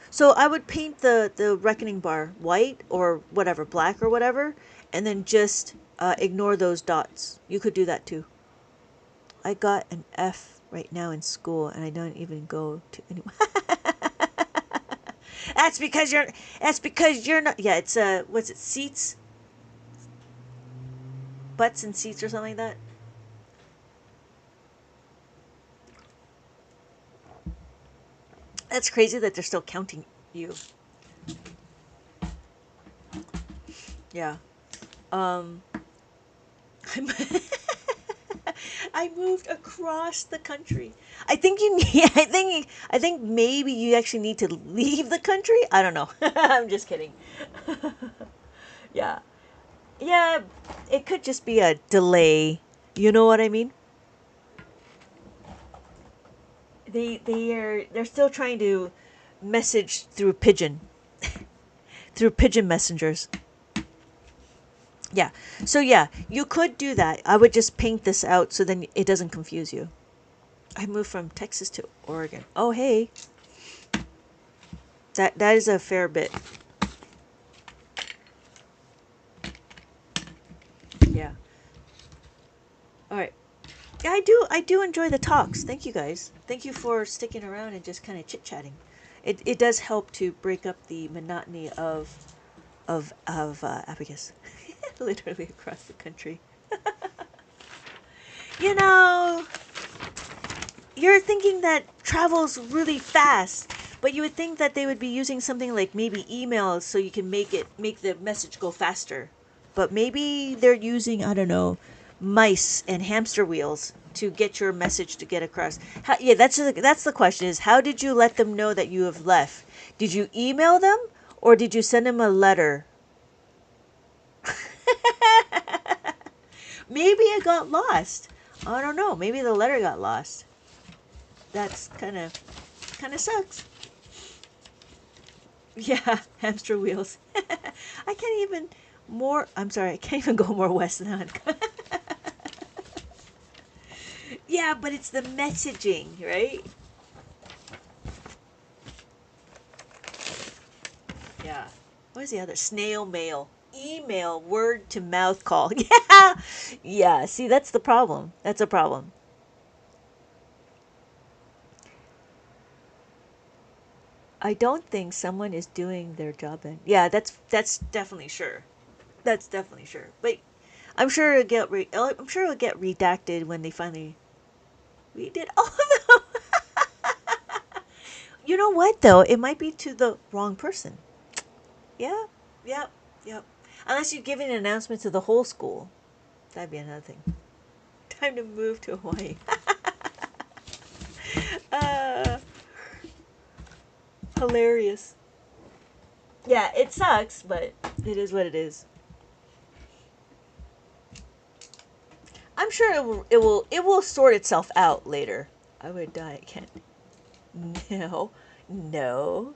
So I would paint the reckoning bar white or whatever, black or whatever, and then just ignore those dots. You could do that too. I got an F right now in school, and I don't even go to anyone. That's because you're. That's because you're not. Yeah, it's what's it? Seats, butts, and seats, or something like that. That's crazy that they're still counting you. Yeah. Um. I'm I moved across the country. I think you need. I think maybe you actually need to leave the country. I don't know. I'm just kidding. Yeah. Yeah. It could just be a delay. You know what I mean? They're still trying to message through pigeon through pigeon messengers. Yeah. So yeah, you could do that. I would just paint this out so then it doesn't confuse you. I moved from Texas to Oregon. Oh hey, that is a fair bit. Yeah. All right. Yeah, I do enjoy the talks. Thank you guys. Thank you for sticking around and just kind of chit chatting. It does help to break up the monotony of Abacus. Literally across the country. You know, you're thinking that travel's really fast, but you would think that they would be using something like maybe emails so you can make the message go faster. But maybe they're using, I don't know, mice and hamster wheels to get your message to get across. Yeah, that's the question is how did you let them know that you have left? Did you email them or did you send them a letter? Maybe it got lost. I don't know. Maybe the letter got lost. That's kind of sucks. Yeah, hamster wheels. I can't even more. I'm sorry. I can't even go more west than that. Yeah, but it's the messaging, right? Yeah. What is the other? Snail mail, email, word to mouth call. Yeah, yeah. See, that's the problem. That's a problem. I don't think someone is doing their job. And yeah, that's definitely sure. That's definitely sure. But I'm sure it'll get redacted when they finally redid all of them. You know what though? It might be to the wrong person. Yeah. Yep. Yep. Unless you give an announcement to the whole school, that'd be another thing. Time to move to Hawaii. uh, Hilarious. Yeah, it sucks, but it is what it is. I'm sure it will sort itself out later. I would die again. No. No.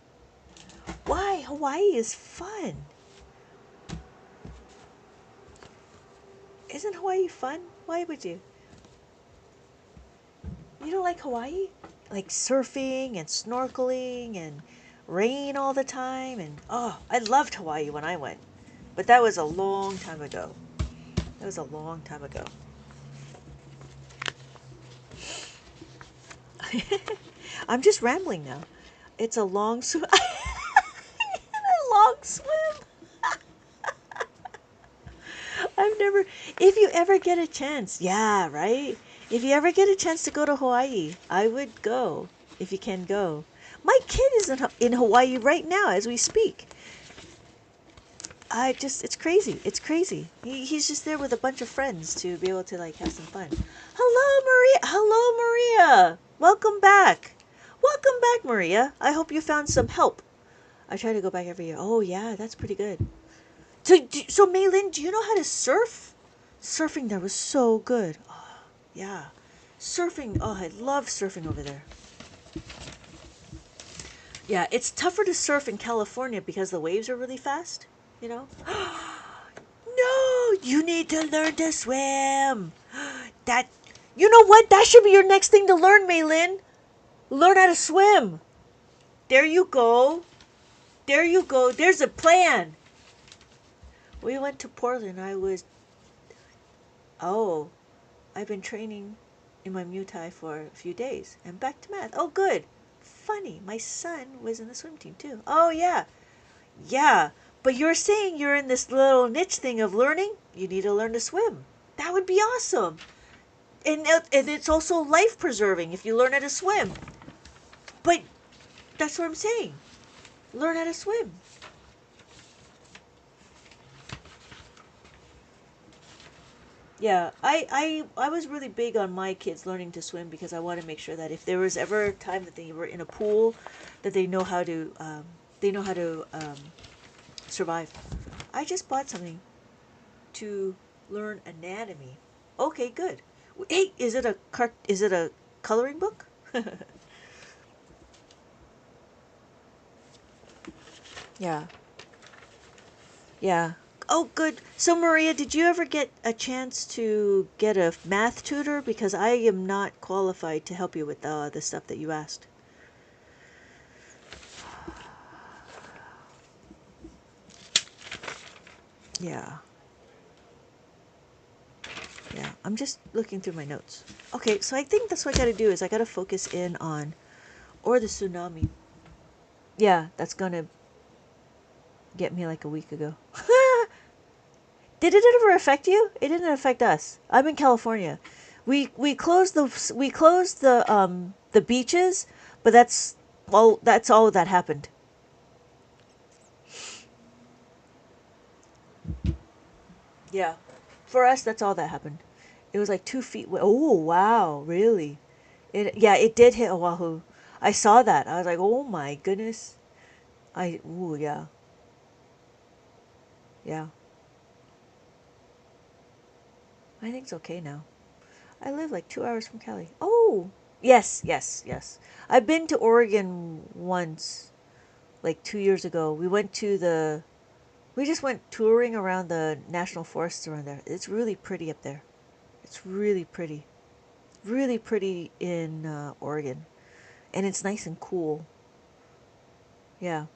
Why? Hawaii is fun. Isn't Hawaii fun? Why would you? You don't like Hawaii? Like surfing and snorkeling and rain all the time and oh, I loved Hawaii when I went. But that was a long time ago. That was a long time ago. I'm just rambling now. It's a long swim. A long swim. I've never. If you ever get a chance, yeah, right. If you ever get a chance to go to Hawaii, I would go. if you can go. My kid is in Hawaii right now as we speak. It's crazy. It's crazy. He's just there with a bunch of friends to be able to like have some fun. Hello, Maria. Hello, Maria. Welcome back. Welcome back, Maria. I hope you found some help. I try to go back every year. Oh yeah, that's pretty good. So Maylin, do you know how to surf? Surfing there was so good. Oh, yeah. Surfing. Oh, I love surfing over there. Yeah, it's tougher to surf in California because the waves are really fast, you know? No, you need to learn to swim. That, you know what? That should be your next thing to learn, Maylin. Learn how to swim. There you go. There you go. There's a plan. We went to Portland. Oh, I've been training in my Muay Thai for a few days. And back to math. Oh, good. Funny. My son was in the swim team too. Oh, yeah. Yeah. But you're saying you're in this little niche thing of learning? You need to learn to swim. That would be awesome. And it's also life preserving if you learn how to swim. But that's what I'm saying. Learn how to swim. Yeah, I was really big on my kids learning to swim because I want to make sure that if there was ever a time that they were in a pool, that they know how to survive. I just bought something to learn anatomy. Okay, good. Hey, is it a coloring book? Yeah. Yeah. Oh, good. So, Maria, did you ever get a chance to get a math tutor? Because I am not qualified to help you with the stuff that you asked. Yeah. Yeah. I'm just looking through my notes. Okay, so I think that's what I gotta do is I gotta focus in on, or the tsunami. Yeah, that's gonna get me like a week ago. Did it ever affect you? It didn't affect us. I'm in California. We closed the beaches, but that's all that happened. Yeah. For us that's all that happened. It was like 2 feet. Oh wow, really? It did hit Oahu. I saw that. I was like, "Oh my goodness." Ooh, yeah. Yeah. I think it's okay now. I live like 2 hours from Cali. Oh, yes, yes, yes. I've been to Oregon once, like 2 years ago. We just went touring around the national forests around there. It's really pretty up there. It's really pretty. Really pretty in Oregon. And it's nice and cool. Yeah.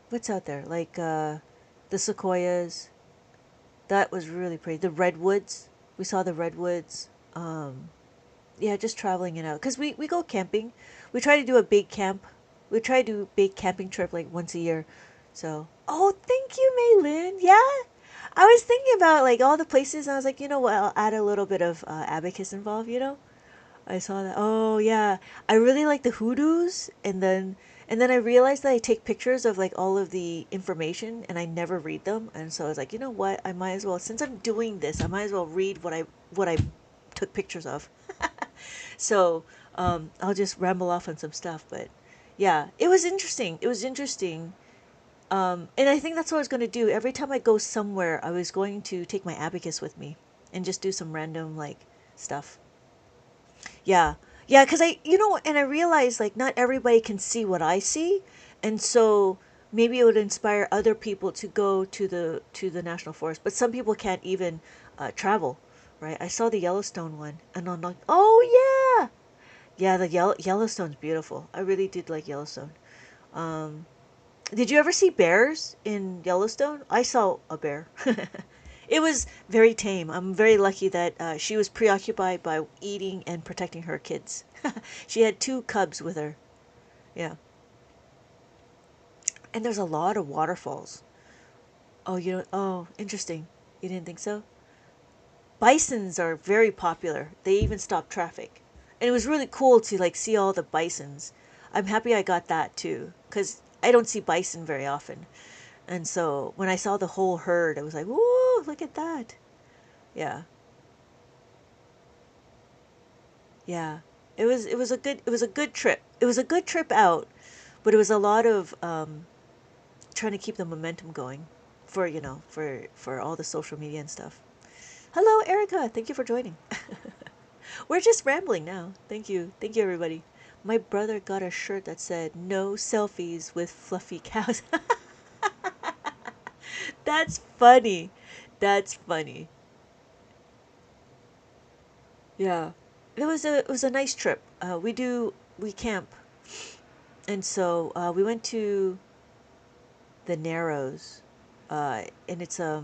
What's out there? Like the sequoias. That was really pretty. The redwoods. We saw the redwoods. Yeah, just traveling it out. Because we go camping. We try to do a big camp. We try to do a big camping trip like once a year. So, oh, thank you, Maylin. Yeah. I was thinking about like all the places, and I was like, you know what? I'll add a little bit of Abacus involved, you know? I saw that. Oh, yeah. I really like the hoodoos, and then I realized that I take pictures of like all of the information and I never read them. And so I was like, you know what? I might as well, since I'm doing this, I might as well read what I took pictures of. So I'll just ramble off on some stuff, but yeah, it was interesting. It was interesting. And I think that's what I was going to do. Every time I go somewhere, I was going to take my abacus with me and just do some random like stuff. Yeah. Yeah, because and I realized like not everybody can see what I see. And so maybe it would inspire other people to go to the national forest. But some people can't even travel, right? I saw the Yellowstone one and I'm like, oh yeah. Yeah, the Yellowstone's beautiful. I really did like Yellowstone. Um, did you ever see bears in Yellowstone? I saw a bear. It was very tame. I'm very lucky that she was preoccupied by eating and protecting her kids. She had two cubs with her. Yeah. And there's a lot of waterfalls. Oh, interesting. You didn't think so? Bisons are very popular. They even stop traffic. And it was really cool to like see all the bisons. I'm happy I got that too, because I don't see bison very often. And so when I saw the whole herd, I was like, "Whoa, look at that!" Yeah, yeah. It was a good trip. It was a good trip out, but it was a lot of trying to keep the momentum going, for for all the social media and stuff. Hello, Erica. Thank you for joining. We're just rambling now. Thank you, everybody. My brother got a shirt that said "No selfies with fluffy cows." That's funny. That's funny. Yeah, it was a nice trip. We camp, and so we went to the Narrows, and it's a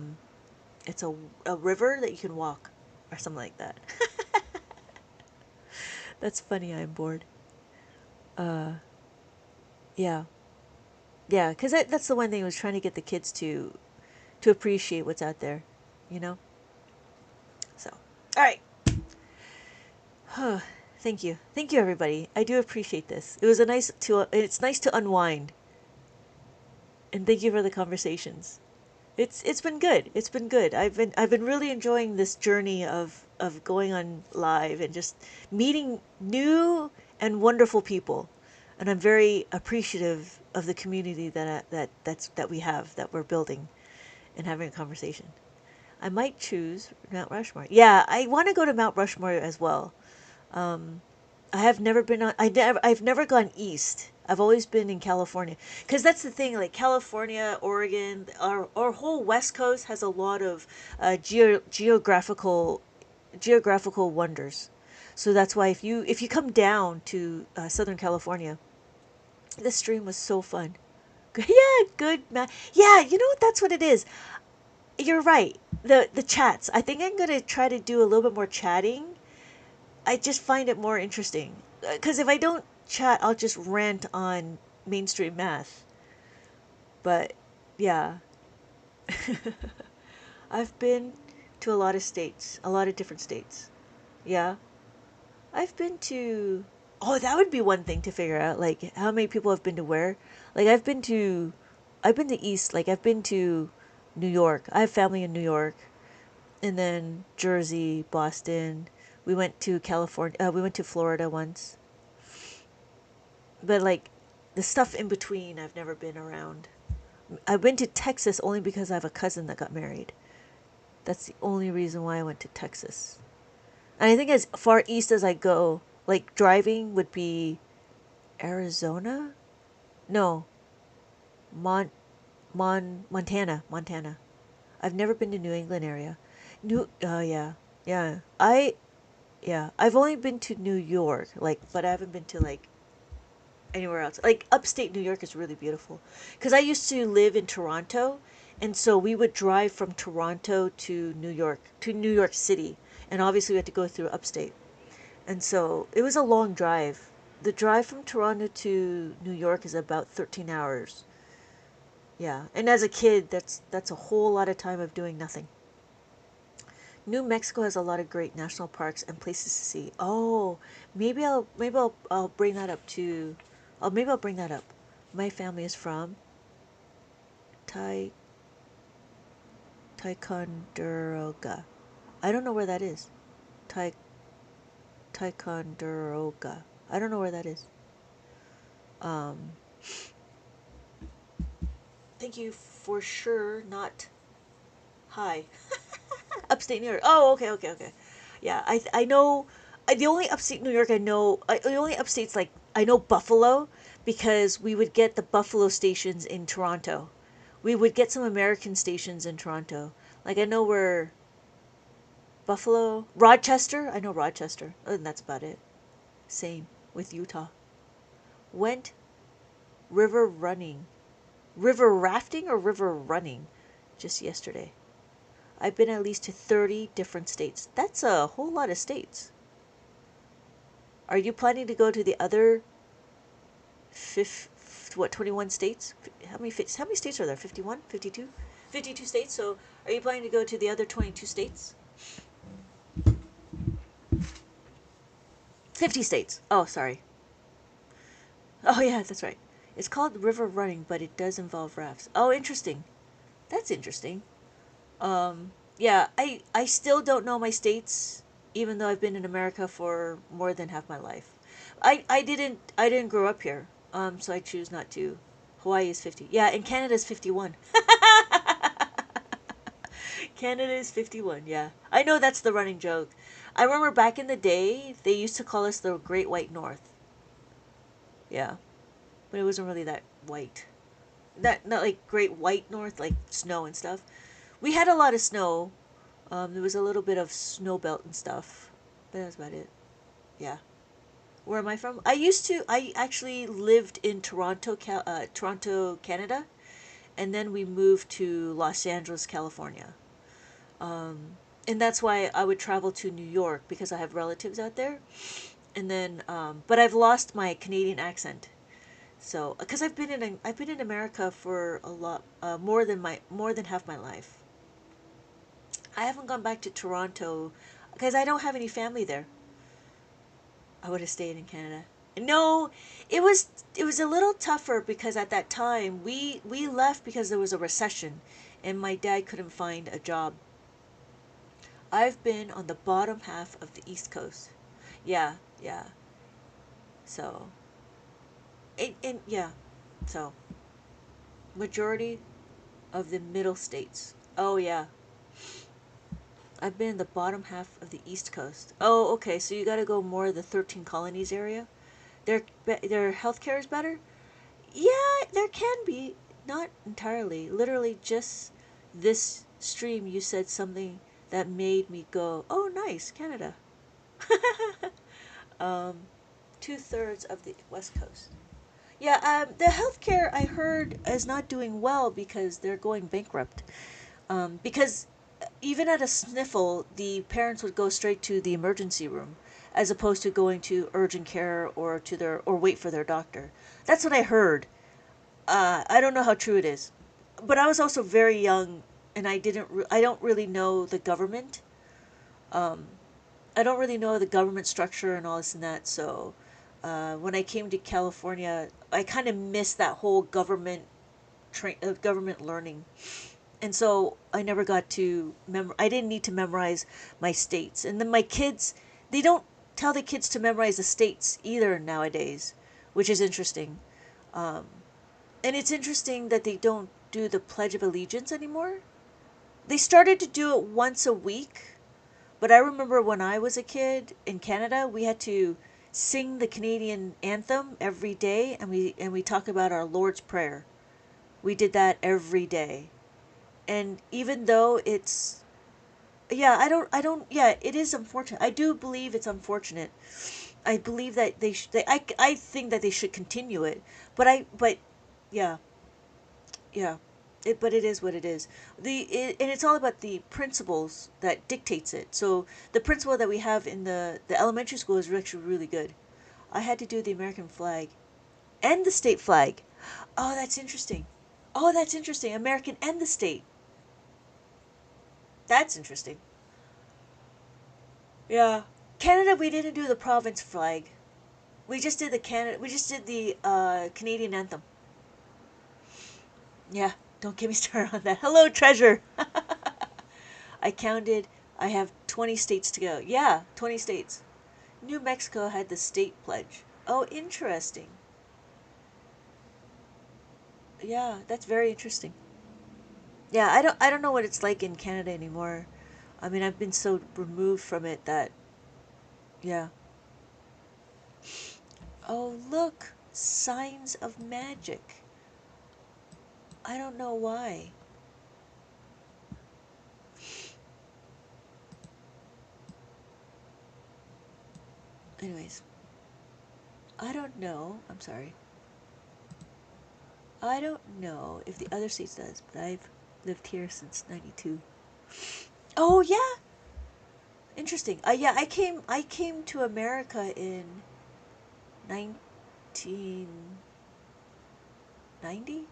river that you can walk, or something like that. That's funny. I'm bored. Yeah, yeah, because that's the one thing I was trying to get the kids to appreciate what's out there, you know. So, all right. Thank you, everybody. I do appreciate this. It's nice to unwind, and thank you for the conversations. It's been good. It's been good. I've been really enjoying this journey of going on live and just meeting new and wonderful people, and I'm very appreciative of the community that we have, that we're building and having a conversation. I might choose Mount Rushmore. Yeah, I want to go to Mount Rushmore as well. I have never been on. I've never gone east. I've always been in California, because that's the thing. Like California, Oregon, our whole West Coast has a lot of geographical wonders. So that's why if you come down to Southern California, the stream was so fun. Yeah, good man. Yeah, that's what it is. You're right. The chats. I think I'm gonna try to do a little bit more chatting. I just find it more interesting. Because if I don't chat, I'll just rant on mainstream math. But yeah, I've been to a lot of states, a lot of different states. Yeah, I've been to. Oh, that would be one thing to figure out. Like, how many people have been to where? Like, I've been to East. Like, I've been to New York. I have family in New York, and then Jersey, Boston. We went to California. We went to Florida once. But like the stuff in between, I've never been around. I've been to Texas only because I have a cousin that got married. That's the only reason why I went to Texas. And I think as far east as I go, like driving would be Arizona? No, Montana. I've never been to New England area. Yeah. Yeah. I've only been to New York, like, but I haven't been to like anywhere else. Like upstate New York is really beautiful. Because I used to live in Toronto, and so we would drive from Toronto to New York City, and obviously we had to go through upstate. And so it was a long drive. The drive from Toronto to New York is about 13 hours. Yeah, and as a kid, that's a whole lot of time of doing nothing. New Mexico has a lot of great national parks and places to see. Oh, maybe I'll bring that up too. Maybe I'll bring that up. My family is from Tai Ticonderoga. I don't know where that is. Tai Ticonderoga. I don't know where that is. Um, Thank you for sure. Not hi. Upstate New York. Oh, okay, okay, okay. Yeah, I know. The only upstate New York I know, the only upstates, like I know Buffalo, because we would get the Buffalo stations in Toronto. We would get some American stations in Toronto. Like I know where Buffalo, Rochester. I know Rochester, and that's about it. Same with Utah. Went river running, river rafting or river running, just yesterday. I've been at least to 30 different states. That's a whole lot of states. Are you planning to go to the other 21 states? How many states are there? 51? 52? 52 states. So are you planning to go to the other 22 states? 50 states. Oh, sorry. Oh yeah, that's right. It's called river running, but it does involve rafts. Oh, interesting. That's interesting. Yeah, I still don't know my states, even though I've been in America for more than half my life. I didn't grow up here, so I choose not to. Hawaii is 50. Yeah, and Canada is 51. Canada is 51. Yeah, I know that's the running joke. I remember back in the day they used to call us the Great White North. Yeah, but it wasn't really that white. Not like Great White North, like snow and stuff. We had a lot of snow. There was a little bit of snow belt and stuff, but that's about it. Yeah. Where am I from? I actually lived in Toronto, Canada, and then we moved to Los Angeles, California. And that's why I would travel to New York because I have relatives out there. And then, but I've lost my Canadian accent. So, because I've been in America for a lot, more than half my life. I haven't gone back to Toronto because I don't have any family there. I would have stayed in Canada. No, it was a little tougher because at that time we left because there was a recession and my dad couldn't find a job. I've been on the bottom half of the East Coast. Yeah, yeah. So, yeah. So, majority of the middle states. Oh yeah. I've been in the bottom half of the East Coast. Oh, okay. So you got to go more of the 13 colonies area. Their healthcare is better. Yeah, there can be. Not entirely. Literally, just this stream, you said something that made me go, "Oh, nice, Canada." 2/3 of the West Coast. Yeah, the healthcare I heard is not doing well because they're going bankrupt. Because even at a sniffle, the parents would go straight to the emergency room as opposed to going to urgent care or wait for their doctor. That's what I heard. I don't know how true it is, but I was also very young, and I don't really know the government. I don't really know the government structure and all this and that. So, when I came to California, I kind of missed that whole government learning, and so I never got to I didn't need to memorize my states, and then my kids, they don't tell the kids to memorize the states either nowadays, which is interesting. And it's interesting that they don't do the Pledge of Allegiance anymore. They started to do it once a week, but I remember when I was a kid in Canada, we had to sing the Canadian anthem every day, and we talk about our Lord's Prayer. We did that every day. And even though it's yeah, yeah, it is unfortunate. I do believe it's unfortunate. I believe that I think that they should continue it. But yeah, yeah. But it is what it is. And it's all about the principles that dictates it. So the principle that we have in the elementary school is actually really good. I had to do the American flag and the state flag. Oh, that's interesting. Oh, that's interesting. American and the state. That's interesting. Yeah. Canada, we didn't do the province flag. We just did the Canada. We just did the Canadian anthem. Yeah. Don't get me started on that. Hello, treasure. I counted. I have 20 states to go. Yeah, 20 states. New Mexico had the state pledge. Oh, interesting. Yeah, that's very interesting. Yeah, I don't know what it's like in Canada anymore. I mean, I've been so removed from it that yeah. Oh, look. Signs of magic. I don't know why. Anyways, I don't know. I'm sorry. I don't know if the other states does, but I've lived here since 92. Oh, yeah. Interesting. Yeah, I came to America in 1990.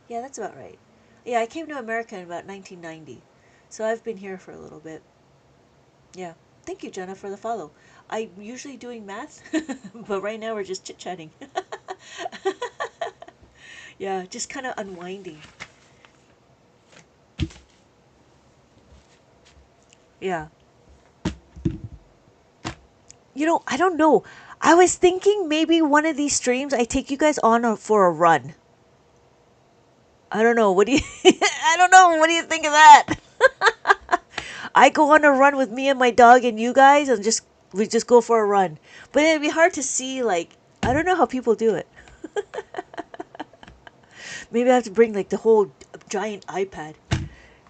Yeah, that's about right. Yeah, I came to America in about 1990. So I've been here for a little bit. Yeah. Thank you, Jenna, for the follow. I'm usually doing math, but right now we're just chit chatting. Yeah, just kind of unwinding. Yeah. I don't know. I was thinking maybe one of these streams I take you guys on for a run. I don't know. What do you I don't know. What do you think of that? I go on a run with me and my dog and you guys and just we just go for a run. But it'd be hard to see like I don't know how people do it. Maybe I have to bring like the whole giant iPad.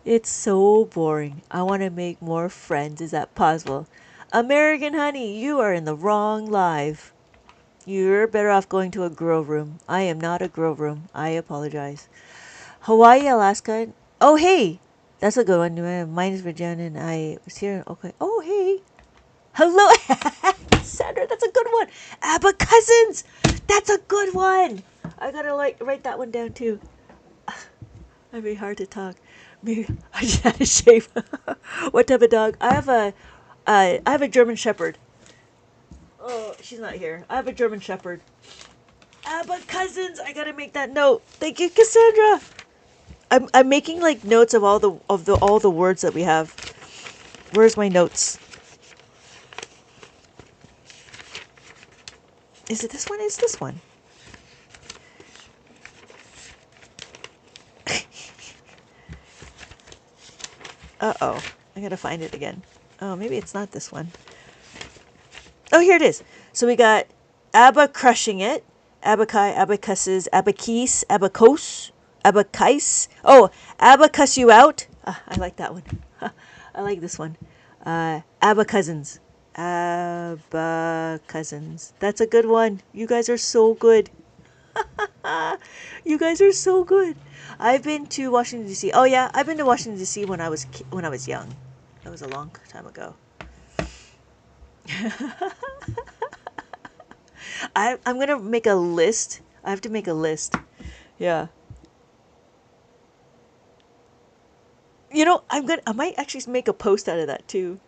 It's so boring. I want to make more friends. Is that possible? American Honey, you are in the wrong live. You're better off going to a grow room. I am not a grow room. I apologize. Hawaii, Alaska. Oh, hey. That's a good one. Mine is Virginia and I was here. Okay. Oh, hey. Hello. Sandra, that's a good one. Abba Cousins. That's a good one. I gotta write that one down too. That'd be hard to talk. Maybe I just had to shave. What type of dog? I have a German Shepherd. Oh, she's not here. I have a German Shepherd. Abba Cousins. I gotta make that note. Thank you, Cassandra. I'm making like notes of all the words that we have. Where's my notes? Is it this one? It's this one. Uh-oh. I gotta find it again. Oh, maybe it's not this one. Oh, here it is. So we got Abba crushing it. Abaci, abacuses, abacus, abacos, abacus. Oh, Abba cuss you out. I like that one. I like this one. Abba cousins. Abba cousins. That's a good one. You guys are so good. You guys are so good. I've been to Washington D.C. Oh yeah, I've been to Washington D.C. when I was young. That was a long time ago. I'm gonna make a list. I have to make a list. Yeah. I might actually make a post out of that too.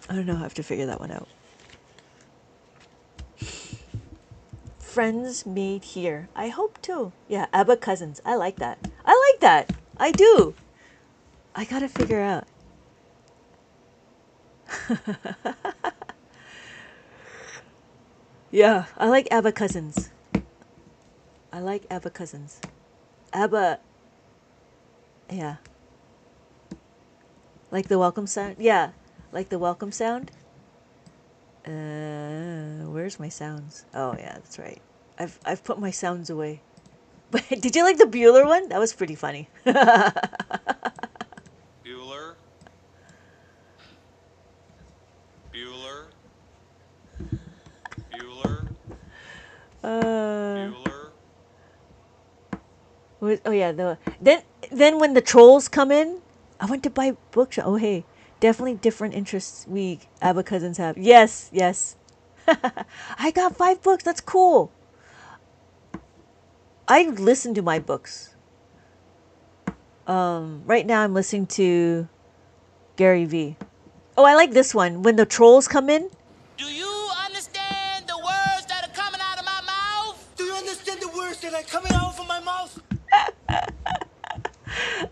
I don't know. I have to figure that one out. Friends made here. I hope too. Yeah, Abba cousins. I like that. I like that. I do. I gotta figure out. Yeah, I like Abba cousins. I like Abba cousins. Abba. Yeah. Like the welcome sound? Yeah. Like the welcome sound? Where's my sounds? Oh yeah, that's right. I've put my sounds away. But did you like the Bueller one? That was pretty funny. Bueller. Bueller. Bueller. Bueller. Oh yeah, then when the trolls come in, I went to buy books. Oh hey, definitely different interests we Abba cousins have. Yes, yes. I got 5 books. That's cool. I listen to my books. Right now I'm listening to Gary V. Oh, I like this one. When the trolls come in. Do you understand the words that are coming out of my mouth? Do you understand the words that are coming out from my mouth?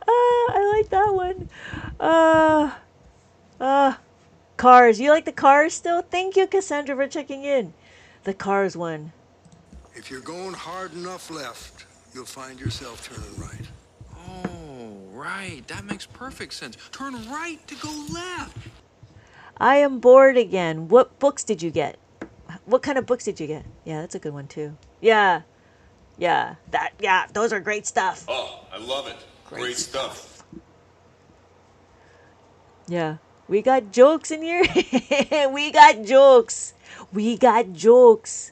I like that one. Cars. You like the Cars still? Thank you, Cassandra, for checking in. The Cars one. If you're going hard enough left, you'll find yourself turning right. Oh, right. That makes perfect sense. Turn right to go left. I am bored again. What books did you get? What kind of books did you get? Yeah, that's a good one too. Yeah. Yeah. Those are great stuff. Oh, I love it. Great stuff. Yeah. We got jokes in here. We got jokes. We got jokes.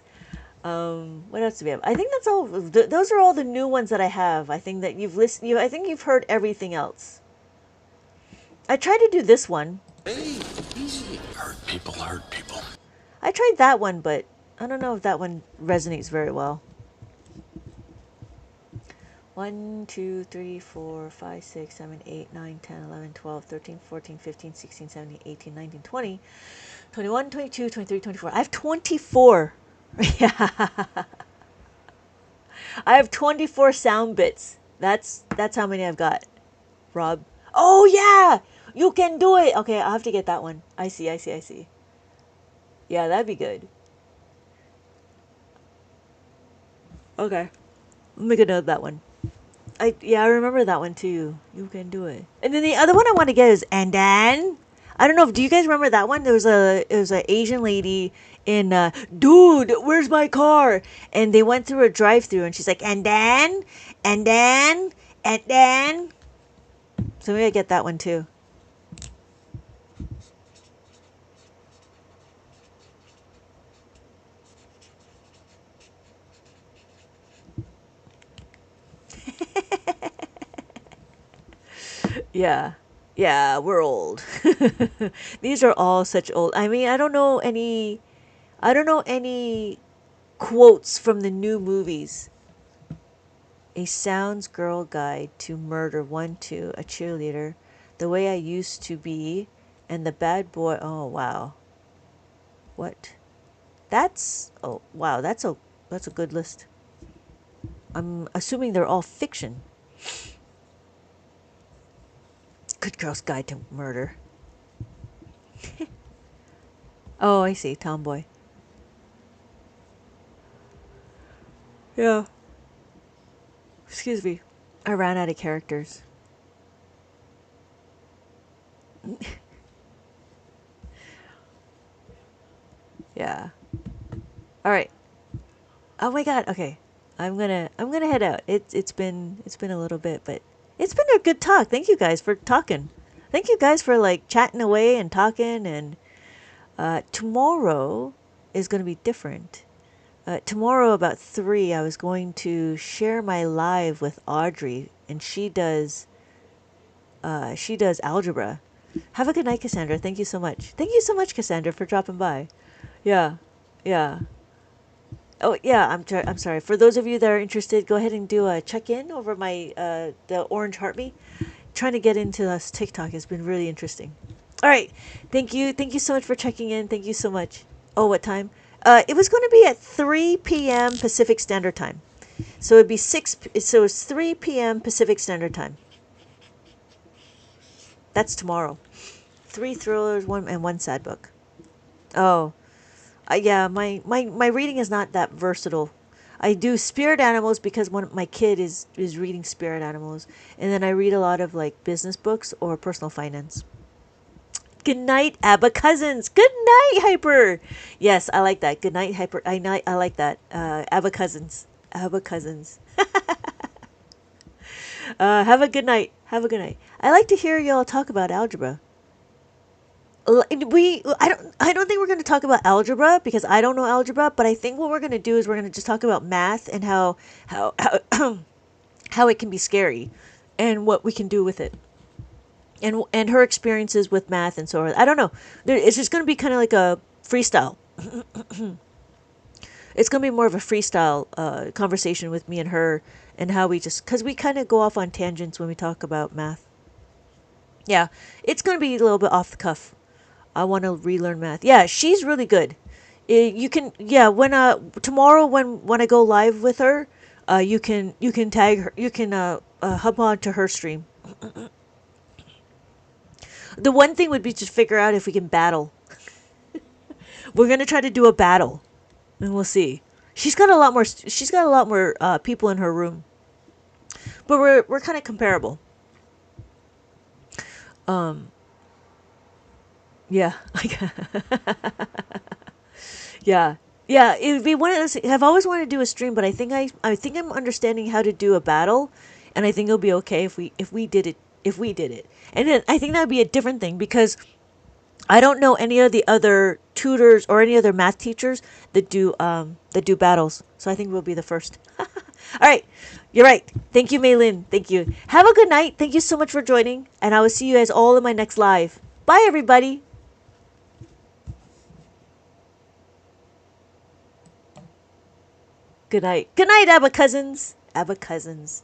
What else do we have? I think that's all. Those are all the new ones that I have. I think that you've listened. I think you've heard everything else. I tried to do this one. Hey, easy. Hurt people hurt people. I tried that one, but I don't know if that one resonates very well. 1, 2, 3, 4, 5, 6, 7, 8, 9, 10, 11, 12, 13, 14, 15, 16, 17, 18, 19, 20, 21, 22, 23, 24. I have 24. Yeah. I have 24 sound bits. That's how many I've got. Rob. Oh yeah! You can do it. Okay, I'll have to get that one. I see, I see, I see. Yeah, that'd be good. Okay. Let me get note of that one. I remember that one too. You can do it. And then the other one I want to get is and then I don't know. Do you guys remember that one? There was a Asian lady in dude, where's my car? And they went through a drive-through, and she's like, and then, and then. So maybe I get that one too. Yeah. Yeah, we're old. These are all such old. I mean, I don't know any quotes from the new movies. A Sounds Girl Guide to Murder 1 2, a cheerleader, The Way I Used to Be, and The Bad Boy. Oh, wow. What? Oh, wow, that's a good list. I'm assuming they're all fiction. Good Girl's Guide to Murder. Oh, I see. Tomboy. Yeah. Excuse me. I ran out of characters. Yeah. All right. Oh my God. Okay. I'm gonna head out. It's been a little bit, but it's been a good talk. Thank you guys for talking. Thank you guys for like chatting away and talking. And tomorrow is gonna be different. Tomorrow about 3, I was going to share my live with Audrey, and she does algebra. Have a good night, Cassandra. Thank you so much. Thank you so much, Cassandra, for dropping by. Yeah, yeah. Oh yeah, I'm sorry. For those of you that are interested, go ahead and do a check in over my the Orange Heart Me. Trying to get into this TikTok has been really interesting. All right, thank you so much for checking in. Thank you so much. Oh, what time? It was going to be at 3 p.m. Pacific Standard Time, so it'd be So it's 3 p.m. Pacific Standard Time. That's tomorrow. 3 thrillers, one sad book. Oh, yeah, my reading is not that versatile. I do spirit animals because my kid is reading spirit animals, and then I read a lot of like business books or personal finance. Good night, Abba Cousins. Good night, Hyper. Yes, I like that. Good night, Hyper. I like that. Abba Cousins. Abba Cousins. Have a good night. Have a good night. I like to hear y'all talk about algebra. I don't think we're going to talk about algebra because I don't know algebra, but I think what we're going to do is we're going to just talk about math and how how it can be scary and what we can do with it. And her experiences with math and so on. I don't know. It's just going to be kind of like a freestyle. It's going to be more of a freestyle conversation with me and her, and how we just, because we kind of go off on tangents when we talk about math. Yeah, it's going to be a little bit off the cuff. I want to relearn math. Yeah, she's really good. You can, yeah, when tomorrow when I go live with her, you can tag her, you can hop on to her stream. The one thing would be to figure out if we can battle. We're gonna try to do a battle, and we'll see. She's got a lot more people in her room, but we're kind of comparable. Um, yeah, yeah, yeah. It'd be one of those. I've always wanted to do a stream, but I think I'm understanding how to do a battle, and I think it'll be okay if we did it, and then I think that'd be a different thing because I don't know any of the other tutors or any other math teachers that do battles. So I think we'll be the first. All right. You're right. Thank you, Maylin. Thank you. Have a good night. Thank you so much for joining, and I will see you guys all in my next live. Bye everybody. Good night. Good night, Abba Cousins. Abba Cousins.